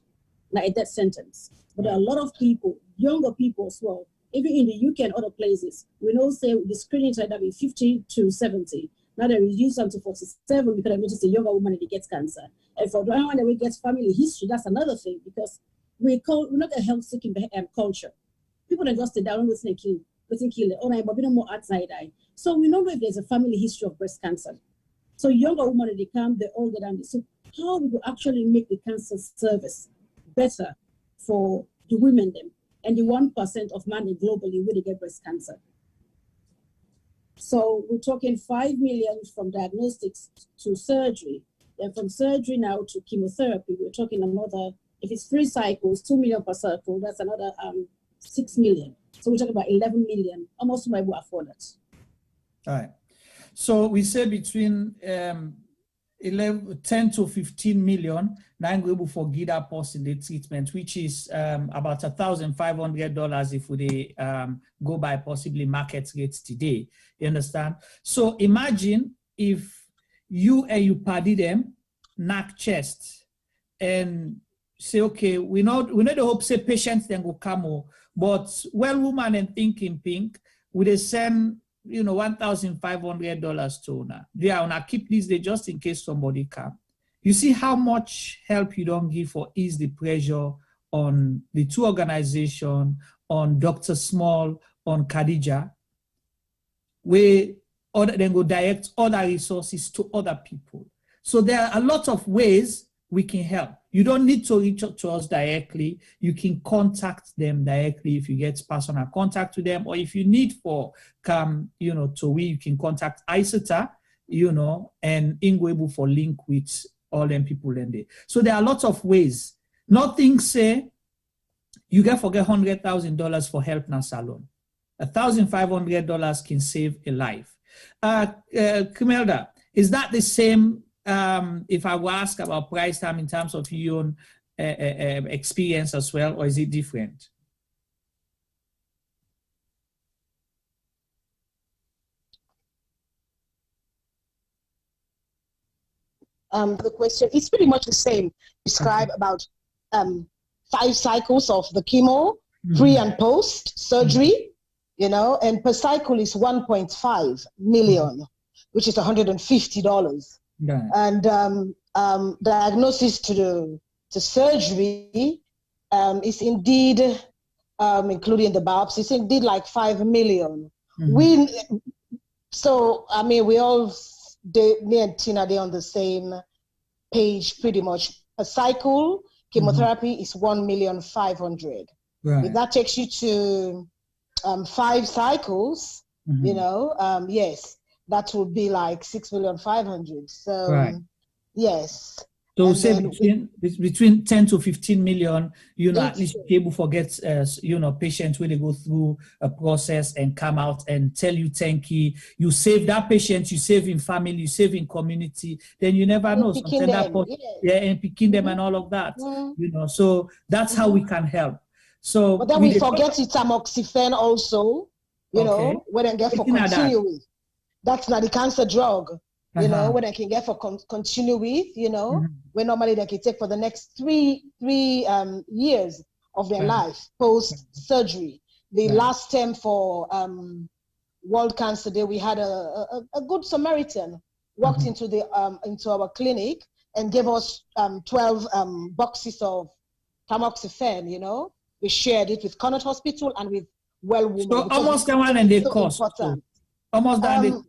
like a death sentence. But there are a lot of people, younger people as well, even in the UK and other places, we know say the screening tried to be 50 to 70. Now they reduce them to 47 because they notice a younger woman that gets cancer. And for the one that we get family history, that's another thing because we're not a health seeking culture. People don't just stay down with kill it. Oh, but we don't more outside eye. So we know if there's a family history of breast cancer. So younger women, they come, they all get on. So how we will actually make the cancer service better for the women them and the 1% of men globally where they get breast cancer. So we're talking 5 million from diagnostics to surgery. Then from surgery now to chemotherapy, we're talking another, if it's 3 cycles, 2 million per cycle, that's another 6 million. So we're talking about 11 million. Almost somebody will afford it. All right. So we say between 10 to 15 million now able for GIDA post in the treatment, which is about $1,500 if we go by possibly market rates today. You understand? So imagine if you and you paddy them, knock chest, and say, okay, we know the hope say patients then go come, but well woman and thinking pink, we they send $1,500 to her. They are gonna keep this day just in case somebody come. You see how much help you don't give for ease the pressure on the 2 organizations, on Dr. Small, on Khadija, where then go direct other resources to other people. So there are a lot of ways we can help. You don't need to reach out to us directly. You can contact them directly if you get personal contact with them, or if you need for come, to we, you can contact Isata, and incurable for link with all them people in there. So there are lots of ways. Nothing say you can forget $100,000 for help now salon. $1,500 can save a life. Kimelda, is that the same? If I will ask about price time in terms of your own experience as well, or is it different? The question is pretty much the same. Describe about 5 cycles of the chemo, pre and post surgery, and per cycle is 1.5 million, which is $150. Yeah. And diagnosis to surgery is indeed, including the biopsy, is indeed like 5 million. Me and Tina, they're on the same page pretty much. A cycle, chemotherapy is 1,500,000. Right. If that takes you to 5 cycles, yes, that would be like 6,500,000. So right. Yes. So say between 10 to 15 million, at least be able to forget, patients when they go through a process and come out and tell you thank you. You save that patient, you save in family, you save in community. Then you never know. And picking them and all of that. So that's how we can help. So but then we forget it's amoxicillin also. you know, where they get for continue with. That's not the cancer drug, you know, where they can get for continue with, you know, where normally they can take for the next three years of their life post-surgery. The last term for World Cancer Day, we had a good Samaritan walked into our clinic and gave us 12 boxes of tamoxifen, you know. We shared it with Connaught Hospital and with Well Woman. So almost the one and they cost. So almost that.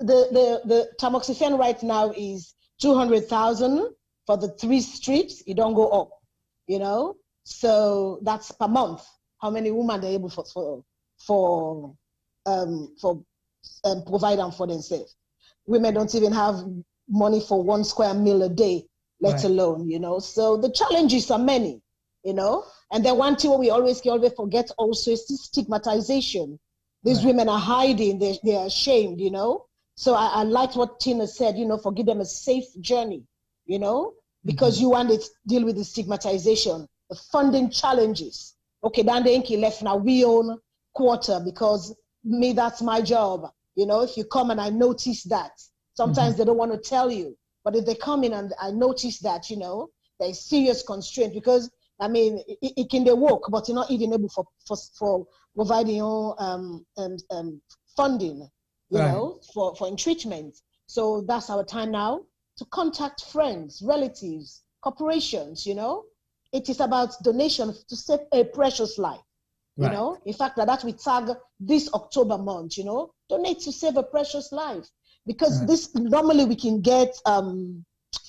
The tamoxifen right now is 200,000 for the 3 strips. It don't go up, you know. So that's per month. How many women are able for provide them for themselves? Women don't even have money for 1 square meal a day, let alone, you know. So the challenges are many, you know. And then one thing we always forget also is stigmatization. These women are hiding, they're ashamed, you know. So I liked what Tina said, you know, for give them a safe journey, you know, because you want to deal with the stigmatization, the funding challenges. Okay, then they left now, we own quarter because me, that's my job. You know, if you come and I notice that, sometimes they don't want to tell you, but if they come in and I notice that, you know, there's serious constraint because, I mean, it can they work, but you're not even able for providing your funding, you know, for treatment. So that's our time now to contact friends, relatives, corporations, you know. It is about donation to save a precious life, you know. In fact, that we tag this October month, you know, donate to save a precious life. Because this normally we can get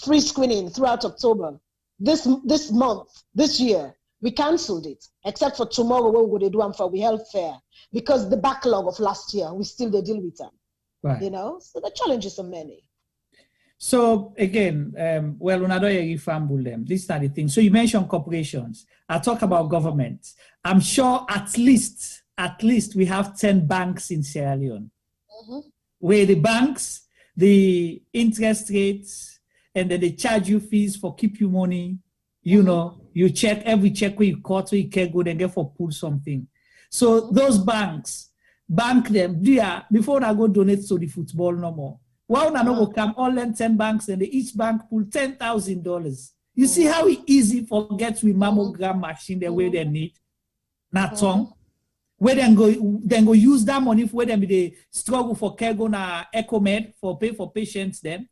free screening throughout October. This month, this year, we cancelled it, except for tomorrow when we're going to do them for we health fair. Because the backlog of last year, we still they deal with them. You know, so the challenges are many. So again, well, this is not the thing. So you mentioned corporations. I talk about government. I'm sure at least we have 10 banks in Sierra Leone. Where the banks, the interest rates, and then they charge you fees for keep you money. You know, you check every check where you cut, where you can go and get for pull something. So those banks, bank them. Before I go donate to the football no more. Why would I not come all them 10 banks and each bank pull $10,000? You see how easy forget with mammogram machine the way they need? Not tongue. Where then go use that money for them they struggle for care go na EcoMed for pay for patients them,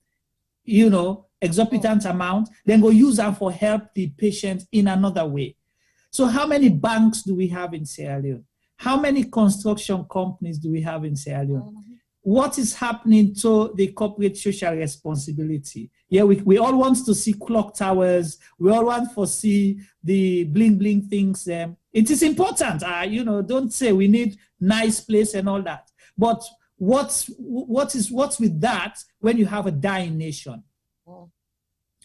you know, exorbitant amount, then go use them for help the patient in another way. So how many banks do we have in Sierra Leone? How many construction companies do we have in Sierra Leone? What is happening to the corporate social responsibility? Yeah, we all want to see clock towers. We all want to see the bling bling things. It is important. You know, don't say we need nice place and all that. But what's with that when you have a dying nation?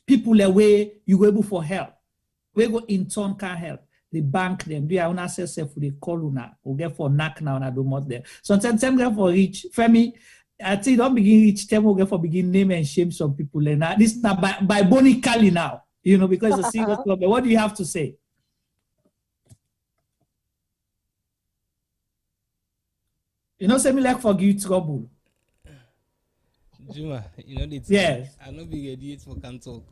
People away, you go able for help. We go in turn can help. They bank them. Do you have access for the coluna? We get for knock now and I do more there. Sometimes them get for rich. Femi, I think don't begin rich. Them will get for begin name and shame some people. And this is not by Bonnie Kali now. You know, because it's a serious problem. What do you have to say? You know, say me like forgive trouble. Juma, you know the yes. I know be ready for can talk.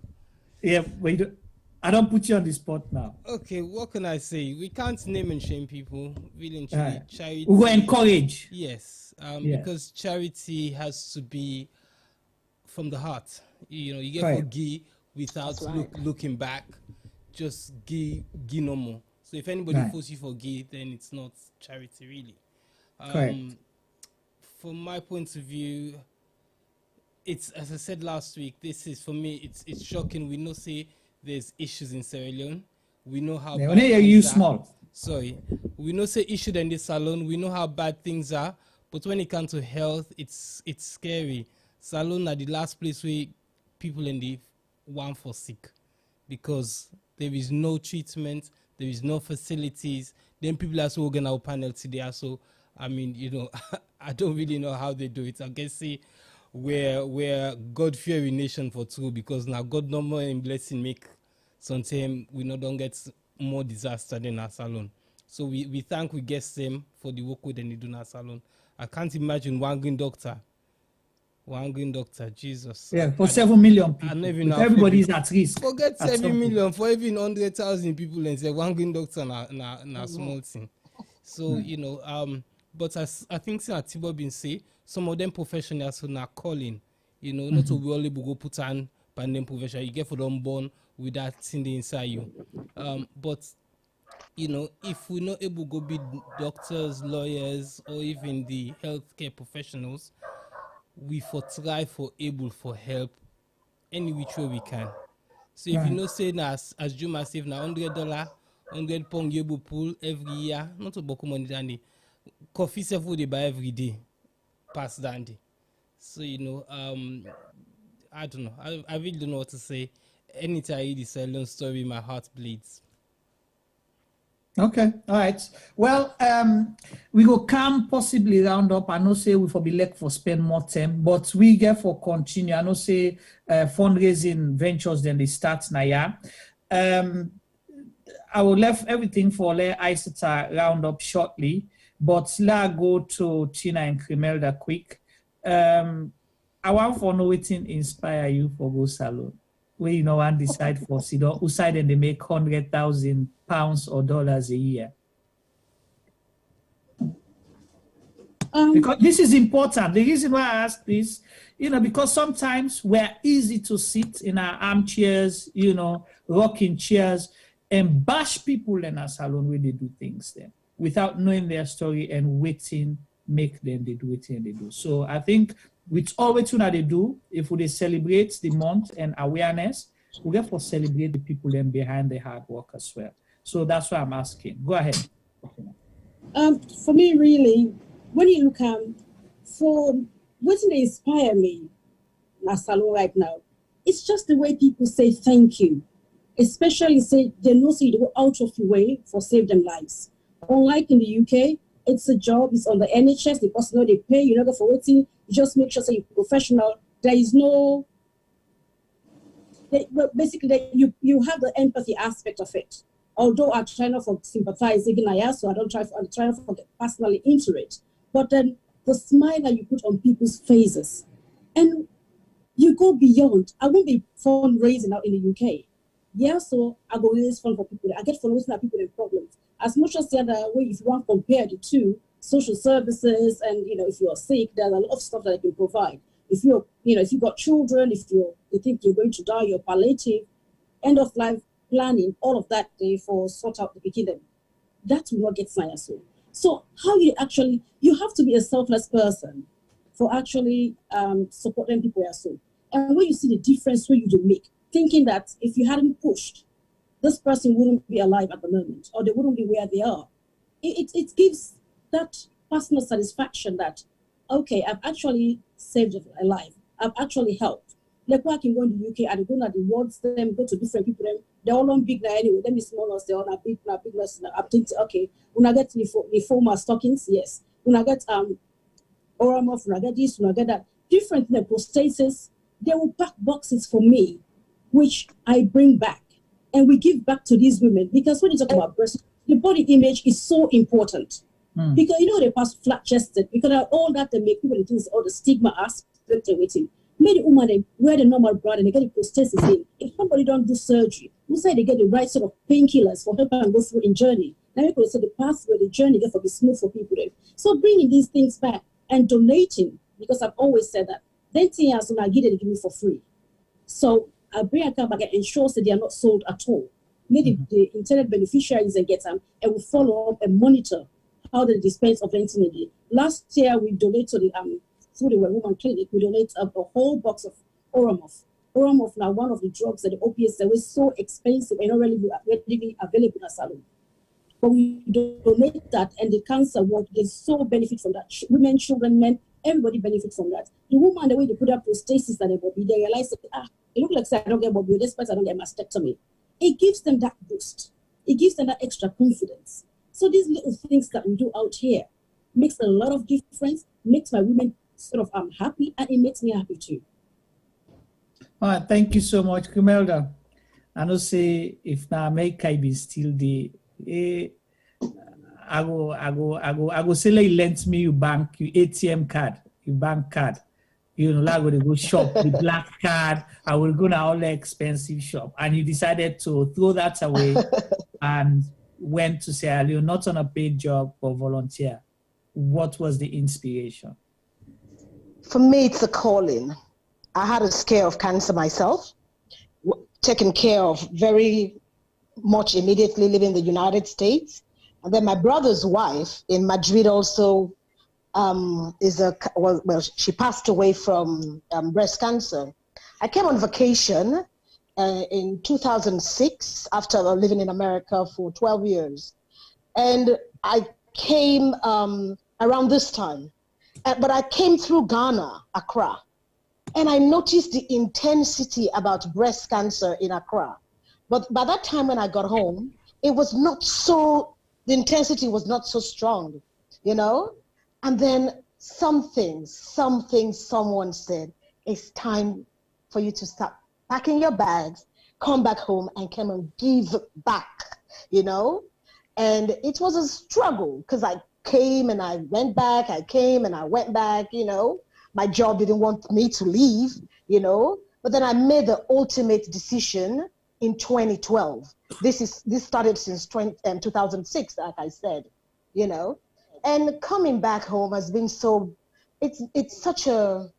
Yeah, but I don't put you on the spot now. Okay, what can I say? We can't name and shame people. Really, charity. We will encourage. Yes, because charity has to be from the heart. You know, you get for give without looking back. Just give no more. So if anybody forces you for give, then it's not charity really. From my point of view, it's as I said last week. This is for me. It's shocking. We know say there's issues in Sierra Leone. We know how bad things are. Sorry, we know say issue in this salon. We know how bad things are. But when it comes to health, it's scary. Salon are the last place where people in the one for sick because there is no treatment, there is no facilities. Then people are so organ our panel today. So I mean, you know, I don't really know how they do it. I guess see we're God-fearing nation for true because now God normal and blessing make sometimes we don't get more disaster than our salon. So we thank we guest them for the work with they do in our salon. I can't imagine one green doctor, Jesus. Yeah, for 7 million people. If Everybody is at risk. Forget at 7 million for even 100,000 people and say one green doctor na small thing. So but as I think Tibo been say, some of them professionals who are calling, not to we only go put on pandemic professional. You get for them born with that thing inside you. But if we're not able to go be doctors, lawyers, or even the healthcare professionals, we for try for able for help any which way we can. So if you say as Juma save na $100, £100 you pull every year, not to boku money dandy. Coffee self they buy every day, pass dandy. So I don't know. I really don't know what to say. Anytime I hear the silent story, my heart bleeds. Okay, all right. Well, we go come possibly round up. I know say we for be left for spend more time, but we get for continue. I know say fundraising ventures then they start now. Yeah. I will left everything for let Isata round up shortly, but let's go to Tina and Crimelda quick. I want for know what inspire you for go salon. We and decide for Sidon who side and they make £100,000 or dollars a year. Because this is important. The reason why I ask this, because sometimes we're easy to sit in our armchairs, rocking chairs, and bash people in our salon where they do things there without knowing their story and waiting, make them they do it and they do. So I think with all what they do, if we celebrate the month and awareness, we get for celebrate the people then behind the hard work as well. So that's why I'm asking. Go ahead. For me, really, when you look for what inspire me in our salon right now, it's just the way people say thank you. Especially say they know so you go out of your way for save them lives. Unlike in the UK, it's a job, it's on the NHS, the person they pay, you go for waiting, you just make sure you're professional. There is no, basically you have the empathy aspect of it. Although I try not to sympathize, even I so I'm trying to get personally into it. But then the smile that you put on people's faces, and you go beyond. I won't be fundraising out in the UK. Yeah, so I go raise fund for people. I get fundraising at people in problems. As much as the other way, if you want to compare the two, social services and if you're sick, there's a lot of stuff that I can provide. If you're, if you've got children, if you think you're going to die, your palliative, end of life planning, all of that for sort out the beginning, that will not get science. So how you have to be a selfless person for actually supporting people also. And when you see the difference where you do make, thinking that if you hadn't pushed, this person wouldn't be alive at the moment, or they wouldn't be where they are. It gives that personal satisfaction that, okay, I've actually saved a life. I've actually helped. Like when I can go in the UK, I go to the wards, them go to different people. They're all on big now anyway. Them is small, they're all big now. I'm thinking, okay, when I get lymphoma stockings, yes. When I get Oramoff, when I get this, when I get that, different prosthesis, they will pack boxes for me, which I bring back. And we give back to these women, because when you talk about breast, the body image is so important. Because they pass flat-chested, because all that they make people think all the stigma aspect of waiting. Many women they wear the normal bra and they get the prosthesis in. If somebody don't do surgery, we say they get the right sort of painkillers for help and go through in journey. Now people say the pathway, the journey get for be smooth for people. So bringing these things back and donating, because I've always said that. Then things when I give me for free. So I bring a car back and ensure that they are not sold at all. Maybe the intended beneficiaries and get them, and we follow up and monitor how they dispense of anything. Last year we donated to the through the woman clinic. We donate a whole box of Oramoff. Oramoff now one of the drugs that the opiates that was so expensive and not really available in a salon. But we donate that, and the cancer ward they so benefit from that. Women, children, men, everybody benefit from that. The woman, the way they put up prosthesis that they realize that it looks like I don't get Bobby, despite I don't get mastectomy. It gives them that boost. It gives them that extra confidence. So these little things that we do out here makes a lot of difference, makes my women sort of happy, and it makes me happy too. All right, thank you so much, Kumelda. I know say if now America be still the I go say, like, lent me your ATM card, your bank card. You know, like, go shop the black card. I will go to all the expensive shop. And he decided to throw that away and went to Sierra Leone, not on a paid job, but volunteer. What was the inspiration? For me, it's a calling. I had a scare of cancer myself, taken care of very much immediately, living in the United States. And then my brother's wife in Madrid also she passed away from breast cancer. I came on vacation in 2006 after living in America for 12 years. And I came around this time, but I came through Ghana, Accra. And I noticed the intensity about breast cancer in Accra. But by that time when I got home, it was not so, the intensity was not so strong, you know? And then someone said, it's time for you to start packing your bags, come back home and come and give back, you know? And it was a struggle because I came and I went back, I came and I went back, you know? My job didn't want me to leave, you know? But then I made the ultimate decision in 2012. This started since 2006, like I said, you know? And coming back home has been so, it's such a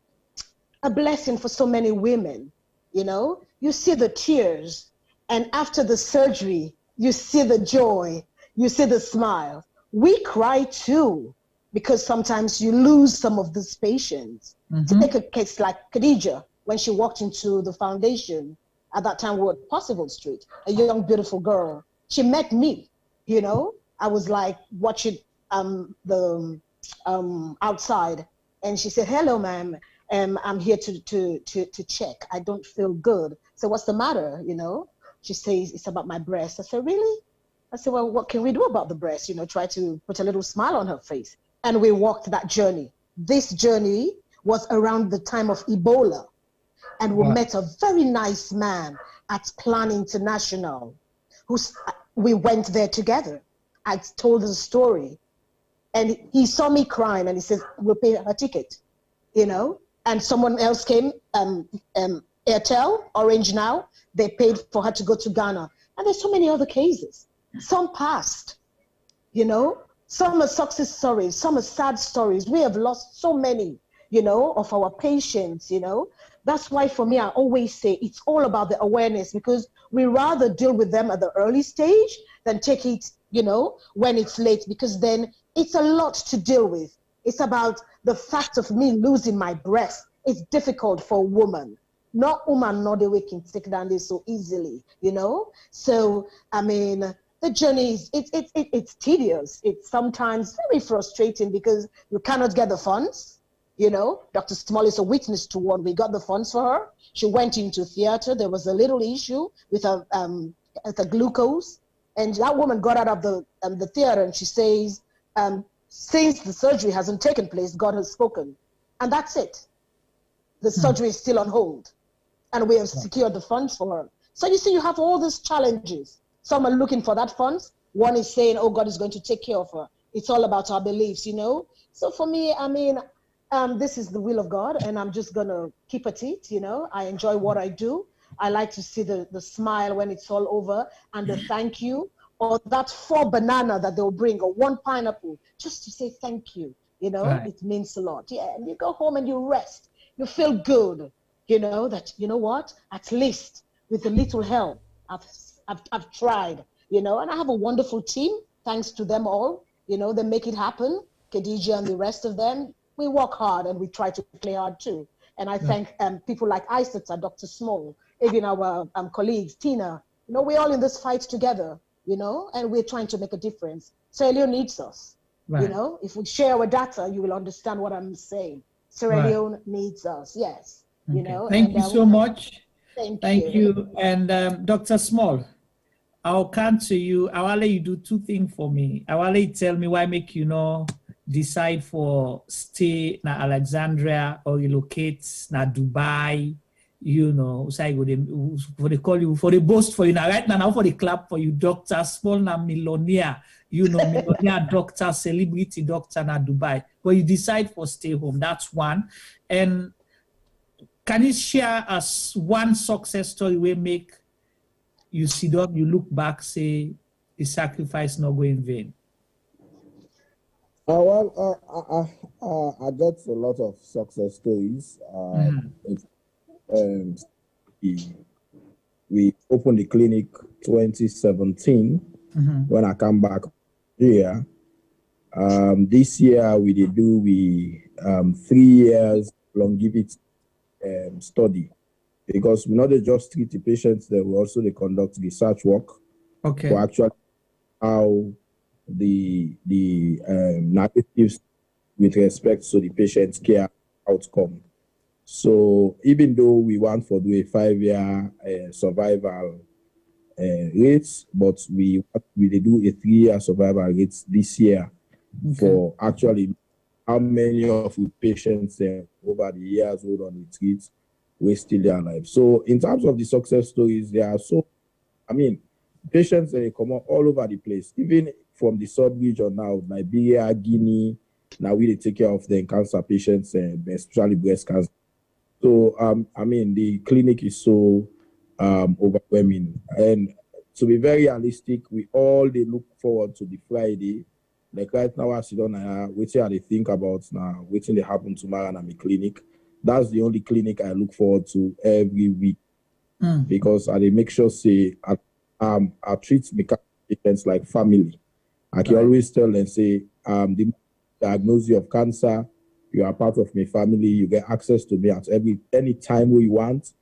blessing for so many women, you know? You see the tears, and after the surgery, you see the joy, you see the smile. We cry too, because sometimes you lose some of these patients. To take a case like Khadija, when she walked into the foundation, at that time we were at Possible Street, a young, beautiful girl. She met me, you know? I was like watching the outside, and she said, hello, ma'am, I'm here to check. I don't feel good. So what's the matter, you know? She says, it's about my breast. I said, really? I said, well, what can we do about the breast? You know, try to put a little smile on her face. And we walked that journey. This journey was around the time of Ebola. And we met a very nice man at Plan International. We went there together. I told the story. And he saw me crying and he says, we'll pay her ticket, you know? And someone else came, Airtel, Orange Now, they paid for her to go to Ghana. And there's so many other cases. Some passed, you know? Some are success stories, some are sad stories. We have lost so many, you know, of our patients, you know? That's why for me, I always say it's all about the awareness, because we rather deal with them at the early stage than take it, you know, when it's late, because then it's a lot to deal with. It's about the fact of me losing my breast. It's difficult for a woman. Not woman, not the way can take down this so easily, you know? So, I mean, the journey is, it's tedious. It's sometimes very frustrating because you cannot get the funds. You know, Dr. Small is a witness to what we got the funds for her. She went into theater. There was a little issue with her the glucose. And that woman got out of the theater and she says, since the surgery hasn't taken place, God has spoken. And that's it. The surgery is still on hold. And we have secured the funds for her. So you see, you have all these challenges. Some are looking for that funds. One is saying, oh, God is going to take care of her. It's all about our beliefs, you know? So for me, I mean, this is the will of God, and I'm just going to keep at it, you know? I enjoy what I do. I like to see the smile when it's all over, and the thank you, or that 4 banana that they'll bring, or 1 pineapple, just to say thank you, you know? Right. It means a lot. Yeah, and you go home and you rest. You feel good, you know, that, you know what? At least with a little help, I've tried, you know? And I have a wonderful team, thanks to them all. You know, they make it happen. Khadija and the rest of them. We work hard and we try to play hard too. And I thank people like Isata, Dr. Small, even our colleagues, Tina. You know, we're all in this fight together, you know, and we're trying to make a difference. Sierra Leone needs us, you know. If we share our data, you will understand what I'm saying. Sierra Leone needs us, yes. Okay. You know. Thank you so much. Thank you. And Dr. Small, I'll come to you. I will let you do 2 things for me. I will let you tell me why make you know decide for stay na Alexandria or relocate na Dubai, you know, so I go for the call you, for the boast for you now, right now for the clap for you, Dr. Small na millionaire, you know, millionaire doctor, celebrity doctor in Dubai, but you decide for stay home. That's one. And can you share us one success story where make you sit up, you look back, say the sacrifice not go in vain? I got a lot of success stories. We opened the clinic 2017 when I come back here. This year we did do 3 years longevity study, because we not just treat the patients, they will also they conduct research work for actually how the narratives with respect to the patient's care outcome. So even though we want to do a 5-year survival rates, but we do a 3-year survival rates this year for actually how many of the patients over the years hold on the treat we still their life. So in terms of the success stories, there are patients they come all over the place, even from the sub-region now, Liberia, Guinea. Now we take care of the cancer patients, especially breast cancer. So the clinic is so overwhelming, and to be very realistic, we all they look forward to the Friday. Like right now, I sit down waiting they think about now, waiting they happen tomorrow in my clinic. That's the only clinic I look forward to every week, because I make sure say I treat my patients like family. I can always tell them say the diagnosis of cancer, you are part of my family. You get access to me at any time we want,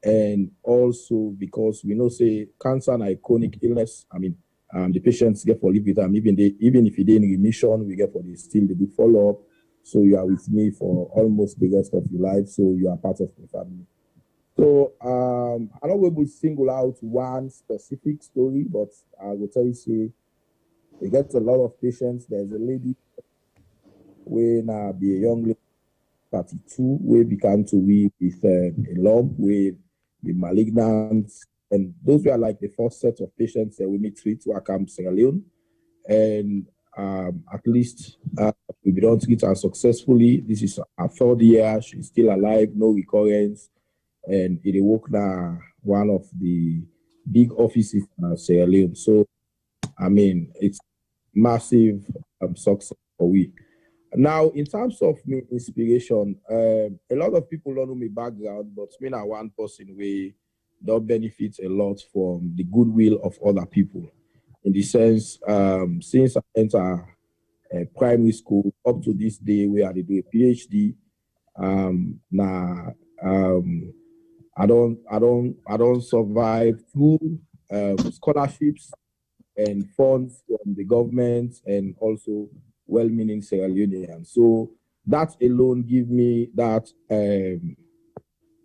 and also because we know say cancer and a chronic illness. The patients get for live with them even if they in remission, we get for the still they do follow up. So you are with me for almost the rest of your life. So you are part of my family. So I don't will single out one specific story, but I will tell you say we get a lot of patients. There's a lady when be a young lady 32 we began to weep with a lump with the malignant, and those were like the first set of patients that we meet treat to come Sierra Leone, and at least we don't treat her successfully. This is her 3rd year. She's still alive, no recurrence, and it work now one of the big offices in Sierra Leone. So it's massive success for we. Now, in terms of me inspiration, a lot of people don't know my background, but me na one person we don't benefit a lot from the goodwill of other people. In the sense, since I enter primary school up to this day where I do a PhD, I don't survive through scholarships and funds from the government and also well-meaning Sierra Leoneans. So that alone give me that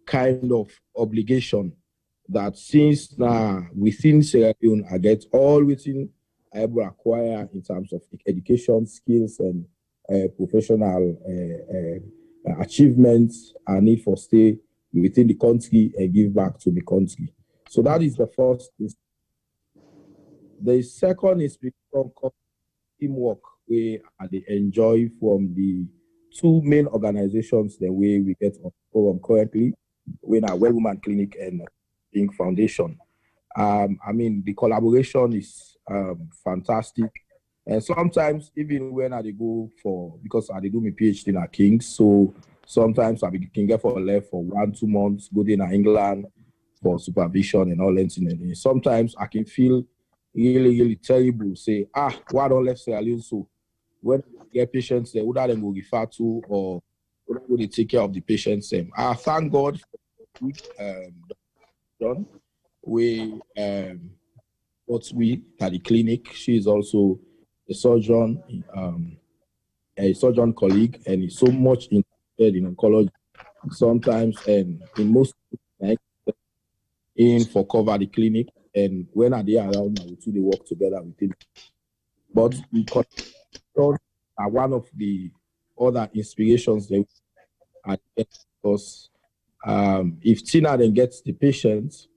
kind of obligation that since now within Sierra Leone, I get all within I able acquire in terms of education, skills, and professional achievements I need for stay within the country and give back to the country. So that is the first. The second is teamwork we enjoy from the 2 main organizations the way we get on currently, when our Well Woman Clinic and Think Foundation. The collaboration is fantastic, and sometimes even when I go for, because I do my PhD in King's, so sometimes I can get for left for 1-2 months, go to England for supervision and all that. And sometimes I can feel really terrible. Say, why don't left Sierra Leone? So when we get patients, they would then go refer to or would they take care of the patients? Thank God for John. We at the clinic. She is also a surgeon colleague, and is so much interested in oncology. Sometimes and in most in for cover the clinic, and when are they around now, we two they work together with him. But we are one of the other inspirations that I get, because if Tina then gets the patients,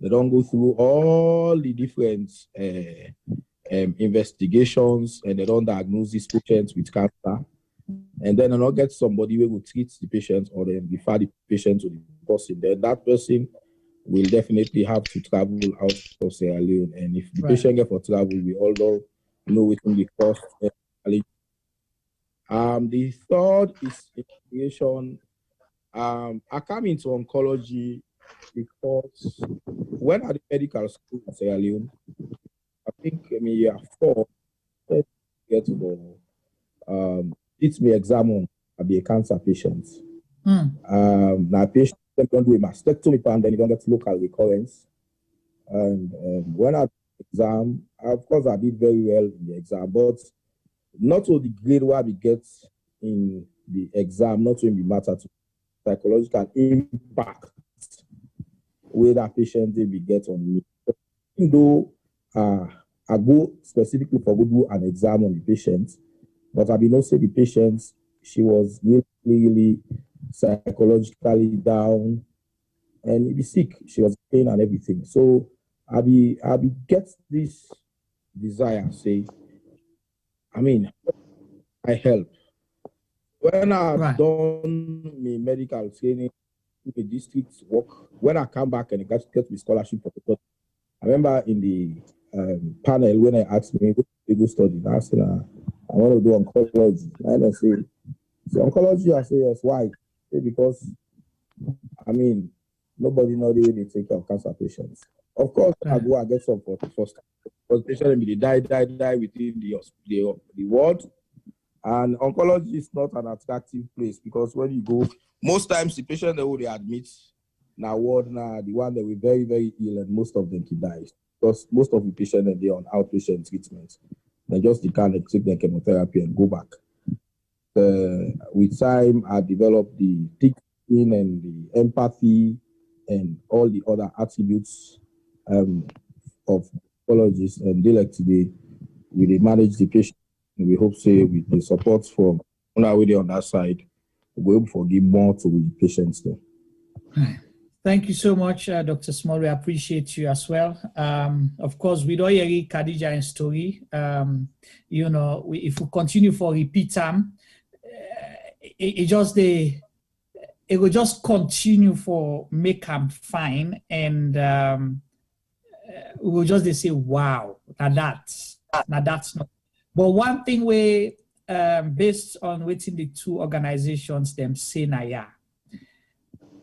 they don't go through all the different investigations, and they don't diagnose these patients with cancer. And then they not get somebody who will treat the patient or then refer the patient to the person. Then that person will definitely have to travel out of Sierra Leone. And if the patient get for travel, we all know it will be cost. The third is investigation. I come into oncology because when at the medical school in Sierra Leone, I think year 4, get to teach me exam on be a cancer patient. Now patient don't do a mastectomy and then you don't get local recurrence. And when I exam, of course I did very well in the exam, but not to the grade where we get in the exam, not to be matter to psychological impact where that patient will get on me. Even though I go specifically for go do an exam on the patient, but I be not say the patient, she was really psychologically down and be sick. She was in pain and everything. So I be get this desire, say, I help. When I've done my medical training, the district work, when I come back and I get my scholarship for the I remember in the panel when I asked me what to go study, I said, I want to do oncology. And I say oncology, I say yes. Why? Because nobody knows the way they take care of cancer patients. Of course, I go and get some for the first time. Because patients they die within the ward. And oncology is not an attractive place because when you go, most times the patient that they admit now ward now the one that were very, very ill and most of them can die. Because most of the patients that they on outpatient treatment. They just can't take their chemotherapy and go back. With time, I developed the thick skin and the empathy and all the other attributes of oncologists. And they like today, we manage the patient. And we hope, say, with the support from on that side, we'll be able to give more to the patients there. Thank you so much, Dr. Small. We appreciate you as well. Of course, we don't hear Khadija and story. If we continue for repeat time, it will just continue for make them fine, and we will just say, wow, now that's not. But one thing we, based on within the two organizations, them say na yeah,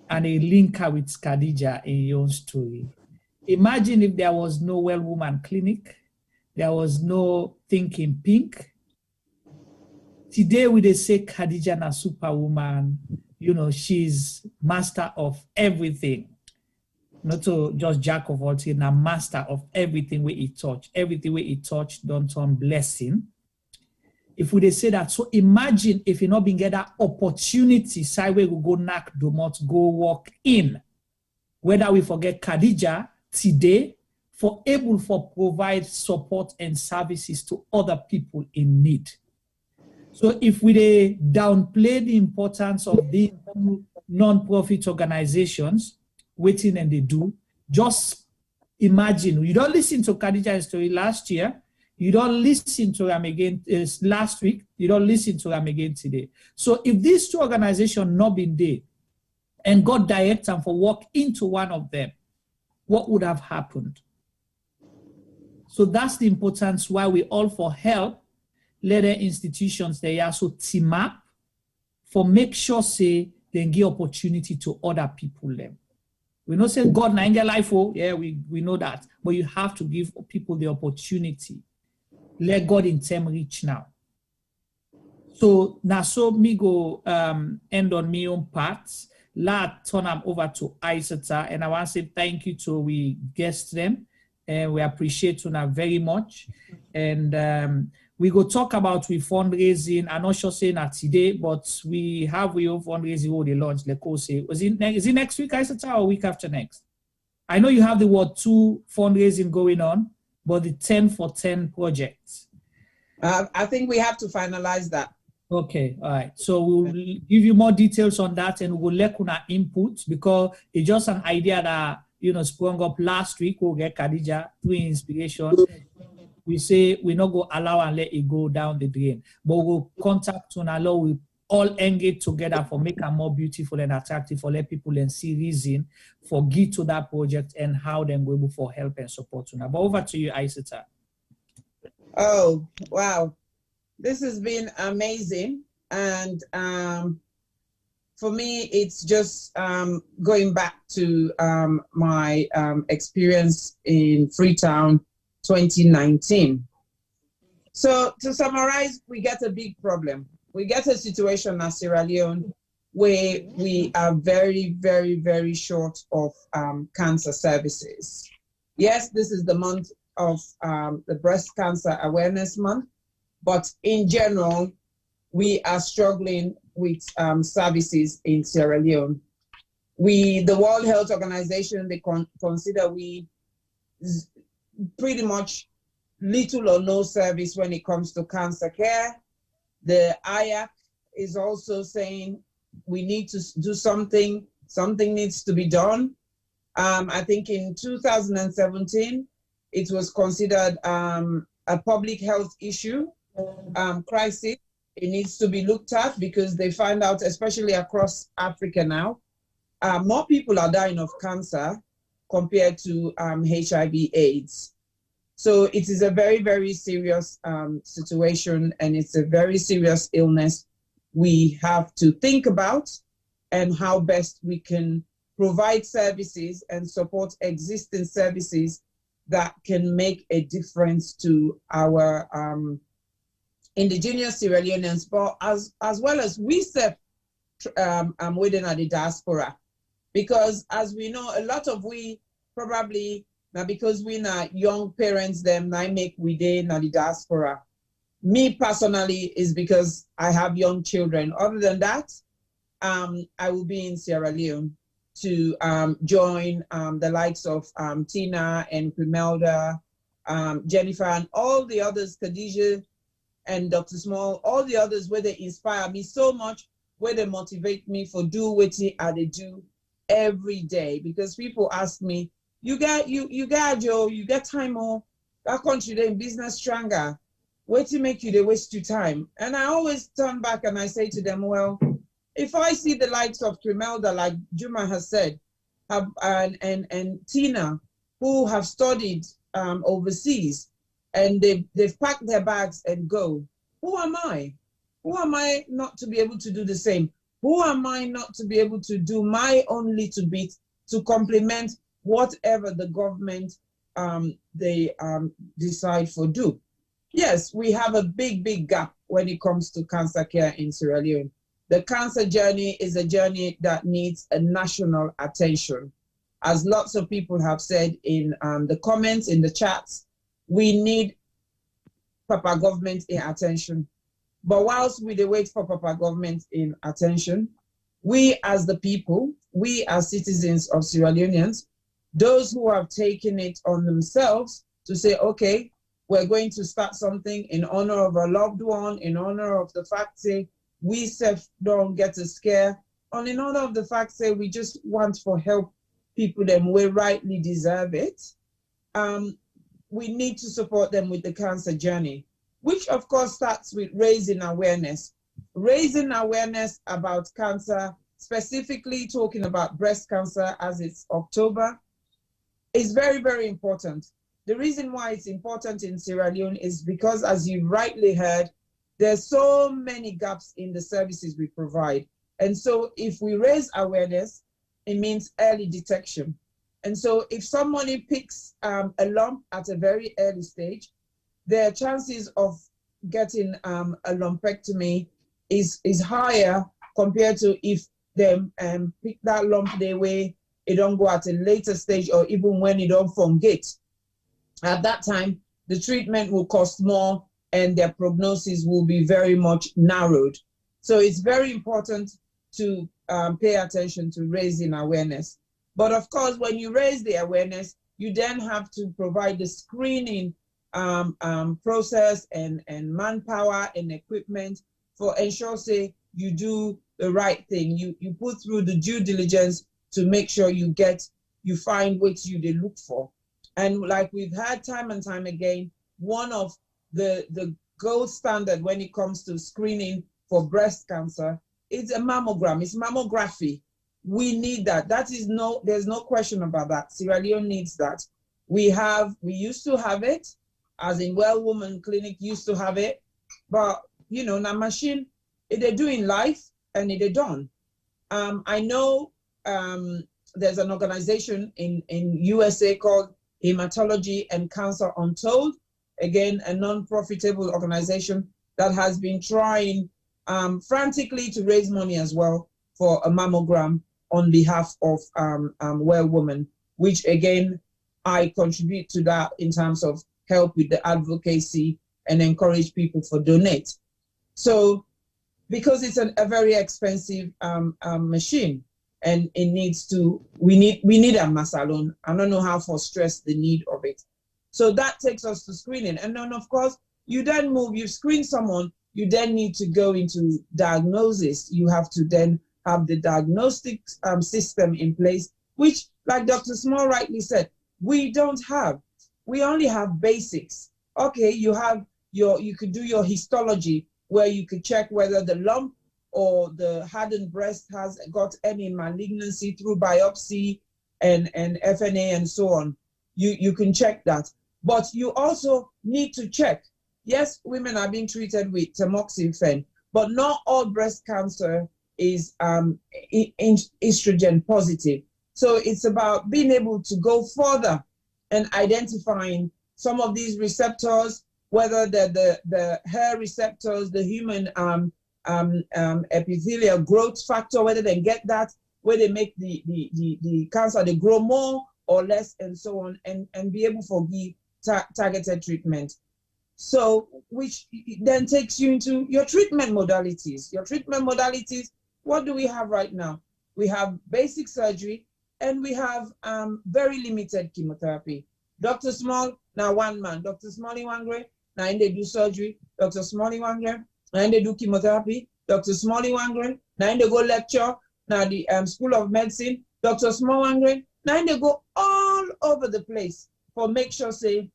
and a link with Khadija in your story. Imagine if there was no Well Woman Clinic, there was no Thinking Pink. Today we they say Khadija na superwoman, she's master of everything. Not to just jack of all trades, a master of everything where he touch. Everything where he touch don't turn blessing. If we say that, so imagine if you not been get that opportunity, side where we go knock domot, go walk in. Whether we forget Khadija today for able for provide support and services to other people in need. So if we downplay the importance of these non-profit organizations, waiting and they do, just imagine, you don't listen to Khadija's story last year, you don't listen to them again last week, you don't listen to them again today. So if these two organizations not been there and God direct them for walk into one of them, what would have happened? So that's the importance why we all for help, let the institutions they also team up for make sure say they give opportunity to other people them. We know say God na get life, yeah, we know that. But you have to give people the opportunity. Let God in time reach now. So now so me go end on my own part. Let turn them over to Isata. And I want to say thank you to we guests them. And we appreciate you very much. And we go talk about we fundraising. I'm not sure saying that today, but we have we own fundraising who they launch. Like say, is it next week, Isata, or week after next? I know you have the Ward 2 fundraising going on, but the 10 for 10 projects. I think we have to finalize that. Okay, all right. So we'll give you more details on that, and we'll let Kuna input because it's just an idea that sprung up last week. We'll get Khadija through inspiration. we say we not go allow and let it go down the drain. But we'll contact to allow we all engage together for make it more beautiful and attractive for let people and see reason for get to that project and how then go able for help and support. But over to you, Isita. Oh, wow. This has been amazing. And for me, it's just going back to my experience in Freetown 2019. So to summarize, we get a big problem. We get a situation at Sierra Leone where we are very, very, very short of cancer services. Yes, this is the month of the Breast Cancer Awareness Month, but in general, we are struggling with services in Sierra Leone. The World Health Organization, they consider we pretty much little or no service when it comes to cancer care. The IAC is also saying we need to do something needs to be done. I think in 2017, it was considered a public health issue, crisis. It needs to be looked at because they find out, especially across Africa now, more people are dying of cancer compared to HIV/AIDS. So it is a very, very serious situation, and it's a very serious illness we have to think about and how best we can provide services and support existing services that can make a difference to our indigenous Sierra Leoneans, but as well as we serve within the diaspora. Because as we know, a lot of we probably, now because we're not young parents, them I make within the diaspora. Me personally is because I have young children. Other than that, I will be in Sierra Leone to join the likes of Tina and Crimelda, Jennifer, and all the others, Khadija and Dr. Small, all the others where they inspire me so much, where they motivate me for do what they do every day. Because people ask me, you got Joe, you got time more, that country they in business stronger. What to make you they waste your time? And I always turn back and I say to them, well, if I see the likes of Crimelda, like Juma has said, and Tina, who have studied overseas, and they've packed their bags and go, who am I? Who am I not to be able to do the same? Who am I not to be able to do my own little bit to complement whatever the government they decide for do? Yes, we have a big, big gap when it comes to cancer care in Sierra Leone. The cancer journey is a journey that needs a national attention. As lots of people have said in the comments, in the chats, we need Papa government in attention. But whilst we wait for Papa government in attention, we as the people, we as citizens of Sierra Leoneans, those who have taken it on themselves to say, okay, we're going to start something in honor of a loved one, in honor of the fact, say, we self don't get a scare, and in honor of the fact, say, we just want for help people them we rightly deserve it. We need to support them with the cancer journey, which of course starts with raising awareness about cancer, specifically talking about breast cancer as it's October, is very, very important. The reason why it's important in Sierra Leone is because, as you rightly heard, there's so many gaps in the services we provide. And so if we raise awareness, it means early detection. And so if somebody picks a lump at a very early stage, their chances of getting a lumpectomy is higher compared to if they pick that lump their way, it don't go at a later stage, or even when it don't forget. At that time, the treatment will cost more and their prognosis will be very much narrowed. So it's very important to pay attention to raising awareness. But of course, when you raise the awareness, you then have to provide the screening process and manpower and equipment for ensure, say, you do the right thing. You put through the due diligence to make sure you find what you they look for. And like we've had time and time again, one of the gold standard when it comes to screening for breast cancer. It's a mammogram, it's mammography. We need that. There's no question about that. Sierra Leone needs that. We used to have it, as in Well Woman Clinic used to have it, but you know, now machine, they do in life and they don't. I know there's an organization in USA called Hematology and Cancer Untold, again, a non-profitable organization that has been trying frantically to raise money as well for a mammogram on behalf of Well Woman, which again, I contribute to that in terms of help with the advocacy and encourage people to donate. So, because it's a very expensive machine, and it needs to, we need a masalon. I don't know how to stress the need of it. So that takes us to screening. And then of course, you then move, you screen someone, you then need to go into diagnosis. You have to then have the diagnostic system in place, which, like Dr. Small rightly said, we don't have. We only have basics. Okay, you could do your histology, where you could check whether the lump or the hardened breast has got any malignancy through biopsy and FNA and so on. You can check that. But you also need to check. Yes, women are being treated with tamoxifen, but not all breast cancer is estrogen positive. So it's about being able to go further and identifying some of these receptors, whether the hair receptors, the human epithelial growth factor, whether they get that, where they make the cancer, they grow more or less and so on, and be able to give targeted treatment. So, which then takes you into your treatment modalities. Your treatment modalities, what do we have right now? We have basic surgery and we have very limited chemotherapy. Dr. Small, now one man. Dr. Smalley Wangre, now they do surgery. Dr. Smalley Wangre, now they do chemotherapy. Dr. Smalley Wangre, now they go lecture. Now the School of Medicine. Dr. Small Wangre, now they go all over the place for make sure say,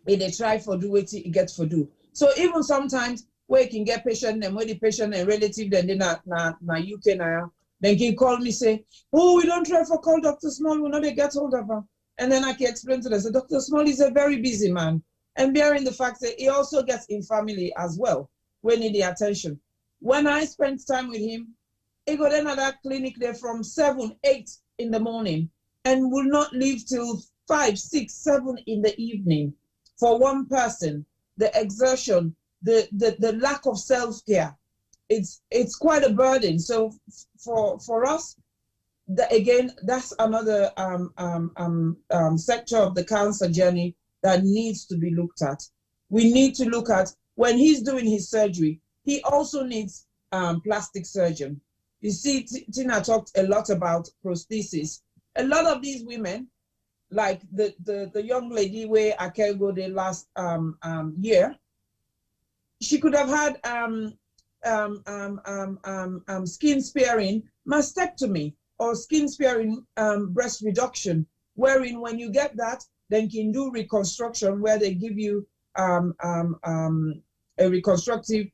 if they try for do what it gets for do. So even sometimes where you can get patient and where the patient and relative, then they na UK now, then can call me say, oh, we don't try for call Dr. Small, we know they get hold of her. And then I can explain to them, so Dr. Small is a very busy man. And bearing the fact that he also gets in family as well, we need the attention. When I spend time with him, he go then at that clinic there from 7, 8 in the morning and will not leave till 5, 6, 7 in the evening. For one person, the exertion, the lack of self-care, it's quite a burden. So for us, again, that's another sector of the cancer journey that needs to be looked at. We need to look at when he's doing his surgery, he also needs plastic surgeon. You see, Tina talked a lot about prosthesis. A lot of these women, like the young lady where I can go the last year, she could have had skin sparing mastectomy or skin sparing breast reduction, wherein when you get that, then can do reconstruction where they give you a reconstructive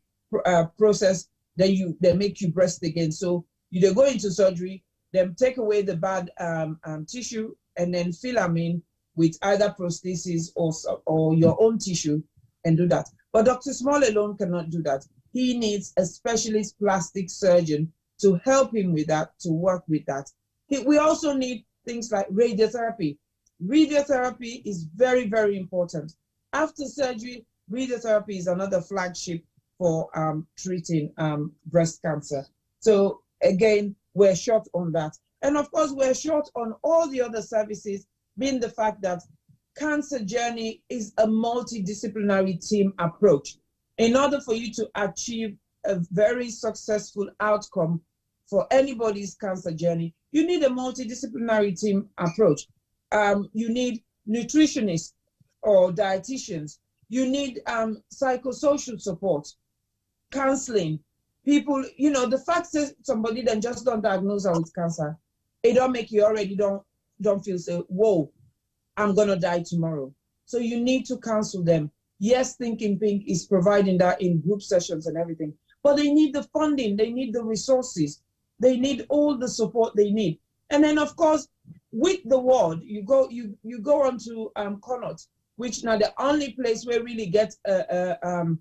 process that they make you breast again. So they go into surgery, then take away the bad tissue and then fill them in with either prosthesis or your own tissue and do that. But Dr. Small alone cannot do that. He needs a specialist plastic surgeon to help him with that, to work with that. We also need things like radiotherapy. Radiotherapy is very, very important. After surgery, radiotherapy is another flagship for treating breast cancer. So again, we're short on that. And of course, we're short on all the other services, being the fact that cancer journey is a multidisciplinary team approach. In order for you to achieve a very successful outcome for anybody's cancer journey, you need a multidisciplinary team approach. You need nutritionists or dietitians. You need psychosocial support, counseling. People, the fact that somebody then just don't diagnose her with cancer, it don't make you already don't feel so, whoa, I'm gonna die tomorrow. So you need to counsel them. Yes, Thinking Pink is providing that in group sessions and everything, but they need the funding, they need the resources, they need all the support they need. And then of course, with the ward, you go on to Connaught, which now the only place where really gets a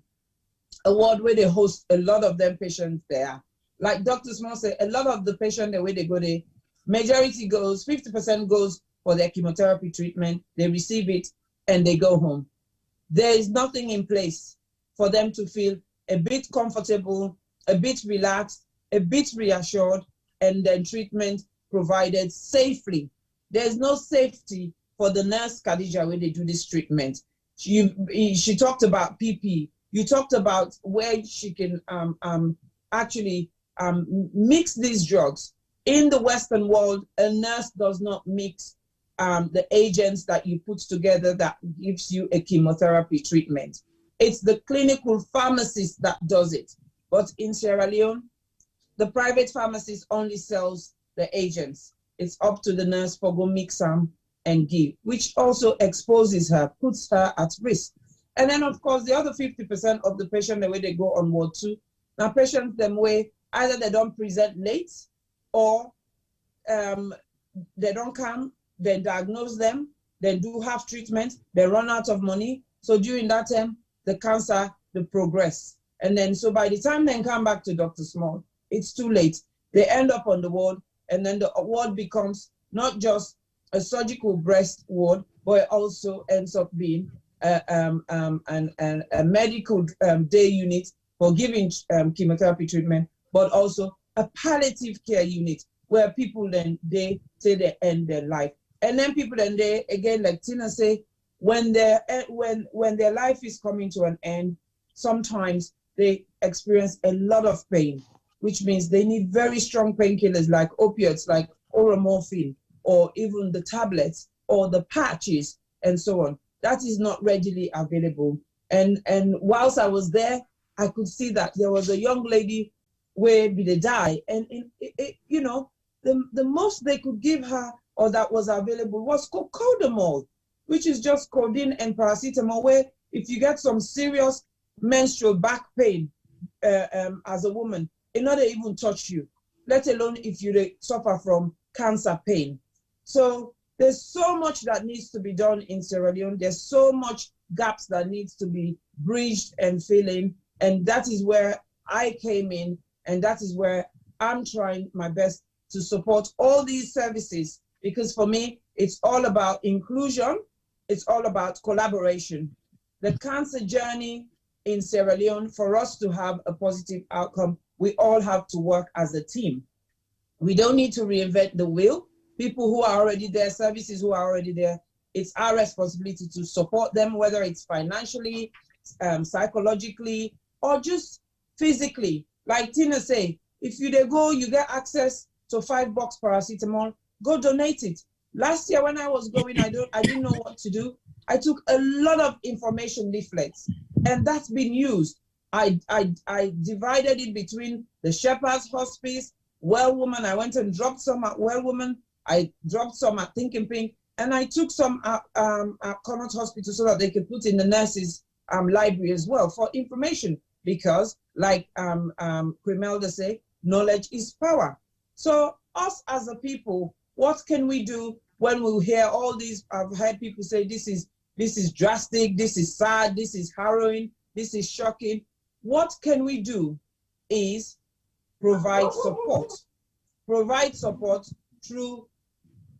ward where they host a lot of them patients there. Like Dr. Small said, a lot of the patients, the way they go there, majority goes, 50% goes for their chemotherapy treatment, they receive it, and they go home. There is nothing in place for them to feel a bit comfortable, a bit relaxed, a bit reassured, and then treatment provided safely. There's no safety for the nurse, Khadija, when they do this treatment. She talked about PP. You talked about where she can actually mix these drugs. In the Western world, a nurse does not mix the agents that you put together that gives you a chemotherapy treatment. It's the clinical pharmacist that does it. But in Sierra Leone, the private pharmacist only sells the agents. It's up to the nurse for go mix them and give, which also exposes her, puts her at risk. And then of course, the other 50% of the patient, the way they go on ward 2, now patients them way, either they don't present late or they don't come, then diagnose them, then do half treatment, they run out of money. So during that time, the cancer, the progress. And then, so by the time they come back to Dr. Small, it's too late. They end up on the ward, and then the ward becomes not just a surgical breast ward, but it also ends up being a medical day unit for giving chemotherapy treatment, but also a palliative care unit where people then, they say they end their life. And then people then, they, again, like Tina say, when their life is coming to an end, sometimes they experience a lot of pain, which means they need very strong painkillers like opiates, like oral morphine, or even the tablets or the patches and so on. That is not readily available. And whilst I was there, I could see that there was a young lady where they die, and you know, the most they could give her or that was available was cocodamol, which is just codeine and paracetamol, where if you get some serious menstrual back pain as a woman, it not even touch you, let alone if you suffer from cancer pain. So there's so much that needs to be done in Sierra Leone. There's so much gaps that needs to be bridged and filling. And that is where I came in. And that is where I'm trying my best to support all these services. Because for me, it's all about inclusion. It's all about collaboration. The cancer journey in Sierra Leone, for us to have a positive outcome, we all have to work as a team. We don't need to reinvent the wheel. People who are already there, services who are already there, it's our responsibility to support them, whether it's financially, psychologically, or just physically. Like Tina say, if you go, you get access to $5 paracetamol, go donate it. Last year when I was going, I didn't know what to do. I took a lot of information leaflets, and that's been used. I divided it between the Shepherd's Hospice, Well Woman. I went and dropped some at Well Woman. I dropped some at Thinking Pink, and I took some at Connaught Hospital so that they could put in the nurses' library as well for information, because like Crimelda say, knowledge is power. So us as a people, what can we do when we hear all these? I've heard people say this is drastic, this is sad, this is harrowing, this is shocking. What can we do is provide support. Provide support through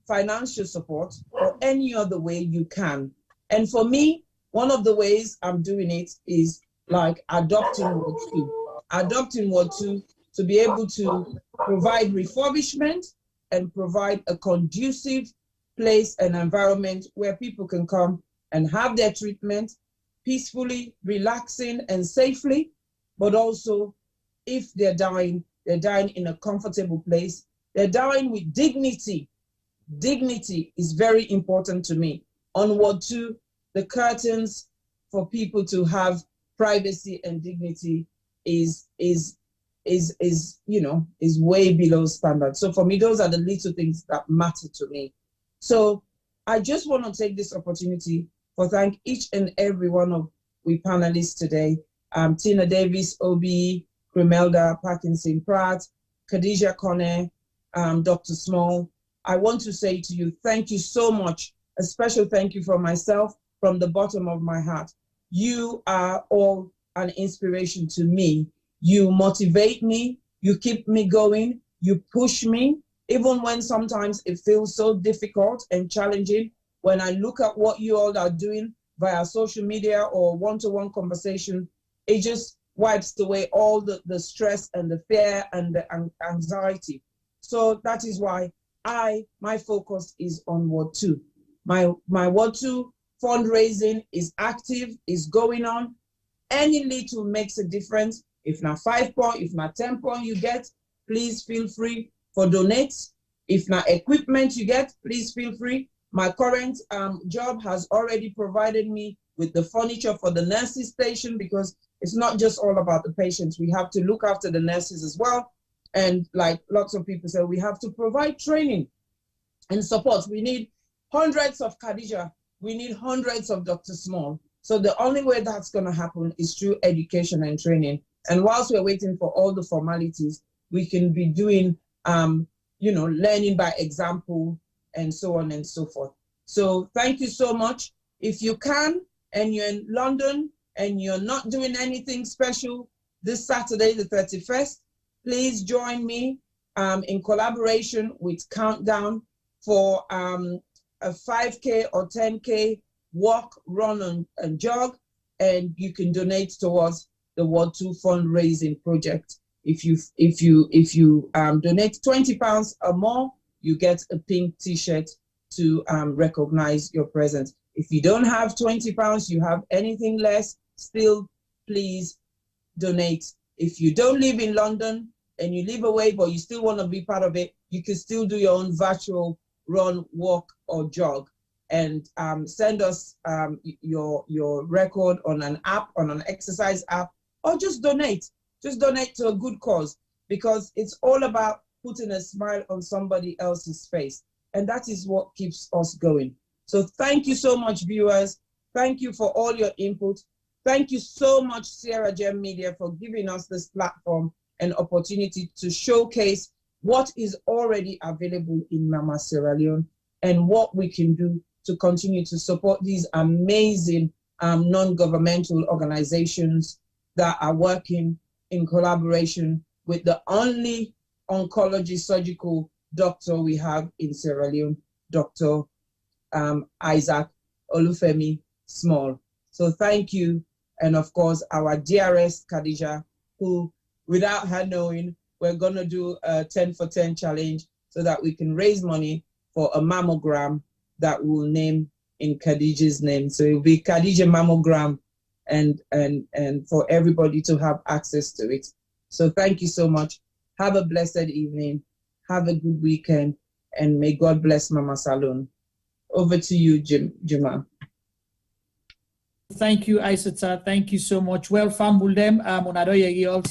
financial support or any other way you can. And for me, one of the ways I'm doing it is like adopting Ward 2. Adopting Ward 2 to be able to provide refurbishment and provide a conducive place and environment where people can come and have their treatment peacefully, relaxing and safely, but also if they're dying in a comfortable place. They're dying with dignity. Dignity is very important to me. On Ward 2, the curtains for people to have privacy and dignity is way below standard. So for me, those are the little things that matter to me. So I just want to take this opportunity for thank each and every one of we panelists today. Tina Davis, OBE, Grimelda Parkinson Pratt, Khadija Kone, Dr. Small. I want to say to you, thank you so much. A special thank you from myself, from the bottom of my heart. You are all an inspiration to me. You motivate me, you keep me going, you push me, even when sometimes it feels so difficult and challenging. When I look at what you all are doing via social media or one-to-one conversation, it just wipes away all the stress and the fear and the anxiety. So that is why my focus is on Ward 2. My Ward 2 fundraising is active, is going on. Any little makes a difference. If not 5 points, if not 10 points you get, please feel free for donates. If not equipment you get, please feel free. My current job has already provided me with the furniture for the nurses station, because it's not just all about the patients. We have to look after the nurses as well. And like lots of people say, we have to provide training and support. We need hundreds of Khadija. We need hundreds of Dr. Small. So the only way that's going to happen is through education and training. And whilst we're waiting for all the formalities, we can be doing, learning by example and so on and so forth. So thank you so much. If you can, and you're in London and you're not doing anything special this Saturday, the 31st, please join me in collaboration with Countdown for a 5K or 10K walk, run, and jog, and you can donate towards the Ward 2 fundraising project. If you donate £20 or more, you get a pink T-shirt to recognize your presence. If you don't have £20, you have anything less, still please donate. If you don't live in London and you live away but you still want to be part of it, you can still do your own virtual run, walk, or jog, and send us your record on an app, on an exercise app, or just donate. Just donate to a good cause, because it's all about putting a smile on somebody else's face. And that is what keeps us going. So thank you so much, viewers. Thank you for all your input. Thank you so much, Sierra Gem Media, for giving us this platform and opportunity to showcase what is already available in Mama Sierra Leone and what we can do to continue to support these amazing non-governmental organizations that are working in collaboration with the only oncology surgical doctor we have in Sierra Leone, Dr. Isaac Olufemi Small. So thank you. And of course, our dearest Khadija, who, without her knowing, we're going to do a 10 for 10 challenge so that we can raise money for a mammogram that we'll name in Khadija's name. So it'll be Khadija mammogram, and for everybody to have access to it. So thank you so much. Have a blessed evening. Have a good weekend, and may God bless Mama Salon. Over to you, Juma. Thank you, Isata. Thank you so much. Well, Fambulem,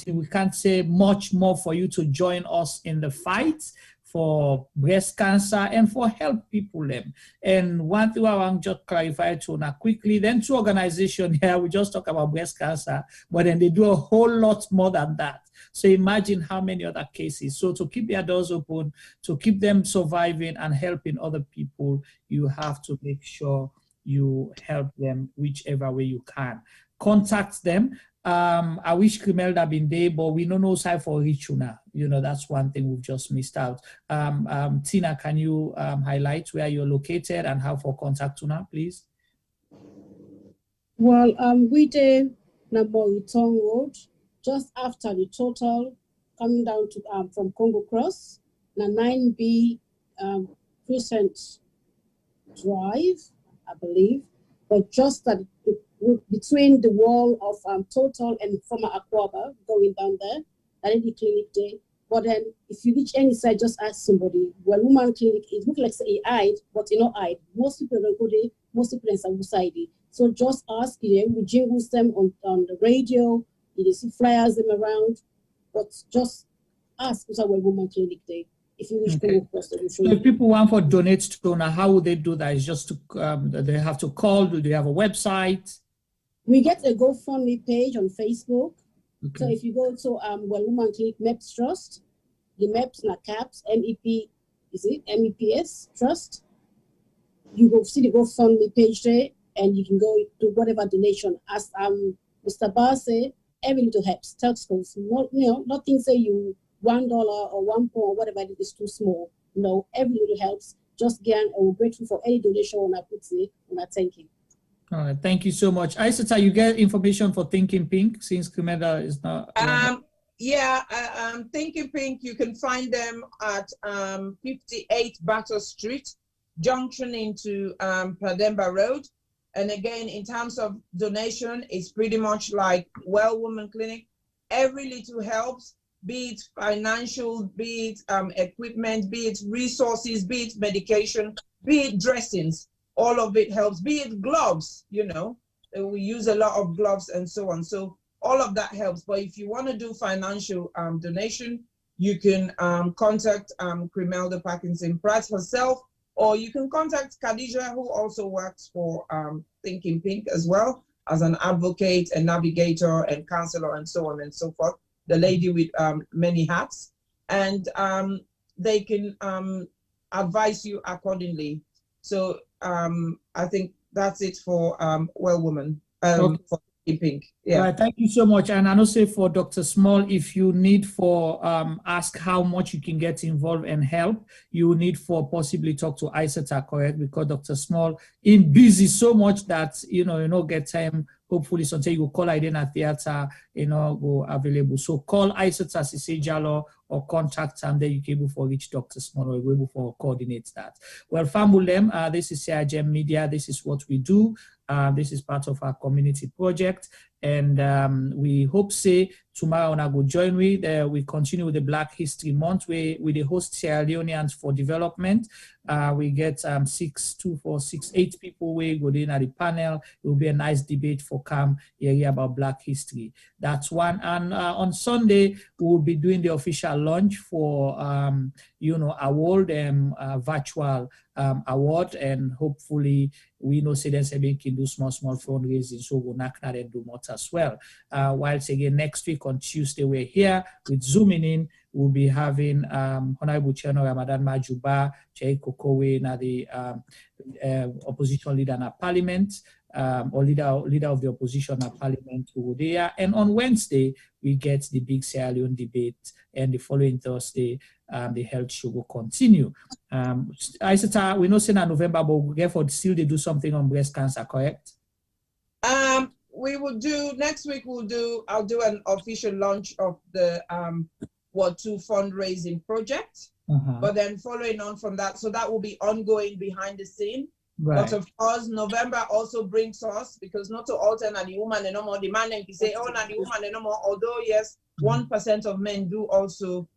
we can't say much more for you to join us in the fight for breast cancer and for help people them. And one thing I want to just clarify to now quickly, then 2 organizations here, we just talk about breast cancer, but then they do a whole lot more than that. So imagine how many other cases. So to keep their doors open, to keep them surviving and helping other people, you have to make sure you help them whichever way you can. Contact them. I wish Grimelda had been there, but we don't know side for Richuna. That's one thing we've just missed out. Tina, can you highlight where you're located and how for contact Tuna, please? Well, we did Namoriton Road, just after the total, coming down to from Congo Cross, na 9B Crescent Drive, I believe, but just at between the wall of Total and former Aquaba, going down there, that is the clinic there. But then if you reach any side, just ask somebody. Well, woman clinic, it looks like say hide, but hide. Most people don't go there, most people in side. So just ask, we jingle them on the radio, you see flyers them around, but just ask who's a woman clinic there. if you wish Okay. to request a So if people want to donate to donor, how would they do that? It's just to, they have to call. Do they have a website? We get a GoFundMe page on Facebook. Okay. So if you go to Well Woman Clinic MEPS Trust, the MEPS na CAPS, MEP, is it MEPS Trust? You go see the GoFundMe page there, and you can go to whatever donation. As Mr. Barr said, every little helps. Tells us, nothing say you $1 or £1 or whatever it is too small. No, every little helps. Just again, we're grateful for any donation when I put it, and I thank you. All right, thank you so much. Isata, you get information for Thinking Pink since Kumeda is not. Yeah, Thinking Pink, you can find them at 58 Battle Street, junction into Prademba Road. And again, in terms of donation, it's pretty much like Well Woman Clinic. Every little helps, be it financial, be it equipment, be it resources, be it medication, be it dressings. All of it helps, be it gloves, we use a lot of gloves and so on. So all of that helps. But if you want to do financial donation, you can contact Crimelda Parkinson Pratt herself, or you can contact Khadija, who also works for Thinking Pink as well, as an advocate and navigator and counselor and so on and so forth, the lady with many hats. And they can advise you accordingly. So I think that's it for Well Woman, for Pink. Yeah. Right, thank you so much. And I know say for Dr. Small, if you need for ask how much you can get involved and help, you need for possibly talk to Isata, correct? Because Dr. Small in busy so much that you get time. Hopefully, sometimes you will call Idena Theater, go available. So call Isata Sisi Jalo or contact them. Then you can able for reach Dr. Small or able for coordinate that. Well, Famulem, this is CIGM Media. This is what we do. This is part of our community project. And we hope say tomorrow I go join we continue with the Black History Month where we the host Sierra Leoneans for development. We get 8 people we go in at the panel. It will be a nice debate for come area about Black history. That's one. And on Sunday we will be doing the official launch for award and virtual award, and hopefully we know say we can do small fundraising, so we'll knock that and do more as well. Whilst again next week on Tuesday we're here with Zooming In. We'll be having Honorable Cheno Ramadan Majuba, Chei Kokowe, na the opposition leader in parliament, or leader of the opposition in parliament who were there. And on Wednesday, we get the big Sierra Leone debate, and the following Thursday, the health show will continue. We know say in November, but we get for still they do something on breast cancer, correct? We will do next week. I'll do an official launch of the What2 fundraising project. But then following on from that, so that will be ongoing behind the scene. Right. But of course, November also brings us, because not to alter na the woman and no more, the man can say, oh, na the woman and no more, although yes, 1% of men do also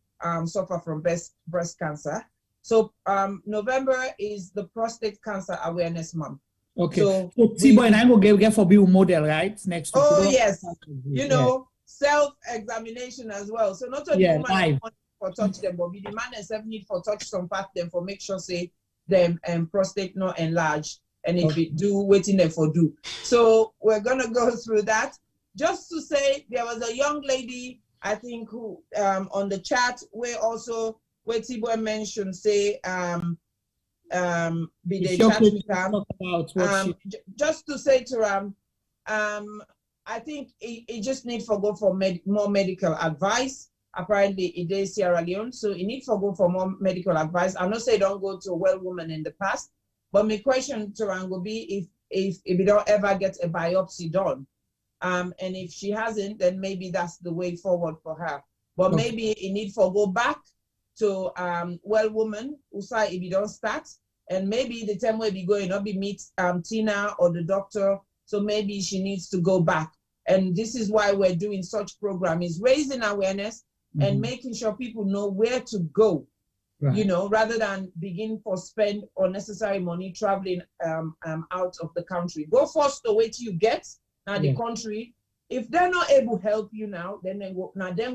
suffer from breast cancer. So November is the prostate cancer awareness month. Okay. So T-Boy and I will get for being model, right? Next week. Oh, yes. Self-examination as well. So not only woman for touch them, but the man and need for touch some part them for make sure say them prostate not enlarged, and if it do waiting them for do. So we're gonna go through that. Just to say, there was a young lady I think who on the chat where T-Boy mentioned say be they chat with them. Just to say to them, I think it just need for go for more medical advice. Apparently, it is Sierra Leone, so it need for go for more medical advice. I'm not saying don't go to a well woman in the past, but my question to her will be if you don't ever get a biopsy done, and if she hasn't, then maybe that's the way forward for her. But maybe it need for go back to well woman who say if you don't start, and maybe the time will be going not be meet Tina or the doctor. So maybe she needs to go back. And this is why we're doing such program, is raising awareness and making sure people know where to go, rather than begin for spend unnecessary money traveling out of the country. Go first the way you get now the country. If they're not able to help you now, then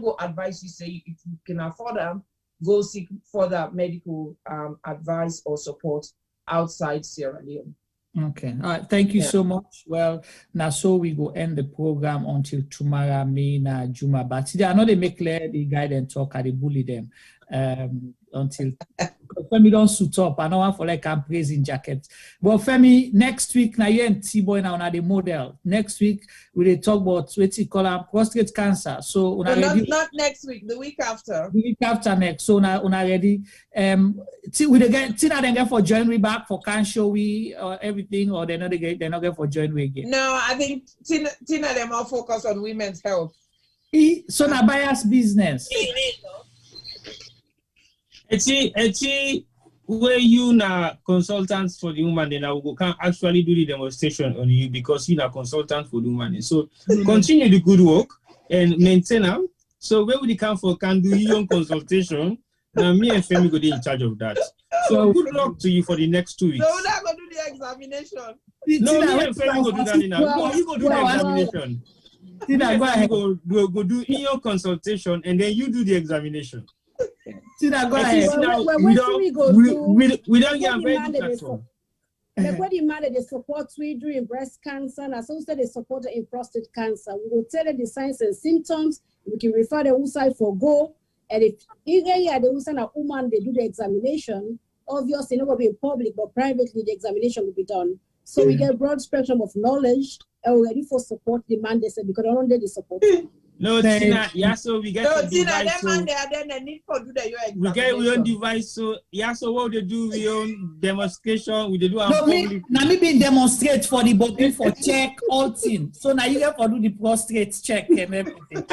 go advise you, say if you can afford them, go seek further medical advice or support outside Sierra Leone. Okay. All right. Thank you so much. Well, now so we go end the program until tomorrow, me na Juma. But today I know they make clear the guy and talk, they bully them until Femi don't suit up. I know one for like I'm praising jackets. But Femi, next week, now you and T-Boy now the model. Next week we will talk about what you call prostate cancer. So not next week, the week after. The week after next. So now ready. We get Tina then get for January back for can show we everything, or they're not get for January again. No, I think Tina they're more focused on women's health. So now bias business. Where you na consultants for the woman, then I will can actually do the demonstration on you because you na consultant for the woman. So continue the good work and maintain them. So where we come for can do your own consultation. Now me and Femi go in charge of that. So good luck to you for the next 2 weeks. No, we're not gonna do the examination. No, me and Femi go do that now. No, you go do the examination. Go do your consultation and then you do the examination. Tina, go ahead. We don't get very good. Like what demanded the support we do in breast cancer, and as also they support in prostate cancer. We will tell them the signs and symptoms. We can refer the website for go. And if again the send a woman, they do the examination. Obviously, it will be in public, but privately the examination will be done. So we get a broad spectrum of knowledge, and we're ready for support demand. They said because I don't need the support. No, Tina, yeah, so we get no, Tina, that man they need for do the examination. We get we own device, so yeah, so what they do, we own demonstration, we do our public. Now me been demonstrate for the body for check all things. So now you have to do the prostate check and everything.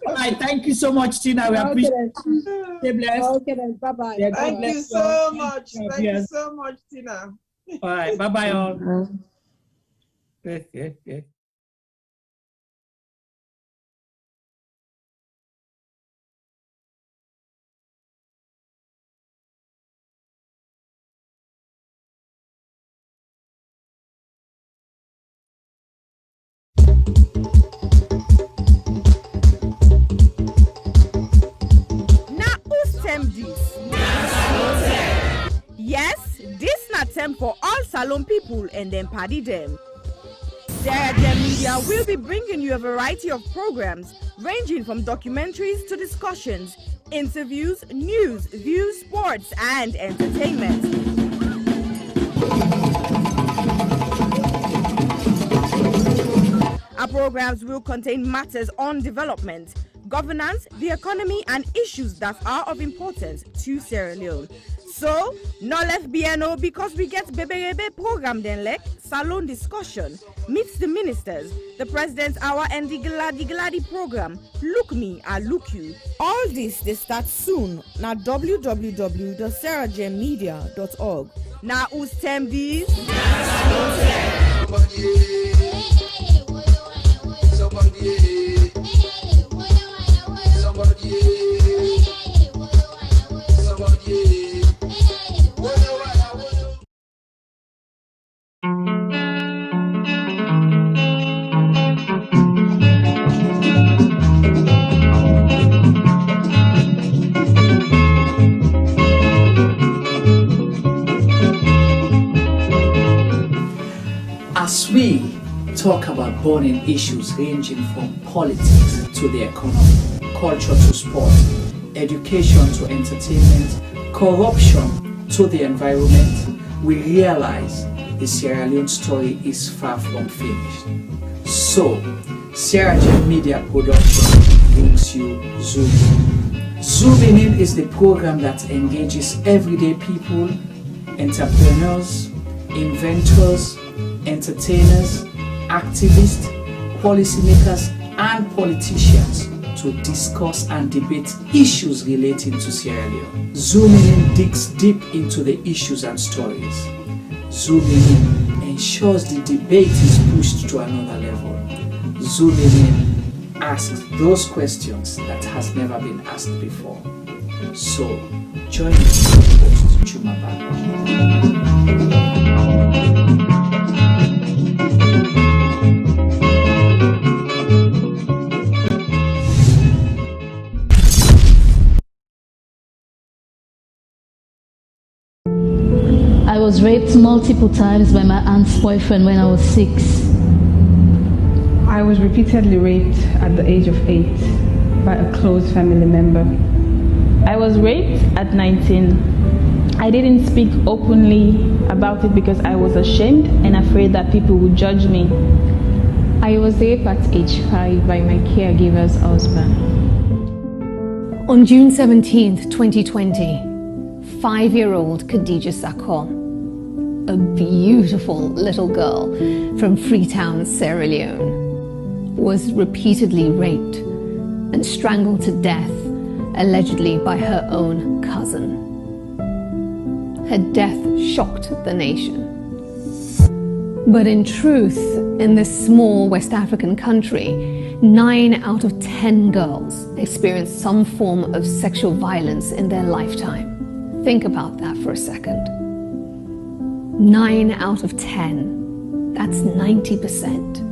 All right, thank you so much, Tina. We appreciate it. Stay blessed. Okay then, bye-bye. Yeah, thank you so much. Thank you so much, Tina. All right, bye-bye all. Yes, this na term for all salon people and then party them. Sierra Leone Media will be bringing you a variety of programs ranging from documentaries to discussions, interviews, news, views, sports, and entertainment. Our programs will contain matters on development, governance, the economy, and issues that are of importance to Sierra Leone. So, no left BNO because we get Bebe program then like salon discussion, meets the ministers, the president's hour, and the Gladi program. Look me, I look you. All this they start soon na www.sierragemedia.org. Now who's term these? As we talk about burning issues ranging from politics to the economy, culture to sport, education to entertainment, corruption to the environment, we realize the Sierra Leone story is far from finished. So, Sierra Leone Media Production brings you Zoom In. Zoom In is the program that engages everyday people, entrepreneurs, inventors, entertainers, activists, policymakers, and politicians to discuss and debate issues relating to Sierra Leone. Zoom In digs deep into the issues and stories. Zoom In ensures the debate is pushed to another level. Zoom In asks those questions that has never been asked before. So, join us, host Chumaba. was raped multiple times by my aunt's boyfriend when I was 6. I was repeatedly raped at the age of 8 by a close family member. I was raped at 19. I didn't speak openly about it because I was ashamed and afraid that people would judge me. I was raped at age 5 by my caregiver's husband. On June 17th, 2020, 5-year-old Khadija Sakho, a beautiful little girl from Freetown, Sierra Leone, was repeatedly raped and strangled to death, allegedly by her own cousin. Her death shocked the nation. But in truth, in this small West African country, 9 out of 10 girls experience some form of sexual violence in their lifetime. Think about that for a second. 9 out of 10. That's 90%.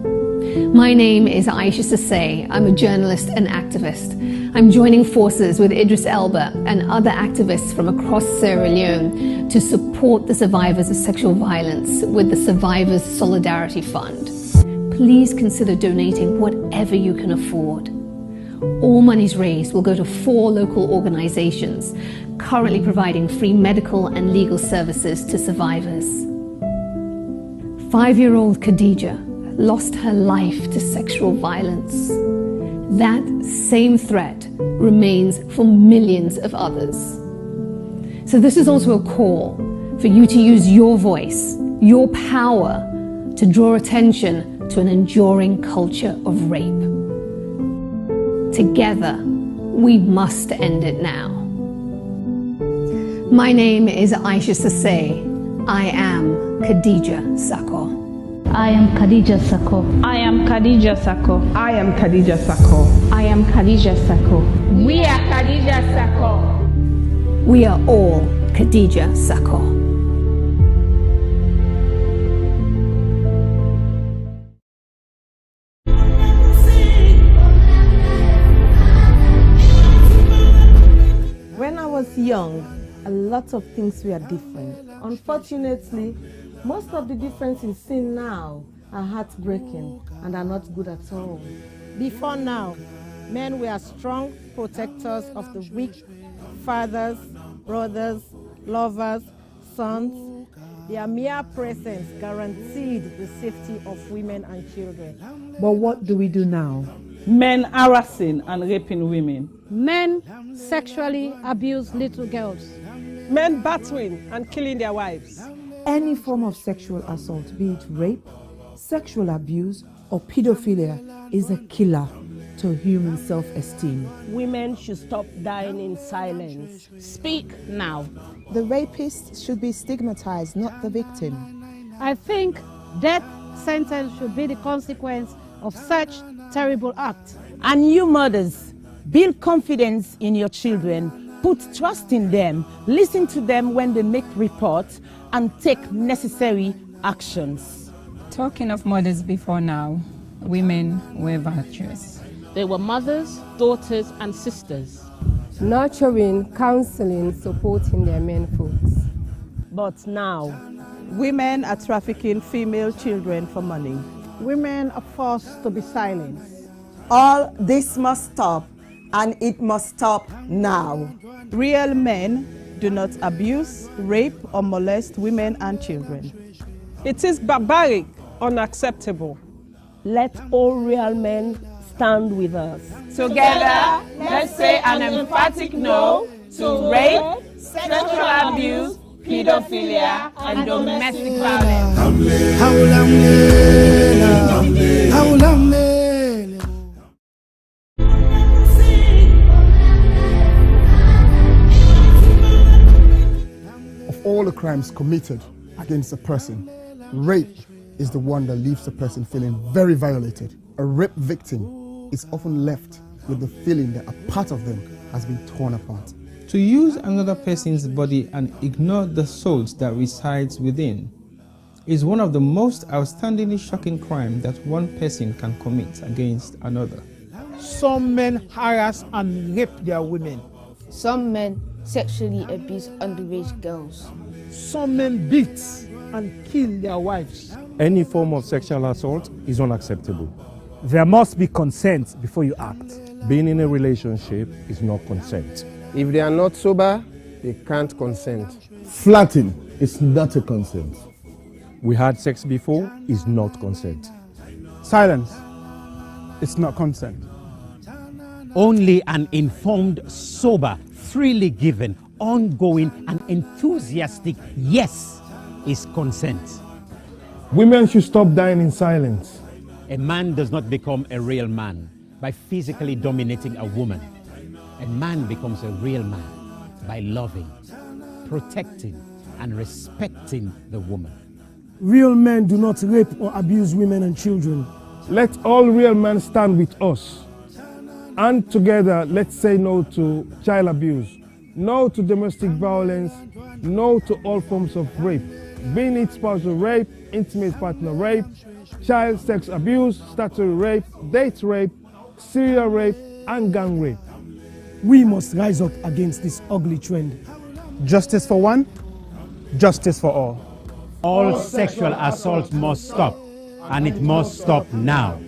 My name is Aisha Sase. I'm a journalist and activist. I'm joining forces with Idris Elba and other activists from across Sierra Leone to support the survivors of sexual violence with the Survivors Solidarity Fund. Please consider donating whatever you can afford. All monies raised will go to 4 local organizations currently providing free medical and legal services to survivors. 5-year-old Khadija lost her life to sexual violence. That same threat remains for millions of others. So this is also a call for you to use your voice, your power, to draw attention to an enduring culture of rape. Together, we must end it now. My name is Aisha Sase. I am Khadija Sakho. I am Khadija Sakho. I am Khadija Sakho. I am Khadija Sakho. I am Khadija Sakho. We are Khadija Sakho. We are all Khadija Sakho. When I was young, a lot of things were different. Unfortunately, most of the differences seen now are heartbreaking and are not good at all. Before now, men were strong protectors of the weak, fathers, brothers, lovers, sons. Their mere presence guaranteed the safety of women and children. But what do we do now? Men harassing and raping women. Men sexually abuse little girls. Men battering and killing their wives. Any form of sexual assault, be it rape, sexual abuse, or pedophilia, is a killer to human self-esteem. Women should stop dying in silence. Speak now. The rapist should be stigmatized, not the victim. I think death sentence should be the consequence of such terrible act. And you mothers, build confidence in your children, put trust in them, listen to them when they make reports, and take necessary actions. Talking of mothers before now, women were virtuous. They were mothers, daughters, and sisters. Nurturing, counseling, supporting their men folks. But now, women are trafficking female children for money. Women are forced to be silenced. All this must stop, and it must stop now. Real men do not abuse, rape, or molest women and children. It is barbaric, unacceptable. Let all real men stand with us. Together, let's say an emphatic no to rape, sexual abuse, pedophilia, and domestic violence. Of all the crimes committed against a person, rape is the one that leaves the person feeling very violated. A rape victim is often left with the feeling that a part of them has been torn apart. To use another person's body and ignore the soul that resides within is one of the most outstandingly shocking crimes that one person can commit against another. Some men harass and rape their women. Some men sexually abuse underage girls. Some men beat and kill their wives. Any form of sexual assault is unacceptable. There must be consent before you act. Being in a relationship is not consent. If they are not sober, they can't consent. Flirting is not a consent. We had sex before is not consent. Silence. It's not consent. Only an informed, sober, freely given, ongoing and enthusiastic yes is consent. Women should stop dying in silence. A man does not become a real man by physically dominating a woman. A man becomes a real man by loving, protecting, and respecting the woman. Real men do not rape or abuse women and children. Let all real men stand with us. And together, let's say no to child abuse, no to domestic violence, no to all forms of rape, being it spousal rape, intimate partner rape, child sex abuse, statutory rape, date rape, serial rape, and gang rape. We must rise up against this ugly trend. Justice for one, justice for all. All sexual assault must stop, and it must stop now.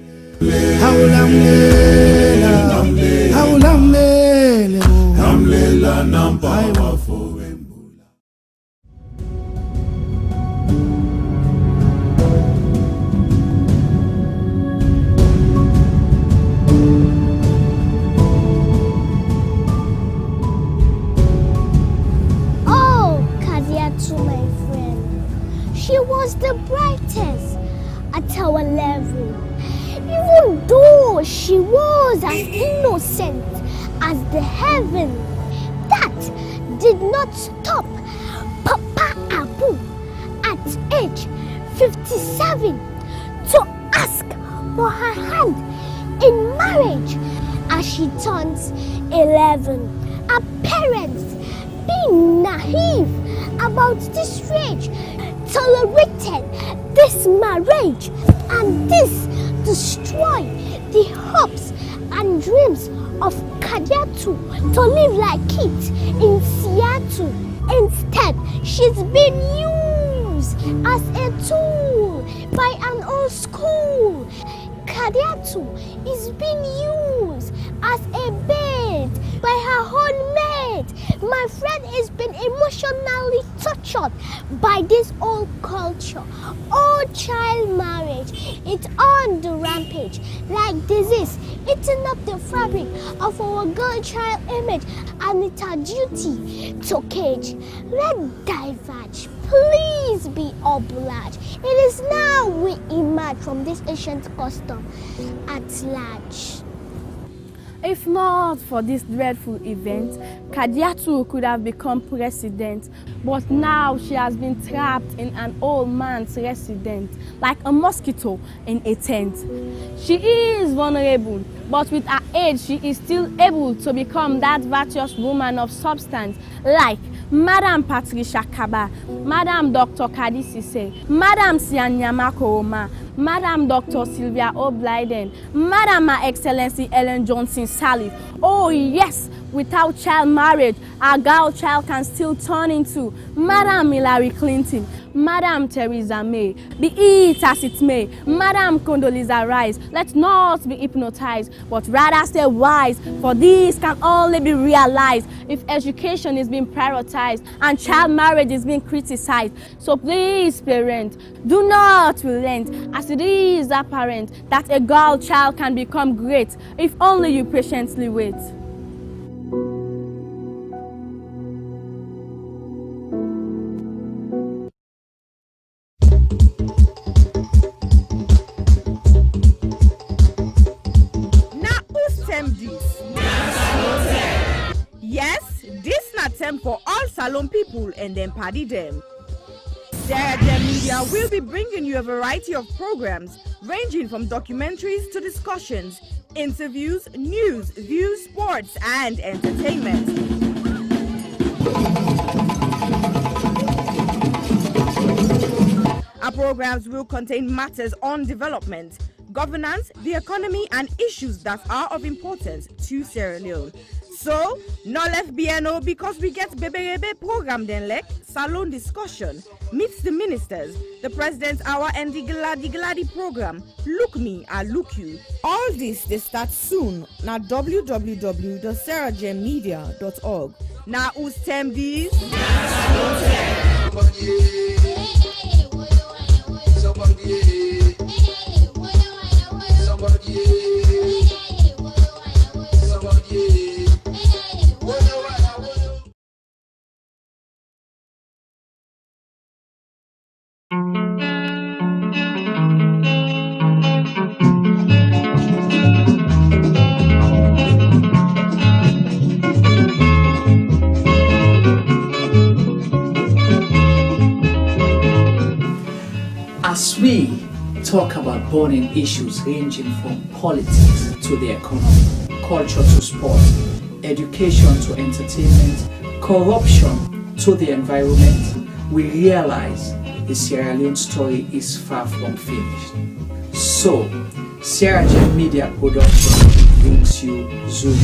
She was the brightest at our level, even though she was as innocent as the heaven. That did not stop Papa Abu at age 57 to ask for her hand in marriage as she turns 11. Her parents, being naive about this rage, tolerated this marriage, and this destroyed the hopes and dreams of Kadiatu to live like it in Seattle. Instead, she's been used as a tool by an old school. Kadiatu is being used as a bait by her own mate. My friend is being emotionally tortured by this old culture. Old child marriage, it's on the rampage like disease, eating up the fabric of our girl child image, and it's our duty to cage. Let diverge, please be obliged. It is now we emerge from this ancient custom at large. If not for this dreadful event, Kadiatu could have become president, but now she has been trapped in an old man's residence, like a mosquito in a tent. She is vulnerable, but with her age, she is still able to become that virtuous woman of substance, like Madam Patricia Kaba, Madam Dr. Kadisi Se, Madam Sianyama Koroma, Madam Dr. Sylvia O'Blyden, Madam Her Excellency Ellen Johnson Sirleaf. Oh yes, without child marriage, our girl child can still turn into Madam Hillary Clinton, Madam Theresa May. Be it as it may, Madam Condoleezza Rice, let's not be hypnotized, but rather stay wise, for this can only be realized if education is being prioritized and child marriage is being criticized. So please, parents, do not relent, as it is apparent that a girl child can become great if only you patiently wait. Yes, this na term for all Salon people and them party them. Sierra Leone Media will be bringing you a variety of programs ranging from documentaries to discussions, interviews, news, views, sports, and entertainment. Our programs will contain matters on development, governance, the economy, and issues that are of importance to Sierra Leone. So, no left BNO because we get Bebe program then like salon discussion, meets the ministers, the president's hour and the Gladi program. Look me, I look you. All this they start soon na www.sarahjmedia.org. Now who's tem these? As we talk about burning issues ranging from politics to the economy, culture to sport, education to entertainment, corruption to the environment, we realize the Sierra Leone story is far from finished. So, Sierra Leone Media Production brings you Zoom.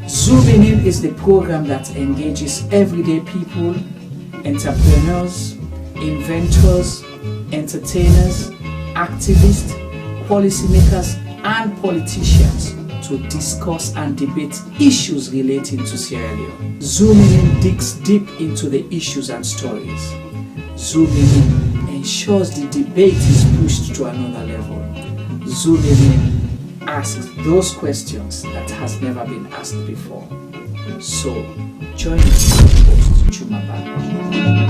Zooming In is the program that engages everyday people, entrepreneurs, inventors, entertainers, activists, policymakers, and politicians to discuss and debate issues relating to Sierra Leone. Zooming In digs deep into the issues and stories. Zooming In ensures the debate is pushed to another level. Zooming In asks those questions that has never been asked before. So, join us, host Chumaba.